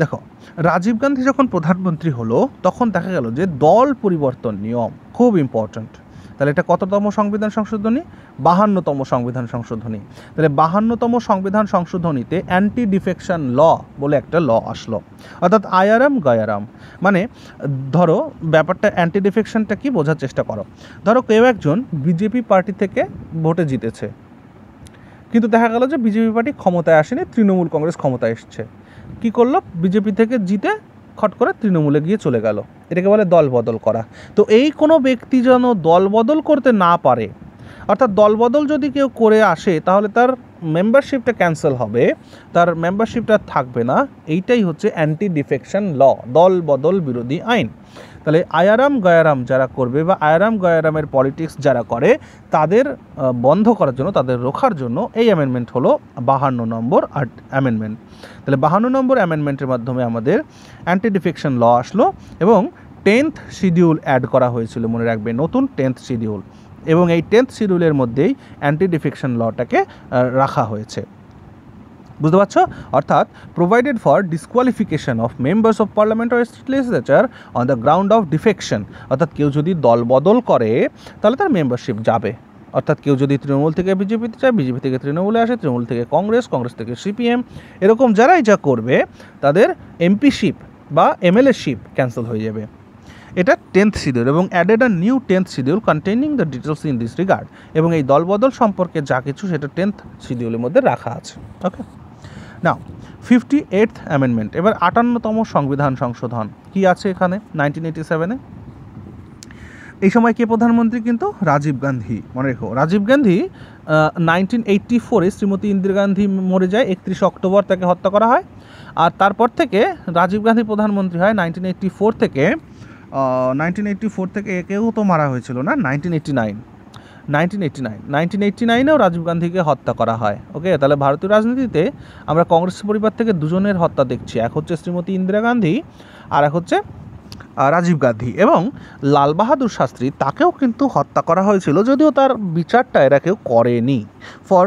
দেখো রাজীব গান্ধী যখন প্রধানমন্ত্রী হলো তখন দেখা গেল যে দল পরিবর্তন নিয়ম খুব ইম্পর্ট্যান্ট। তাহলে এটা কততম সংবিধান সংশোধনী? 52তম সংবিধান সংশোধনী। তাহলে 52তম সংবিধান সংশোধনীতে অ্যান্টি ডিফেকশন ল বলে একটা ল আসলো, অর্থাৎ আয়ারাম গায়ারাম। মানে ধরো ব্যাপারটা অ্যান্টি ডিফেকশনটা কি বোঝার চেষ্টা করো। ধরো কেউ একজন বিজেপি পার্টি থেকে ভোটে জিতেছে, কিন্তু দেখা গেল যে বিজেপি পার্টি ক্ষমতায় আসেনি, তৃণমূল কংগ্রেস ক্ষমতায় এসছে। কি করলো? বিজেপি থেকে জিতে খট করে তৃণমূলে গিয়ে চলে গেল, এটাকে বলে দল বদল করা। তো এই কোনো ব্যক্তি যেন দল বদল করতে না পারে, অর্থাৎ দল বদল যদি কেউ করে আসে তাহলে তার মেম্বারশিপটা ক্যান্সেল হবে, তার মেম্বারশিপটা থাকবে না। এইটাই হচ্ছে অ্যান্টি ডিফেকশন ল, দল বদল বিরোধী আইন। তাহলে আয়ারাম গায়ারাম যারা করবে বা আয়ারাম গায়ারামের পলিটিক্স যারা করে তাদের বন্ধ করার জন্য, তাদের রোখার জন্য এই অ্যামেন্ডমেন্ট হলো 52 নম্বর অ্যামেন্ডমেন্ট। তাহলে 52 নম্বর অ্যামেন্ডমেন্টের মাধ্যমে আমাদের অ্যান্টি ডিফেকশন ল আসলো এবং 10th শিডিউল অ্যাড করা হয়েছিল, মনে রাখবে, নতুন 10th শিডিউল। এবং এই 10th শিডিউলের মধ্যেই অ্যান্টি ডিফেকশন লটাকে রাখা হয়েছে, বুঝতে পারছো? অর্থাৎ provided for disqualification of members of parliament or state legislature on the ground of defection. অর্থাৎ কেউ যদি দল বদল করে তাহলে তার মেম্বারশিপ যাবে। অর্থাৎ কেউ যদি তৃণমূল থেকে বিজেপিতে যায়, বিজেপি থেকে তৃণমূলে আসে, তৃণমূল থেকে কংগ্রেস, কংগ্রেস থেকে সিপিএম, এরকম যারাই যা করবে তাদের এমপিশিপ বা এমএলএশিপ ক্যান্সেল হয়ে যাবে। এটা 10th শিডিউল এবং added a new 10th schedule containing the details in this regard. এবং এই দলবদল সম্পর্কে যা কিছু সেটা 10th শিডিউলের মধ্যে রাখা আছে। ওকে, নাও 58th অ্যামেন্ডমেন্ট। এবার 58তম সংবিধান সংশোধন কি আছে এখানে 1987-এ। এই সময় কে প্রধানমন্ত্রী? কিন্তু রাজীব গান্ধী। মনে রেখো, রাজীব গান্ধী 1984-এ শ্রীমতী ইন্দিরা গান্ধী মরে যায়, 31 অক্টোবর তাকে হত্যা করা হয়। আর তারপর থেকে রাজীব গান্ধী প্রধানমন্ত্রী হয় 1984 থেকে 1984 একেও তো মারা হয়েছিল না, 1989-এও রাজীব গান্ধীকে হত্যা করা হয়। ওকে, তাহলে ভারতীয় রাজনীতিতে আমরা কংগ্রেস পরিবার থেকে দুজনের হত্যা দেখছি, এক হচ্ছে শ্রীমতী ইন্দিরা গান্ধী আর এক হচ্ছে রাজীব গান্ধী। এবং লাল বাহাদুর শাস্ত্রী, তাকেও কিন্তু হত্যা করা হয়েছিল, যদিও তার বিচারটা এরা কেউ করেনি। ফর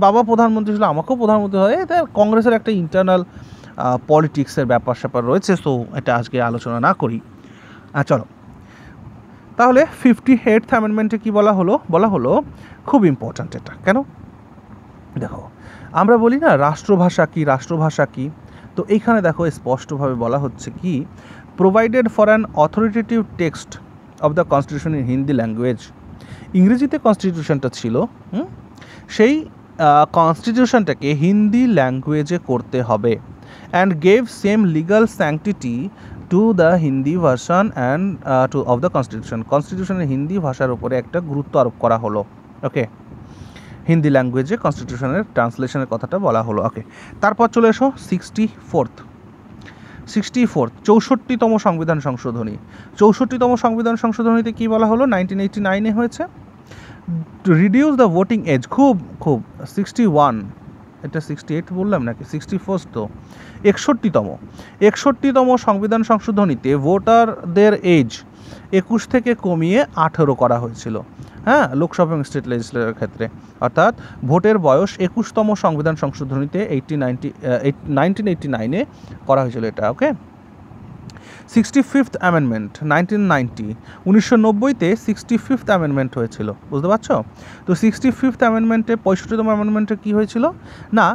বাবা প্রধানমন্ত্রী ছিল, আমাকেও প্রধানমন্ত্রী হয়, এটা কংগ্রেসের একটা ইন্টারনাল পলিটিক্সের ব্যাপার স্যাপার রয়েছে, সো এটা আজকে আলোচনা না করি। চলো তাহলে 58th অ্যামেন্ডমেন্টে কী বলা হলো খুব ইম্পর্ট্যান্ট এটা। কেন? দেখো আমরা বলি না রাষ্ট্রভাষা কি, তো এইখানে দেখো স্পষ্টভাবে বলা হচ্ছে কি, provided for an authoritative text of the constitution in Hindi language. ইংরেজিতে কনস্টিটিউশনটা ছিল, সেই কনস্টিটিউশনটাকে হিন্দি ল্যাঙ্গুয়েজে করতে হবে, and gave same legal sanctity to the Hindi version and to of the কনস্টিটিউশনের হিন্দি ভাষার উপরে একটা গুরুত্ব আরোপ করা হলো। ওকে, হিন্দি ল্যাঙ্গুয়েজে কনস্টিটিউশনের ট্রান্সলেশনের কথাটা বলা হলো। ওকে, তারপর চলে এসো 64th 64তম সংবিধান সংশোধনী। 64তম সংবিধান সংশোধনীতে কী বলা হলো? 1989-এ হয়েছে। রিডিউস দ্য ভোটিং এজ, খুব 61, এটা 68 বললাম নাকি 61? তো 61তম সংবিধান সংশোধনীতে ভোটারদের এজ 21 থেকে কমিয়ে 18 করা হয়েছিল। হ্যাঁ, লোকসভা এবং স্টেট লেজিসলেচারের ক্ষেত্রে, অর্থাৎ ভোটের বয়স 21তম সংবিধান সংশোধনীতে 1989-এ করা হয়েছিল এটা। ওকে, 65th অ্যামেন্ডমেন্ট 1990, 1990-তে 65th অ্যামেন্ডমেন্ট হয়েছিল, বুঝতে পারছো? তো 65th অ্যামেন্ডমেন্টে 65তম অ্যামেন্ডমেন্টে কী হয়েছিল না,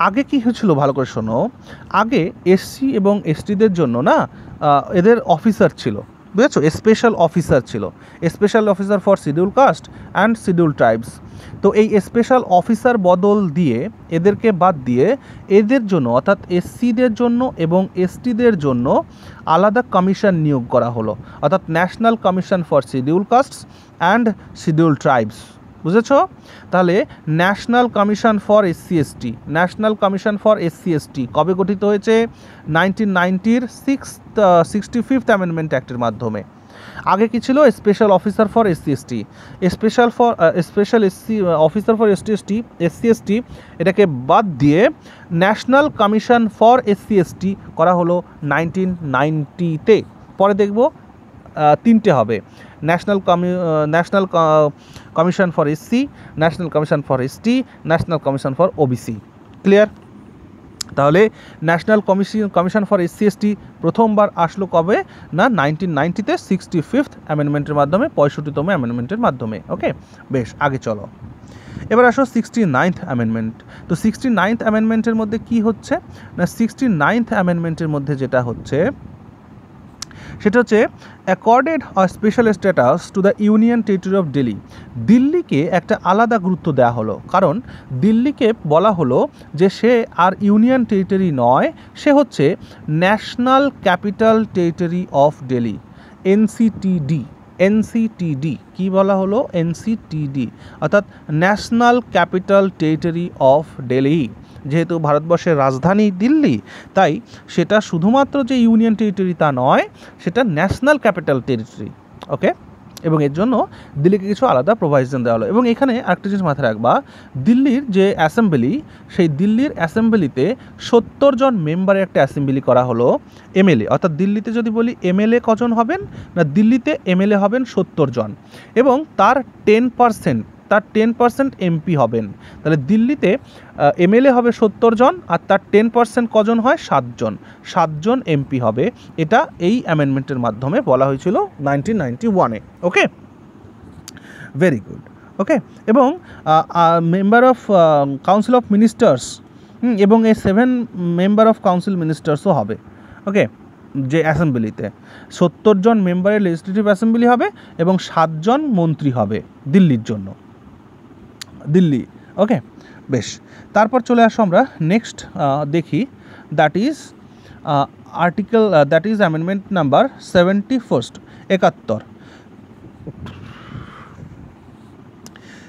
আগে কী হয়েছিল ভালো করে শোনো। আগে এসসি এবং এসটিদের জন্য না এদের অফিসার ছিল, বুঝেছো? স্পেশাল অফিসার ছিল, special officer for scheduled caste and scheduled tribes. তো এই স্পেশাল অফিসার বদল দিয়ে এদেরকে বাদ দিয়ে এদের জন্য, অর্থাৎ এসসিদের জন্য এবং এসটিদের জন্য আলাদা কমিশন নিয়োগ করা হলো, অর্থাৎ national commission for scheduled castes and scheduled tribes. বুঝেছ? তাহলে national commission for SC/ST, national commission for SC/ST কবে গঠিত হয়েছে? 1990-র 65th অ্যামেন্ডমেন্ট অ্যাক্টের মাধ্যমে। আগে কি ছিল? Special officer for SC/ST, special officer for SC/ST এটাকে বাদ দিয়ে ন্যাশনাল কমিশন ফর SC/ST করা হলো 1990-তে। পরে দেখব তিনটে হবে, national commission for SC, national commission for ST, national commission for OBC। Clear? তাহলে ন্যাশনাল কমিশন ফর SC/ST প্রথমবার আসলো কবে না 1990-তে 65th অ্যামেন্ডমেন্টের মাধ্যমে, 65তম অ্যামেন্ডমেন্টের মাধ্যমে। ওকে, বেশ, আগে চলো এবার আসো 69th অ্যামেন্ডমেন্ট। তো 69th অ্যামেন্ডমেন্টের মধ্যে কি হচ্ছে না, 69th অ্যামেন্ডমেন্টের মধ্যে যেটা হচ্ছে সেটা হচ্ছে accorded a special status to the union territory of Delhi. দিল্লিকে একটা আলাদা গুরুত্ব দেওয়া হলো, কারণ দিল্লিকে বলা হলো যে সে আর ইউনিয়ন টেরিটরি নয়, সে হচ্ছে national capital territory of Delhi, NCTD। কি বলা হলো? NCTD, অর্থাৎ national capital territory of Delhi. যেহেতু ভারতবর্ষের রাজধানী দিল্লি, তাই সেটা শুধুমাত্র যে ইউনিয়ন টেরিটরি তা নয়, সেটা ন্যাশনাল ক্যাপিটাল টেরিটরি। ওকে, এবং এর জন্য দিল্লিকে কিছু আলাদা প্রোভাইশন দেওয়া হলো। এবং এখানে আরেকটা জিনিস মাথায় রাখবা, দিল্লির যে অ্যাসেম্বলি, সেই দিল্লির অ্যাসেম্বলিতে 70 জন মেম্বারের একটা অ্যাসেম্বলি করা হলো, MLA। অর্থাৎ দিল্লিতে যদি বলি MLA কজন হবেন না, দিল্লিতে MLA হবেন 70 জন, এবং তার 10% MP হবেন। তাহলে দিল্লিতে MLA হবে 70 জন, আর তার 10% কজন হয়? 7 জন MP হবে। এটা এই অ্যামেন্ডমেন্টের মাধ্যমে বলা হয়েছিল 1991-এ। ওকে, ভেরি গুড। ওকে, এবং member of council of ministers, এবং এই 7 মেম্বার অফ কাউন্সিল মিনিস্টার্সও হবে। ওকে, যে অ্যাসেম্বলিতে 70 জন মেম্বারের লেজিসলেটিভ অ্যাসেম্বলি হবে এবং 7 জন মন্ত্রী হবে দিল্লির জন্য, দিল্লি। ওকে, বেশ, তারপর চলে আসো আমরা নেক্সট দেখি, that is article, that is amendment number 71,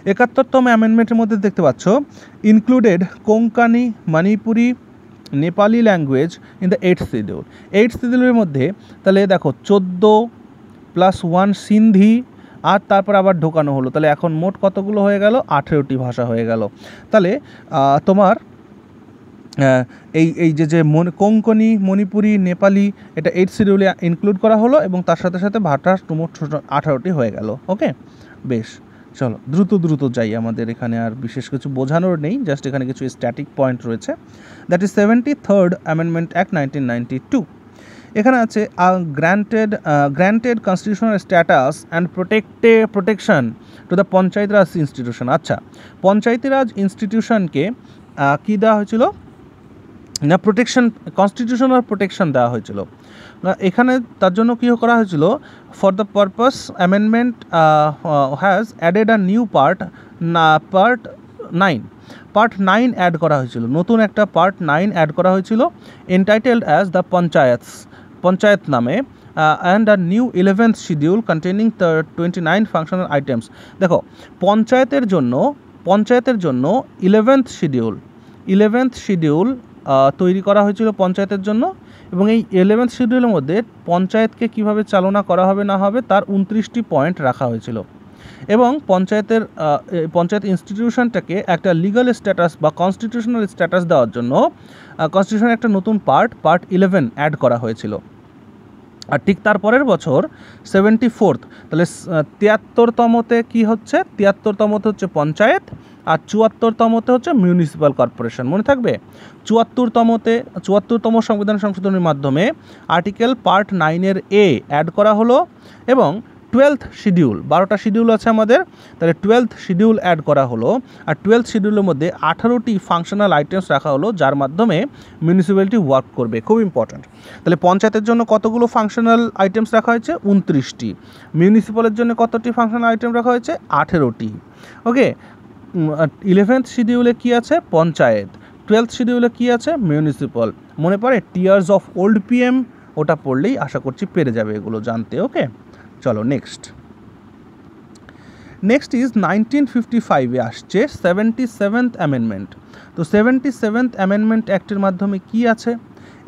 71তম অ্যামেন্ডমেন্টের মধ্যে দেখতে পাচ্ছ, included Konkani, Manipuri, Nepali language in the 8th schedule. 8th শিডিউলের মধ্যে তাহলে দেখো 14+1 সিন্ধি, আর তারপর আবার ঢোকানো হলো, তাহলে এখন মোট কতগুলো হয়ে গেল? 18টি ভাষা হয়ে গেল। তাহলে তোমার এই যে কোঙ্কনি, মণিপুরি, নেপালি, এটা 8th শিডিউলে ইনক্লুড করা হলো, এবং তার সাথে সাথে ভাষা মোট 18টি হয়ে গেল। ওকে, বেশ, চলো দ্রুত দ্রুত যাই, আমাদের এখানে আর বিশেষ কিছু বোঝানোর নেই, জাস্ট এখানে কিছু স্ট্যাটিক পয়েন্ট রয়েছে। That is 73rd amendment act 1992। এখানে আছে granted constitutional status and protection to the panchayat Raj institution. আচ্ছা, পঞ্চায়েতি রাজ ইনস্টিটিউশনকে কী দেওয়া হয়েছিল না, প্রোটেকশন, কনস্টিটিউশনাল প্রোটেকশন দেওয়া হয়েছিল। এখানে তার জন্য কী করা হয়েছিল, for the purpose amendment has added a new part 9 add করা হয়েছিল, নতুন একটা পার্ট 9 অ্যাড করা হয়েছিল, এন্টাইটেলড অ্যাজ দ্য পঞ্চায়েত নামে, and a new 11th schedule containing 29 functional items. দেখো, পঞ্চায়েতের জন্য 11th শিডিউল তৈরি করা হয়েছিল পঞ্চায়েতের জন্য, এবং এই 11th শিডিউলের মধ্যে পঞ্চায়েতকে কিভাবে চালনা করা হবে না হবে তার 29টি পয়েন্ট রাখা হয়েছিল, এবং পঞ্চায়েত ইনস্টিটিউশনটাকে একটা লিগাল স্ট্যাটাস বা কনস্টিটিউশনাল স্ট্যাটাস দেওয়ার জন্য কনস্টিটিউশনের একটা নতুন পার্ট 11 অ্যাড করা হয়েছিল। আর ঠিক তারপরের বছর 74th, তাহলে 73তমতে কী হচ্ছে, 73তমতে হচ্ছে পঞ্চায়েত, আর 74তমতে হচ্ছে মিউনিসিপ্যাল কর্পোরেশন। মনে থাকবে, 74তম সংবিধান সংশোধনের মাধ্যমে আর্টিকেল পার্ট 9 এ অ্যাড করা হলো, এবং 12th শিডিউল, 12টা শিডিউল আছে আমাদের, তাহলে 12th শিডিউল অ্যাড করা হলো, আর 12th শিডিউলের মধ্যে 18টি ফাংশনাল আইটেমস রাখা হলো যার মাধ্যমে মিউনিসিপ্যালিটি ওয়ার্ক করবে। খুব ইম্পর্ট্যান্ট। তাহলে পঞ্চায়েতের জন্য কতগুলো ফাংশনাল আইটেমস রাখা হয়েছে, 29টি। মিউনিসিপ্যালের জন্য কতটি ফাংশনাল আইটেম রাখা হয়েছে, 18টি। ওকে, 11th শিডিউলে কী আছে, পঞ্চায়েত। 12th শিডিউলে কী আছে, মিউনিসিপ্যাল। মনে পড়ে টিয়ার্স অফ ওল্ড পিএম, ওটা পড়লেই আশা করছি পেরে যাবে এগুলো জানতে। ওকে, চলো নেক্সট ইজ 1955-এ আসছে 77th অ্যামেন্ডমেন্ট। তো 77th অ্যামেন্ডমেন্ট অ্যাক্টের মাধ্যমে কি আছে,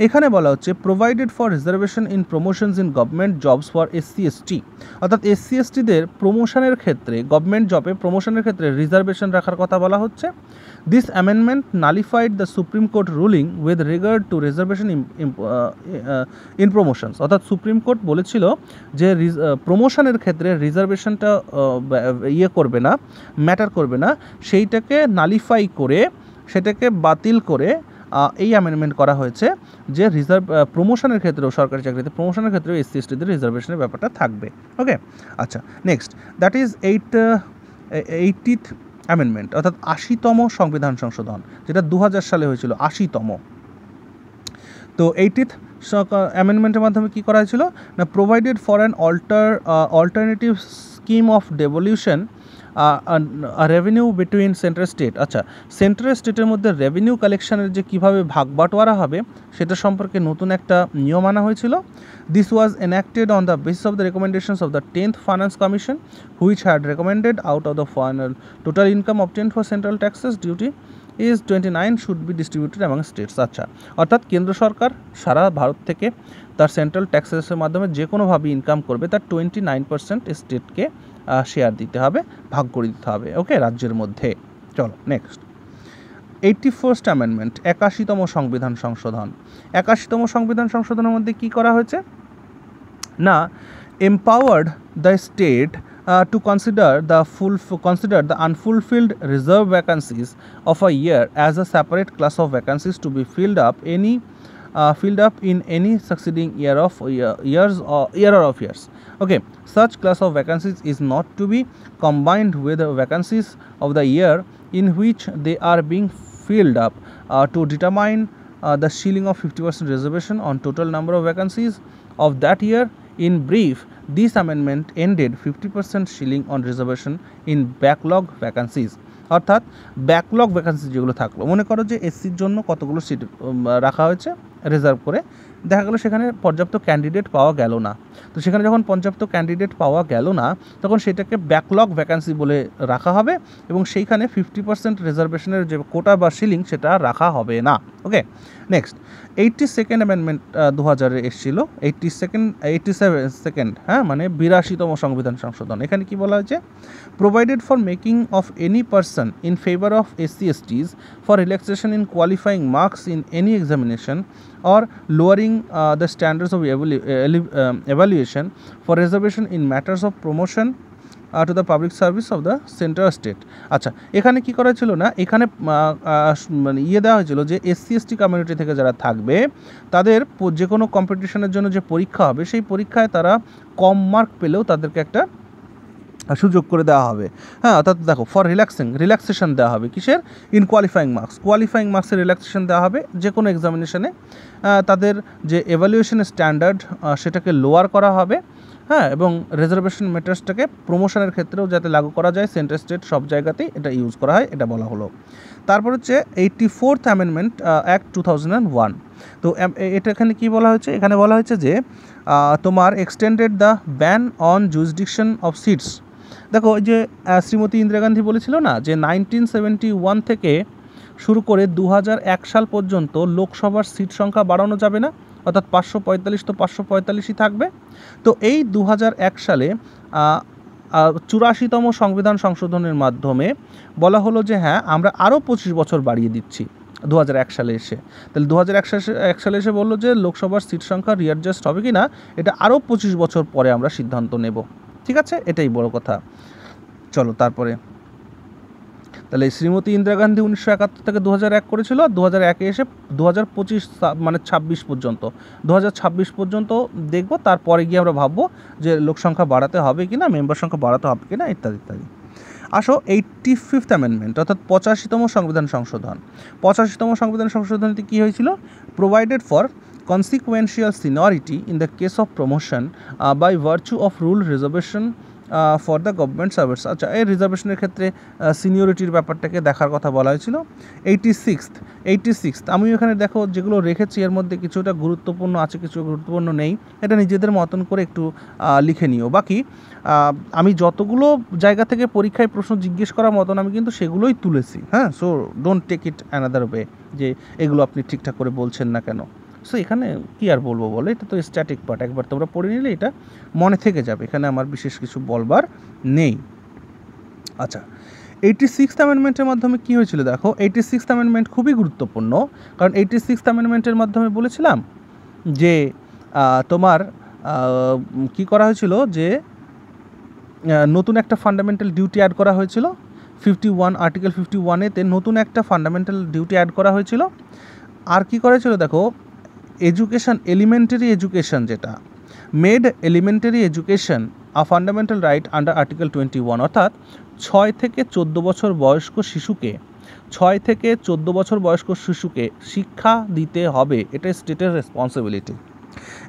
এখানে বলা হচ্ছে provided for reservation in promotions in government jobs for SC/ST, অর্থাৎ SC/STদের প্রমোশনের ক্ষেত্রে, গভর্নমেন্ট জবে প্রমোশনের ক্ষেত্রে রিজার্ভেশন রাখার কথা বলা হচ্ছে। This amendment nullified the supreme court ruling with regard to reservation in promotions, অর্থাৎ সুপ্রিম কোর্ট বলেছিল যে প্রমোশনের ক্ষেত্রে রিজার্ভেশনটা করবে না, ম্যাটার করবে না, সেইটাকে নালিফাই করে, সেটাকে বাতিল করে এই অ্যামেন্ডমেন্ট করা হয়েছে যে প্রমোশনের ক্ষেত্রেও, সরকারি চাকরিতে প্রমোশনের ক্ষেত্রেও SC/STদের রিজার্ভেশনের ব্যাপারটা থাকবে। ওকে, আচ্ছা next, that is 80th amendment, অর্থাৎ 80তম সংবিধান সংশোধন, যেটা 2000 সালে হয়েছিল, 80তম। তো 80th অ্যামেন্ডমেন্টের মাধ্যমে কী করা হয়েছিল না, provided for an alternative scheme of devolution revenue between central state. আচ্ছা, সেন্ট্রাল স্টেটের মধ্যে রেভিনিউ কালেকশনের যে কীভাবে ভাগ বাটোয়ারা হবে সেটা সম্পর্কে নতুন একটা নিয়ম আনা হয়েছিল। This was enacted on the basis of the recommendations of the 10th finance commission, which had recommended out of the final total income obtained for central taxes duty is 29 should be distributed among states. আচ্ছা, অর্থাৎ কেন্দ্র সরকার সারা ভারত থেকে তার central ট্যাক্সেসের মাধ্যমে যে কোনোভাবে income করবে তার 29% স্টেটকে শেয়ার দিতে হবে, ভাগ করে দিতে হবে। ওকে, রাজ্যের মধ্যে। চলো নেক্সট, 81st অ্যামেন্ডমেন্ট, 81তম সংবিধান সংশোধন। 81তম সংবিধান সংশোধনের মধ্যে কি করা হয়েছে না, empowered the state to consider the unfulfilled reserve vacancies of a year as a separate class of vacancies to be filled up in any succeeding year of years. Okay, such class of vacancies is not to be combined with the vacancies of the year in which they are being filled up to determine the ceiling of 50% reservation on total number of vacancies of that year. In brief, this amendment ended 50% ceiling on reservation in backlog vacancies. অর্থাৎ backlog vacancy যেগুলো থাকলো, মনে করো যে SCর জন্য কতগুলো seat রাখা হয়েছে রিজার্ভ করে, দেখা গেলো সেখানে পর্যাপ্ত ক্যান্ডিডেট পাওয়া গেল না। তো সেখানে যখন পর্যাপ্ত ক্যান্ডিডেট পাওয়া গেল না, তখন সেটাকে ব্যাকলগ ভ্যাকান্সি বলে রাখা হবে, এবং সেইখানে 50% রিজার্ভেশনের যে কোটা বা সিলিং সেটা রাখা হবে না। ওকে, নেক্সট, 82nd অ্যামেন্ডমেন্ট 2000-এ এসেছিল, 87 হ্যাঁ, মানে 82তম সংবিধান সংশোধন। এখানে কি বলা হয়েছে, provided for making of any person in favour of SC/STs for relaxation in qualifying marks in any examination or lowering the standards of evaluation for reservation in matters of promotion to the public service of the central state. আচ্ছা, এখানে কি করা ছিল না, এখানে মানে দেওয়া হয়েছিল যে SC ST কমিউনিটি থেকে যারা থাকবে তাদের যে কোনো কম্পিটিশনের জন্য যে পরীক্ষা হবে সেই পরীক্ষায় তারা কম মার্ক পেলেও তাদেরকে একটা সুযোগ করে দেওয়া হবে। হ্যাঁ, অর্থাৎ দেখো ফর রিল্যাক্সেশন দেওয়া হবে কিসের, ইন কোয়ালিফাইং মার্কসের রিল্যাক্সেশন দেওয়া হবে যে কোনো এক্সামিনেশনে। তাদের যে এভালুয়েশনের স্ট্যান্ডার্ড সেটাকে লোয়ার করা হবে। হ্যাঁ, এবং রিজার্ভেশন মেটার্সটাকে প্রমোশনের ক্ষেত্রেও যাতে লাগু করা যায়, সেন্ট্রাল স্টেট সব জায়গাতেই এটা ইউজ করা হয়, এটা বলা হলো। তারপর হচ্ছে 84th অ্যামেন্ডমেন্ট অ্যাক্ট 2001। তো এটা এখানে কী বলা হয়েছে, এখানে বলা হয়েছে যে তোমার extended the ban on jurisdiction of seats. দেখো ওই যে শ্রীমতী ইন্দিরা গান্ধী বলেছিল না যে 1971 থেকে শুরু করে 2001 সাল পর্যন্ত লোকসভার সিট সংখ্যা বাড়ানো যাবে না, অর্থাৎ 545 তো 545ই থাকবে। তো এই 2001 সালে 84তম সংবিধান সংশোধনের মাধ্যমে বলা হলো যে হ্যাঁ আমরা আরও 25 বছর বাড়িয়ে দিচ্ছি 2001 সালে এসে। তাহলে 2001 সালে এসে বললো যে লোকসভার সিট সংখ্যা রিঅ্যাডজাস্ট হবে কি না এটা আরও 25 বছর পরে আমরা সিদ্ধান্ত নেব। ঠিক আছে, এটাই বড় কথা। চলো তারপরে, তাহলে শ্রীমতী ইন্দিরা গান্ধী 1971 থেকে 2001 করেছিল, আর 2001-এ এসে 2025 মানে 26 পর্যন্ত 2026 পর্যন্ত দেখব, তারপরে গিয়ে আমরা ভাববো যে লোক সংখ্যা বাড়াতে হবে কি না, মেম্বার সংখ্যা বাড়াতে হবে কি না, ইত্যাদি ইত্যাদি। আসো 85th অ্যামেন্ডমেন্ট অর্থাৎ 85তম সংবিধান সংশোধন। 85তম সংবিধান সংশোধনীতে কী হয়েছিল, provided for consequential seniority in the case of promotion by virtue of rule reservation for the government service. আচ্ছা, এই রিজার্ভেশনের ক্ষেত্রে সিনিয়রিটির ব্যাপারটাকে দেখার কথা বলা হয়েছিল। 86th আমি এখানে দেখো যেগুলো রেখেছি এর মধ্যে কিছুটা গুরুত্বপূর্ণ আছে, কিছু গুরুত্বপূর্ণ নেই, এটা নিজেদের মতন করে একটু লিখে নিও। বাকি আমি যতগুলো জায়গা থেকে পরীক্ষায় প্রশ্ন জিজ্ঞেস করার মতন আমি কিন্তু সেগুলোই তুলেছি। হ্যাঁ, so don't take it another way যে এগুলো আপনি ঠিকঠাক করে বলছেন না কেন। সো এখানে কী আর বলবো বলো, এটা তো স্ট্যাটিক পার্ট, একবার তোমরা পড়ে নিলে এটা মনে থেকে যাবে, এখানে আমার বিশেষ কিছু বলবার নেই। আচ্ছা, 86th অ্যামেন্ডমেন্টের মাধ্যমে কী হয়েছিল দেখো, 86th অ্যামেন্ডমেন্ট খুবই গুরুত্বপূর্ণ, কারণ 86th অ্যামেন্ডমেন্টের মাধ্যমে বলেছিলাম যে তোমার কি করা হয়েছিল যে নতুন একটা ফান্ডামেন্টাল ডিউটি অ্যাড করা হয়েছিল। 51 আর্টিকেল 51-এতে নতুন একটা ফান্ডামেন্টাল ডিউটি অ্যাড করা হয়েছিল। আর কি করেছিল দেখো, এডুকেশন, এলিমেন্টারি এডুকেশন, যেটা মেড এলিমেন্টারি এডুকেশন আ ফান্ডামেন্টাল রাইট আন্ডার আর্টিকেল 21, অর্থাৎ 6 থেকে 14 বছর বয়স্ক শিশুকে 6 থেকে 14 বছর বয়স্ক শিশুকে শিক্ষা দিতে হবে, এটা স্টেটের রেসপন্সিবিলিটি।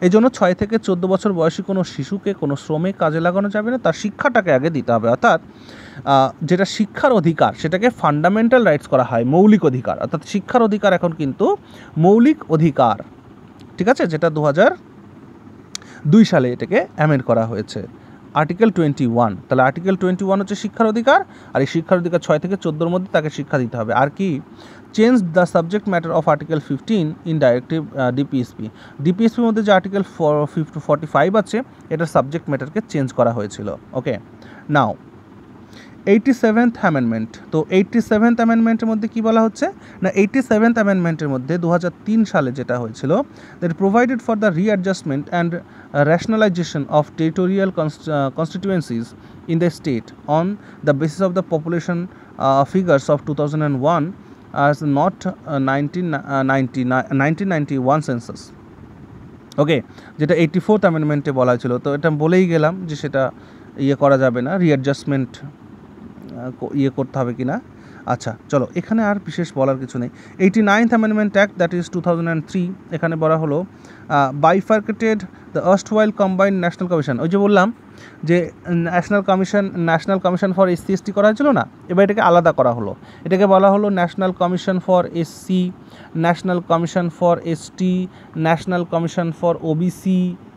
এই জন্য 6 থেকে 14 বছর বয়সী কোনো শিশুকে কোনো শ্রমে কাজে লাগানো যাবে না, তার শিক্ষাটাকে আগে দিতে হবে। অর্থাৎ যেটা শিক্ষার অধিকার সেটাকে ফান্ডামেন্টাল রাইটস করা হয়, মৌলিক অধিকার, অর্থাৎ শিক্ষার অধিকার এখন কিন্তু মৌলিক অধিকার। ঠিক আছে, যেটা 2002 সালে এটাকে অ্যামেন্ড করা হয়েছে আর্টিকেল 21। তাহলে আর্টিকেল 21 হচ্ছে শিক্ষার অধিকার, আর এই শিক্ষার অধিকার 6 থেকে 14-র মধ্যে তাকে শিক্ষা দিতে হবে। আর কি, change the subject matter of article 15 in directive ডিপিএসপির মধ্যে যে আর্টিকেল 45 আছে এটার সাবজেক্ট ম্যাটারকে চেঞ্জ করা হয়েছিল। ওকে, নাও 87th অ্যামেন্ডমেন্ট। তো 87th অ্যামেন্ডমেন্টের মধ্যে কী বলা হচ্ছে না, 87th অ্যামেন্ডমেন্টের মধ্যে 2003 সালে যেটা হয়েছিল, that provided for the readjustment and rationalization of territorial constituencies in the state on the basis of the population figures of 2001 as not 1991 census. ওকে, যেটা 84th অ্যামেন্ডমেন্টে বলা হয়েছিল। তো এটা বলেই গেলাম যে সেটা করা যাবে না, রিঅ্যাডজাস্টমেন্ট করতে হবে কি না। আচ্ছা চলো, এখানে আর বিশেষ বলার কিছু নেই। 89th amendment act, that is 2003, এখানে বলা হলো bifurcated the erstwhile combined national commission. ওই যে বললাম যে national commission for SC ST করা হয়েছিল না, এবার এটাকে আলাদা করা হলো, এটাকে বলা হলো national commission for SC, national commission for ST, national commission for OBC।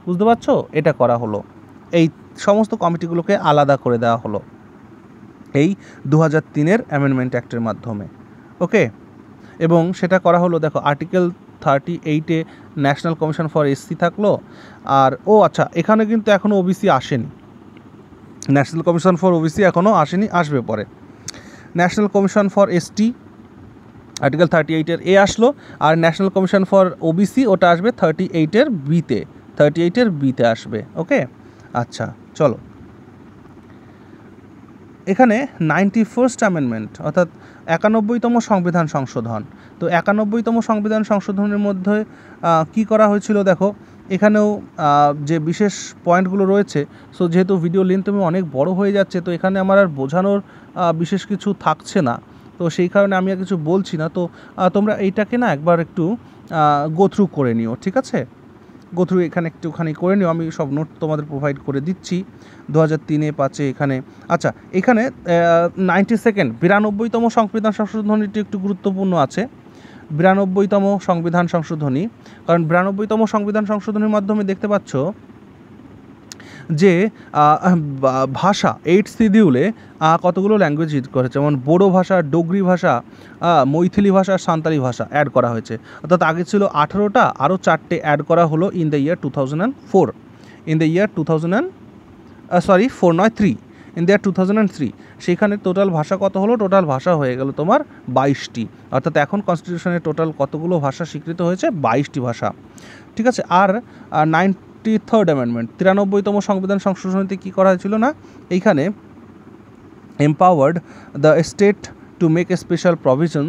বুঝতে পারছো, এটা করা হলো, এই সমস্ত কমিটিগুলোকে আলাদা করে দেওয়া হলো এই 2003-এর অ্যামেন্ডমেন্ট অ্যাক্টের মাধ্যমে। ওকে, এবং সেটা করা হলো দেখো আর্টিকেল 38-এ ন্যাশনাল কমিশন ফর SC থাকলো। আর আচ্ছা, এখানে কিন্তু এখনও OBC আসেনি, ন্যাশনাল কমিশন ফর OBC এখনও আসেনি, আসবে পরে। National commission for ST article 38-এর এ আসলো, আর ন্যাশনাল কমিশন ফর OBC ওটা আসবে 38-এর বিতে আসবে। ওকে, আচ্ছা চলো, এখানে 91st অ্যামেন্ডমেন্ট অর্থাৎ 91তম সংবিধান সংশোধন। তো 91তম সংবিধান সংশোধনের মধ্যে কি করা হয়েছিল দেখো, এখানেও যে বিশেষ পয়েন্টগুলো রয়েছে, সো যেহেতু ভিডিও লেন্থ অনেক বড় হয়ে যাচ্ছে, তো এখানে আমার আর বোঝানোর বিশেষ কিছু থাকছে না, তো সেই কারণে আমি আর কিছু বলছি না। তো তোমরা এইটাকে না একবার একটু গো থ্রু করে নিও, ঠিক আছে? গো থ্রু এখানে একটুখানি করে নিও, আমি সব নোট তোমাদের প্রোভাইড করে দিচ্ছি 2003 5 এখানে। আচ্ছা, এখানে 92তম সংবিধান সংশোধনীটি একটু গুরুত্বপূর্ণ আছে। 92তম সংবিধান সংশোধনী, কারণ 92তম সংবিধান সংশোধনীর মাধ্যমে দেখতে পাচ্ছ যে ভাষা 8 শিডিউলে কতগুলো ল্যাঙ্গুয়েজ ইউজ করেছে, যেমন বোডো ভাষা, ডোগরি ভাষা, মৈথিলি ভাষা, সাঁওতালি ভাষা অ্যাড করা হয়েছে। অর্থাৎ আগে ছিল 18টা, আরও 4টে অ্যাড করা হলো in the year 2004, in the year 4 নয় 3, ইন দ্য ইয়ার 2003। সেখানে টোটাল ভাষা কত হলো? টোটাল ভাষা হয়ে গেল তোমার 22টি। অর্থাৎ এখন কনস্টিটিউশনে টোটাল কতগুলো ভাষা স্বীকৃত হয়েছে? 22টি ভাষা, ঠিক আছে। আর 93rd অ্যামেন্ডমেন্ট, 93তম সংবিধান সংশোধনীতে কী করা হয়েছিল না, এইখানে empowered the state to make a special provision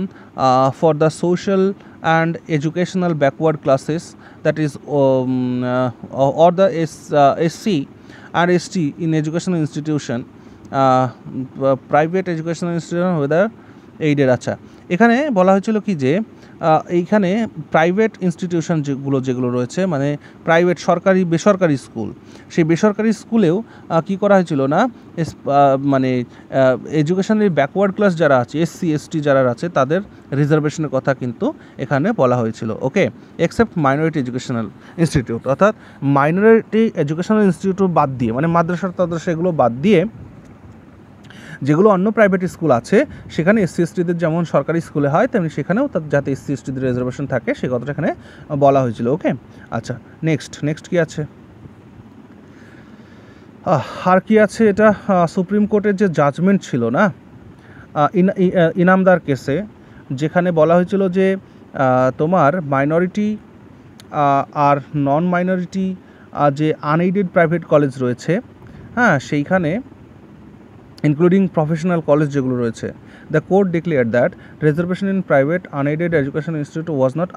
for the social and educational backward classes, that is or the SC and ST in educational institution, private educational institution whether aided। আচ্ছা, এখানে বলা হয়েছিল কি যে এইখানে প্রাইভেট ইনস্টিটিউশন যেগুলো রয়েছে, মানে প্রাইভেট সরকারি বেসরকারি স্কুল, সেই বেসরকারি স্কুলেও কি করা হয়েছিল না, মানে এডুকেশনের ব্যাকওয়ার্ড ক্লাস যারা আছে, SC ST যারা আছে, তাদের রিজার্ভেশনের কথা কিন্তু এখানে বলা হয়েছিল। ওকে, এক্সেপ্ট মাইনরিটি এডুকেশনাল ইনস্টিটিউট, অর্থাৎ মাইনরিটি এডুকেশনাল ইনস্টিটিউট বাদ দিয়ে, মানে মাদ্রাসা এগুলো বাদ দিয়ে যেগুলো অন্য প্রাইভেট স্কুল আছে, সেখানে SC STদের যেমন সরকারি স্কুলে হয়, তেমনি সেখানেও যাতে SC STদের রিজার্ভেশন থাকে সে কথাটা এখানে বলা হয়েছিল। ওকে, আচ্ছা, নেক্সট কি আছে? আর কি আছে? এটা সুপ্রিম কোর্টের যে জাজমেন্ট ছিল না ইনামদার কেসে, যেখানে বলা হয়েছিল যে তোমার মাইনরিটি আর নন মাইনরিটি যে আনএইডেড প্রাইভেট কলেজ রয়েছে, হ্যাঁ, সেইখানে ইনক্লুডিং প্রফেশনাল কলেজ যেগুলো রয়েছে, the court declare that reservation in private unaided education institute was not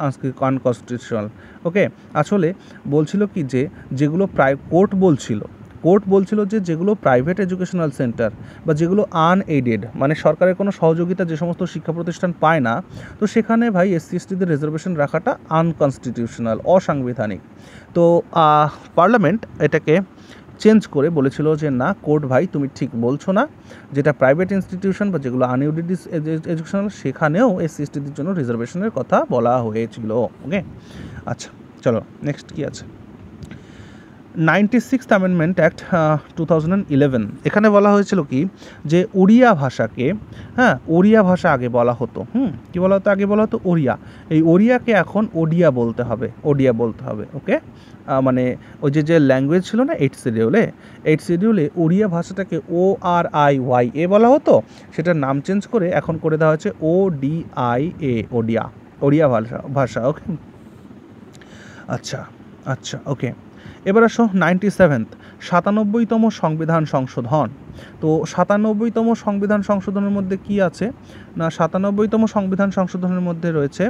unconstitutional. Okay, আসলে বলছিল কি যে যেগুলো কোর্ট বলছিল যে যেগুলো প্রাইভেট এডুকেশনাল সেন্টার বা যেগুলো আনএইডেড, মানে সরকারের কোনো সহযোগিতা যে সমস্ত শিক্ষা প্রতিষ্ঠান পায় না, তো সেখানে ভাই SC STদের রিজার্ভেশন রাখাটা আনকনস্টিটিউশনাল, অসাংবিধানিক। তো পার্লামেন্ট এটাকে চেঞ্জ করে বলেছিল যে না, কোর্ট ভাই তুমি ঠিক বলছো না, যেটা প্রাইভেট ইনস্টিটিউশন বা যেগুলো আনএইডেড এডুকেশনাল সেখানেও SC STদের জন্য রিজার্ভেশনের কথা বলা হয়েছিল। ওকে, আচ্ছা, চলো নেক্সট কি আছে? 96th অ্যামেন্ডমেন্ট অ্যাক্ট 2011, এখানে বলা হয়েছিল কি যে ওড়িয়া ভাষাকে, হ্যাঁ, ওড়িয়া ভাষা আগে বলা হতো, কি বলা হতো? আগে বলা হতো ওড়িয়া। এই ওড়িয়াকে এখন ওডিয়া বলতে হবে। ওকে, মানে ওই যে ল্যাঙ্গুয়েজ ছিল না 8 শিডিউলে ওড়িয়া ভাষাটাকে ORIYA বলা হতো, সেটার নাম চেঞ্জ করে এখন করে দেওয়া হয়েছে ODIA, ওড়িয়া ভাষা। ওকে, আচ্ছা, ওকে। এবার আসো 97তম সংবিধান সংশোধন। তো 97তম সংবিধান সংশোধনের মধ্যে কি আছে না, 97তম সংবিধান সংশোধনের মধ্যে রয়েছে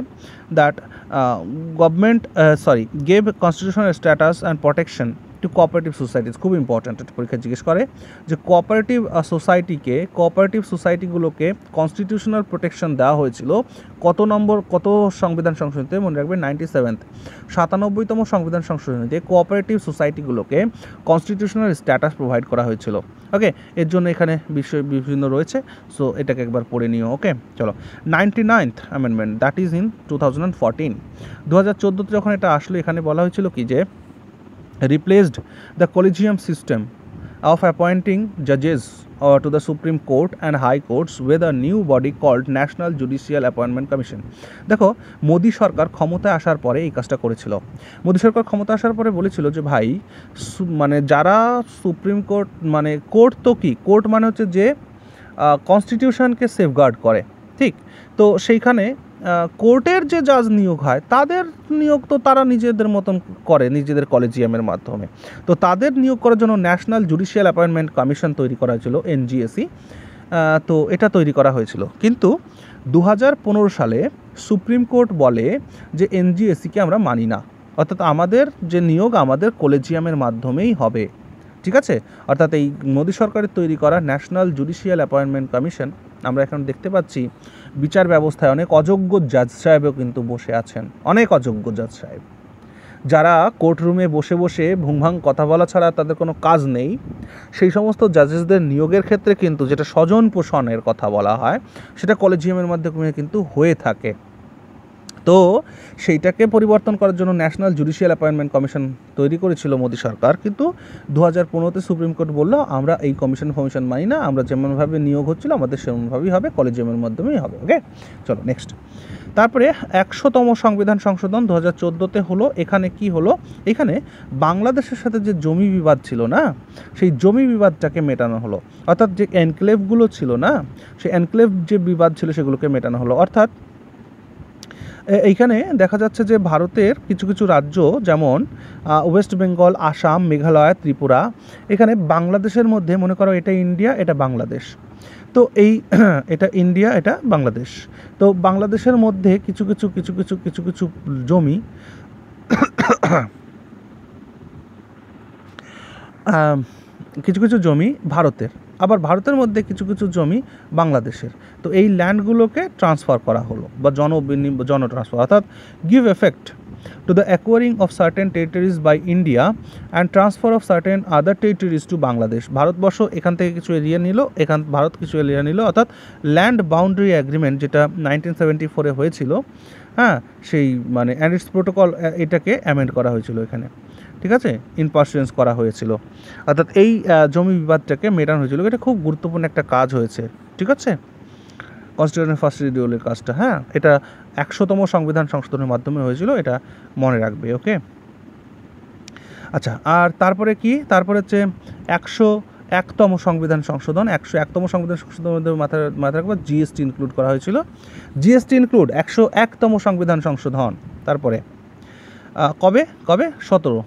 that government gave constitutional status and protection to cooperative societies. খুব ইম্পর্ট্যান্ট, একটা পরীক্ষা জিজ্ঞেস করে যে কোঅপারেটিভ সোসাইটিগুলোকে কনস্টিটিউশনাল প্রোটেকশন দেওয়া হয়েছিল কত সংবিধান সংশোধনীতে? মনে রাখবে 97তম সংবিধান সংশোধনীতে কোঅপারেটিভ সোসাইটিগুলোকে কনস্টিটিউশনাল স্ট্যাটাস প্রোভাইড করা হয়েছিল। ওকে, এর জন্য এখানে বিষয় বিভিন্ন রয়েছে, সো এটাকে একবার পড়ে নিও। ওকে, চলো 99th amendment, that is in 2014। 2014 যখন এটা আসলো, এখানে বলা হয়েছিল কি যে replaced the collegium system of appointing judges to the Supreme Court and High Courts with a new body called National Judicial Appointment Commission। দেখো, মোদি সরকার ক্ষমতায় আসার পরে এই কাজটা করেছিল। মোদি সরকার ক্ষমতা আসার পরে বলেছিল যে ভাই, মানে যারা সুপ্রিম কোর্ট, মানে কোর্ট তো কি, কোর্ট মানে হচ্ছে যে কনস্টিটিউশনকে সেফগার্ড করে, ঠিক? তো সেইখানে কোর্টের যে জাজ নিয়োগ হয়, তাদের নিয়োগ তো তারা নিজেদের মতন করে, নিজেদের কলেজিয়ামের মাধ্যমে। তো তাদের নিয়োগ করার জন্য ন্যাশনাল জুডিশিয়াল অ্যাপয়েন্টমেন্ট কমিশন তৈরি করা হয়েছিল, NJAC। তো এটা তৈরি করা হয়েছিল। কিন্তু 2015 সালে সুপ্রিম কোর্ট বলে যে এনজিএসসিকে আমরা মানি না, অর্থাৎ আমাদের যে নিয়োগ আমাদের কলেজিয়ামের মাধ্যমেই হবে, ঠিক আছে। অর্থাৎ এই মোদী সরকারের তৈরি করা ন্যাশনাল জুডিশিয়াল অ্যাপয়েন্টমেন্ট কমিশন, আমরা এখন দেখতে পাচ্ছি বিচার ব্যবস্থায় অনেক অযোগ্য জাজ সাহেবও কিন্তু বসে আছেন, অনেক অযোগ্য জাজ সাহেব, যারা কোর্টরুমে বসে বসে ভুংভাং কথা বলা ছাড়া তাদের কোনো কাজ নেই। সেই সমস্ত জাজেসদের নিয়োগের ক্ষেত্রে কিন্তু যেটা স্বজন পোষণের কথা বলা হয় সেটা কলেজিয়ামের মাধ্যমে কিন্তু হয়ে থাকে। তো সেইটাকে পরিবর্তন করার জন্য ন্যাশনাল জুডিশিয়াল অ্যাপয়েন্টমেন্ট কমিশন তৈরি করেছিল মোদী সরকার, কিন্তু 2015-তে সুপ্রিম কোর্ট বলল আমরা এই কমিশন মানি না, আমরা যেমনভাবে নিয়োগ হচ্ছিল আমাদের সেমনভাবেই হবে, কলেজিয়ামের মাধ্যমেই হবে। ওকে, চলো নেক্সট। তারপরে 100তম সংবিধান সংশোধন 2014-তে হলো। এখানে কি হলো, এখানে বাংলাদেশের সাথে যে জমি বিবাদ ছিল না, সেই জমি বিবাদটাকে মেটানো হলো। অর্থাৎ যে এনক্লেভগুলো ছিল না, সেই এনক্লেভ যে বিবাদ ছিল সেগুলোকে মেটানো হলো। অর্থাৎ এইখানে দেখা যাচ্ছে যে ভারতের কিছু কিছু রাজ্য যেমন ওয়েস্ট বেঙ্গল, আসাম, মেঘালয়, ত্রিপুরা, এখানে বাংলাদেশের মধ্যে মনে করো এটা ইন্ডিয়া, এটা বাংলাদেশ, তো এই এটা ইন্ডিয়া, এটা বাংলাদেশ, তো বাংলাদেশের মধ্যে কিছু কিছু জমি কিছু জমি ভারতের, আবার ভারতের মধ্যে কিছু কিছু জমি বাংলাদেশের। তো এই ল্যান্ডগুলোকে ট্রান্সফার করা হলো বা জন ট্রান্সফার, অর্থাৎ give effect to the acquiring of certain territories by India and transfer of certain other territories to Bangladesh. Bharatvarsha এখান থেকে কিছু এরিয়া নিল, ভারত কিছু এরিয়া নিল, অর্থাৎ ল্যান্ড বাউন্ডারি অ্যাগ্রিমেন্ট যেটা 1974-এ হয়েছিল, হ্যাঁ, সেই মানে অ্যান্ড প্রোটোকল, এটাকে অ্যামেন্ড করা হয়েছিল এখানে, ঠিক আছে, ইনপারসুয়েন্স করা হয়েছিল, অর্থাৎ এই জমি বিবাদটাকে মেটানো হয়েছিল। এটা খুব গুরুত্বপূর্ণ একটা কাজ হয়েছে, ঠিক আছে, কনস্টিটিউশন ফার্স্ট শিডিউলের কাজটা, হ্যাঁ, এটা 100তম সংবিধান সংশোধনের মাধ্যমে হয়েছিল, এটা মনে রাখবে। ওকে, আচ্ছা, আর তারপরে কি, তারপরে হচ্ছে 101তম সংবিধান সংশোধন। 101তম সংবিধান সংশোধনের মধ্যে মাথায় রাখবো জিএসটি ইনক্লুড করা হয়েছিল, জিএসটি ইনক্লুড 101তম সংবিধান সংশোধন। তারপরে কবে 2017।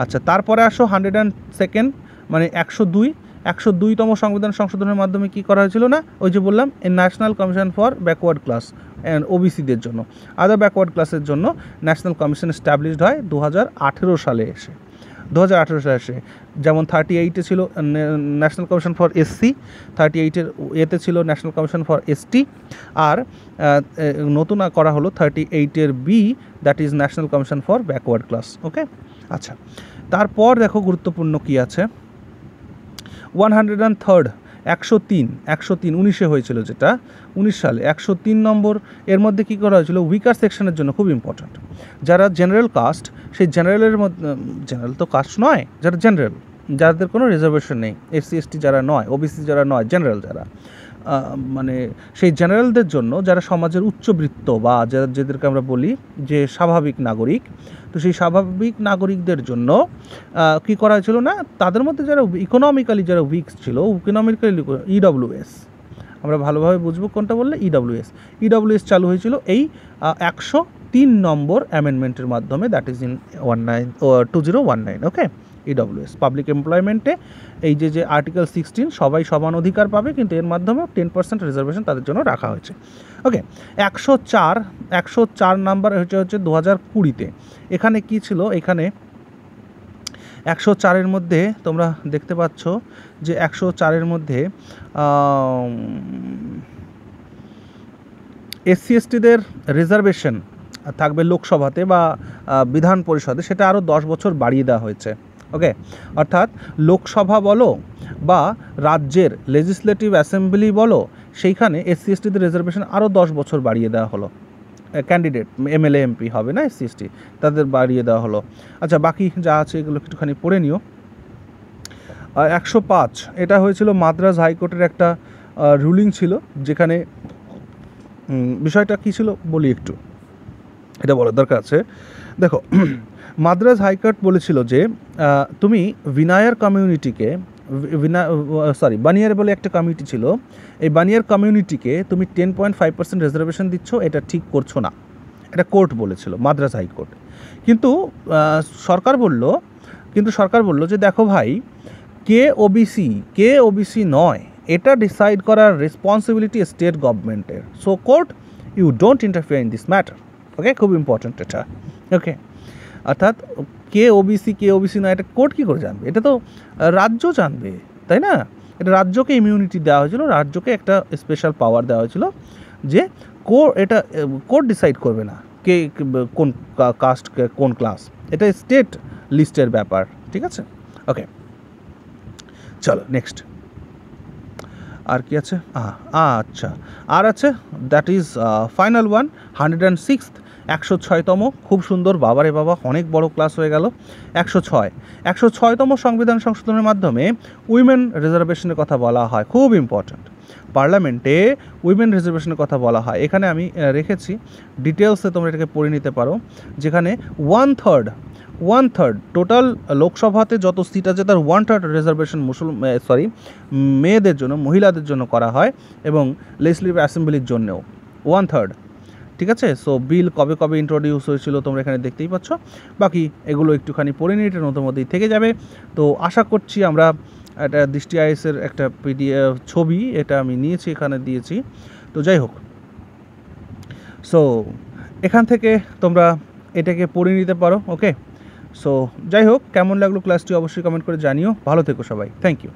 আচ্ছা, তারপরে আসো 102nd, মানে 102তম সংবিধান সংশোধনের মাধ্যমে কি করা হয়েছিল না, ওই যে বললাম national commission for backward class and ওবিসিদের জন্য, আদার ব্যাকওয়ার্ড ক্লাসের জন্য ন্যাশনাল কমিশন এস্টাবলিশড হয় 2018 সালে এসে। 2018 সালে এসে যেমন 38-এ ছিল ন্যাশনাল কমিশন ফর এসসি, 38-এর এতে ছিল ন্যাশনাল কমিশন ফর এসটি, আর নতুন করা হলো 38-এর B, that is national commission for backward class. Okay, আচ্ছা, তারপর দেখো গুরুত্বপূর্ণ কি আছে, 103 103 19-এ হয়েছিল, যেটা 19 সালে 103 নম্বর, এর মধ্যে কী করা হয়েছিল, উইকার সেকশনের জন্য খুব ইম্পর্ট্যান্ট, যারা জেনারেল কাস্ট, সেই জেনারেলের মধ্যে, জেনারেল তো কাস্ট নয়, যারা জেনারেল, যাদের কোনো রিজার্ভেশন নেই, এসসি এসটি যারা নয়, ওবিসি যারা নয়, জেনারেল যারা, মানে সেই জেনারেলদের জন্য, যারা সমাজের উচ্চবৃত্ত বা যাদেরকে আমরা বলি যে স্বাভাবিক নাগরিক, তো সেই স্বাভাবিক নাগরিকদের জন্য কী করা হয়েছিল না, তাদের মধ্যে যারা ইকোনমিক্যালি যারা উইক ছিল, ইকোনমিক্যালি ইডব্লিউএস, আমরা ভালোভাবে বুঝবো কোনটা বললে, ইডব্লিউএস চালু হয়েছিল এই 103 নম্বর অ্যামেন্ডমেন্টের মাধ্যমে, that is in 2019। Okay, EWS public এমপ্লয়মেন্টে এই যে আর্টিকেল 16 সবাই সমান অধিকার পাবে, কিন্তু এর মাধ্যমে 10% রিজার্ভেশন তাদের জন্য রাখা হয়েছে। ওকে, 104 নাম্বার হচ্ছে 2020-তে। এখানে কি ছিল, এখানে 104-এর মধ্যে তোমরা দেখতে পাচ্ছ যে 104-এর মধ্যে এসসি এসটিদের রিজার্ভেশন থাকবে লোকসভাতে বা বিধান পরিষদে, সেটা আরও 10 বছর বাড়িয়ে দেওয়া হয়েছে। ওকে, অর্থাৎ লোকসভা বলো বা রাজ্যের লেজিসলেটিভ অ্যাসেম্বলি বলো, সেইখানে এসসি এসটিদের রিজার্ভেশন আরও 10 বছর বাড়িয়ে দেওয়া হলো। ক্যান্ডিডেট এমএলএ এমপি হবে না এসসি এসটি, তাদের বাড়িয়ে দেওয়া হলো। আচ্ছা, বাকি যা আছে এগুলো একটুখানি পড়ে নিও। 105, এটা হয়েছিল মাদ্রাজ হাইকোর্টের একটা রুলিং ছিল, যেখানে বিষয়টা কী ছিল বলি একটু, এটা বলার দরকার আছে। দেখো, মাদ্রাজ হাইকোর্ট বলেছিল যে তুমি বিনায়ার কমিউনিটিকে, বানিয়ার বলে একটা কমিউনিটি ছিল, এই বানিয়ার কমিউনিটিকে তুমি 10.5% রিজার্ভেশন দিচ্ছ, এটা ঠিক করছো না, এটা কোর্ট বলেছিল, মাদ্রাজ হাইকোর্ট। কিন্তু সরকার বলল যে দেখো ভাই, কে ওবিসি নয়, এটা ডিসাইড করার রেসপন্সিবিলিটি স্টেট গভর্নমেন্টের। So court, you don't interfere in this matter. Okay, খুব ইম্পর্ট্যান্ট এটা। ওকে, অর্থাৎ কে ওবিসি নয় এটা কোর্ট কী করে জানবে? এটা তো রাজ্য জানবে, তাই না? এটা রাজ্যকে ইমিউনিটি দেওয়া হয়েছিল, রাজ্যকে একটা স্পেশাল পাওয়ার দেওয়া হয়েছিল যে এটা কোর্ট ডিসাইড করবে না কে কোন কাস্ট কোন ক্লাস, এটা স্টেট লিস্টের ব্যাপার, ঠিক আছে? ওকে, চলো নেক্সট। আর কি আছে? আচ্ছা, আর আছে, that is final one, 106th, 106তম। খুব সুন্দর, বাবারে বাবা, অনেক বড় ক্লাস হয়ে গেল। 106তম সংবিধান সংশোধনের মাধ্যমে উইমেন রিজার্ভেশনের কথা বলা হয়, খুব ইম্পর্ট্যান্ট। পার্লামেন্টে উইমেন রিজার্ভেশনের কথা বলা হয়। এখানে আমি রেখেছি ডিটেলসে, তোমরা এটাকে পড়ে নিতে পারো, যেখানে 1/3 টোটাল লোকসভাতে যত সিট আছে তার 1/3 রিজার্ভেশন মেয়েদের জন্য, মহিলাদের জন্য করা হয়, এবং লেজিসলেটিভ অ্যাসেম্বলির জন্যও 1/3, ঠিক আছে? সো বিল কবে কবে ইন্ট্রোডিউস হয়েছিল তোমরা এখানে দেখতেই পাচ্ছ। বাকি এগুলো একটুখানি পড়ে নিয়ে এটার মধ্যেই থেকে যাবে। তো আশা করছি আমরা একটা দৃষ্টি আইএসের একটা পিডিএফ ছবি, এটা আমি নিয়েছি, এখানে দিয়েছি। তো যাই হোক, সো এখান থেকে তোমরা এটাকে পড়ে নিতে পারো। ওকে, সো যাই হোক, কেমন লাগলো ক্লাসটি অবশ্যই কমেন্ট করে জানিও। ভালো থেকো সবাই, থ্যাংক ইউ।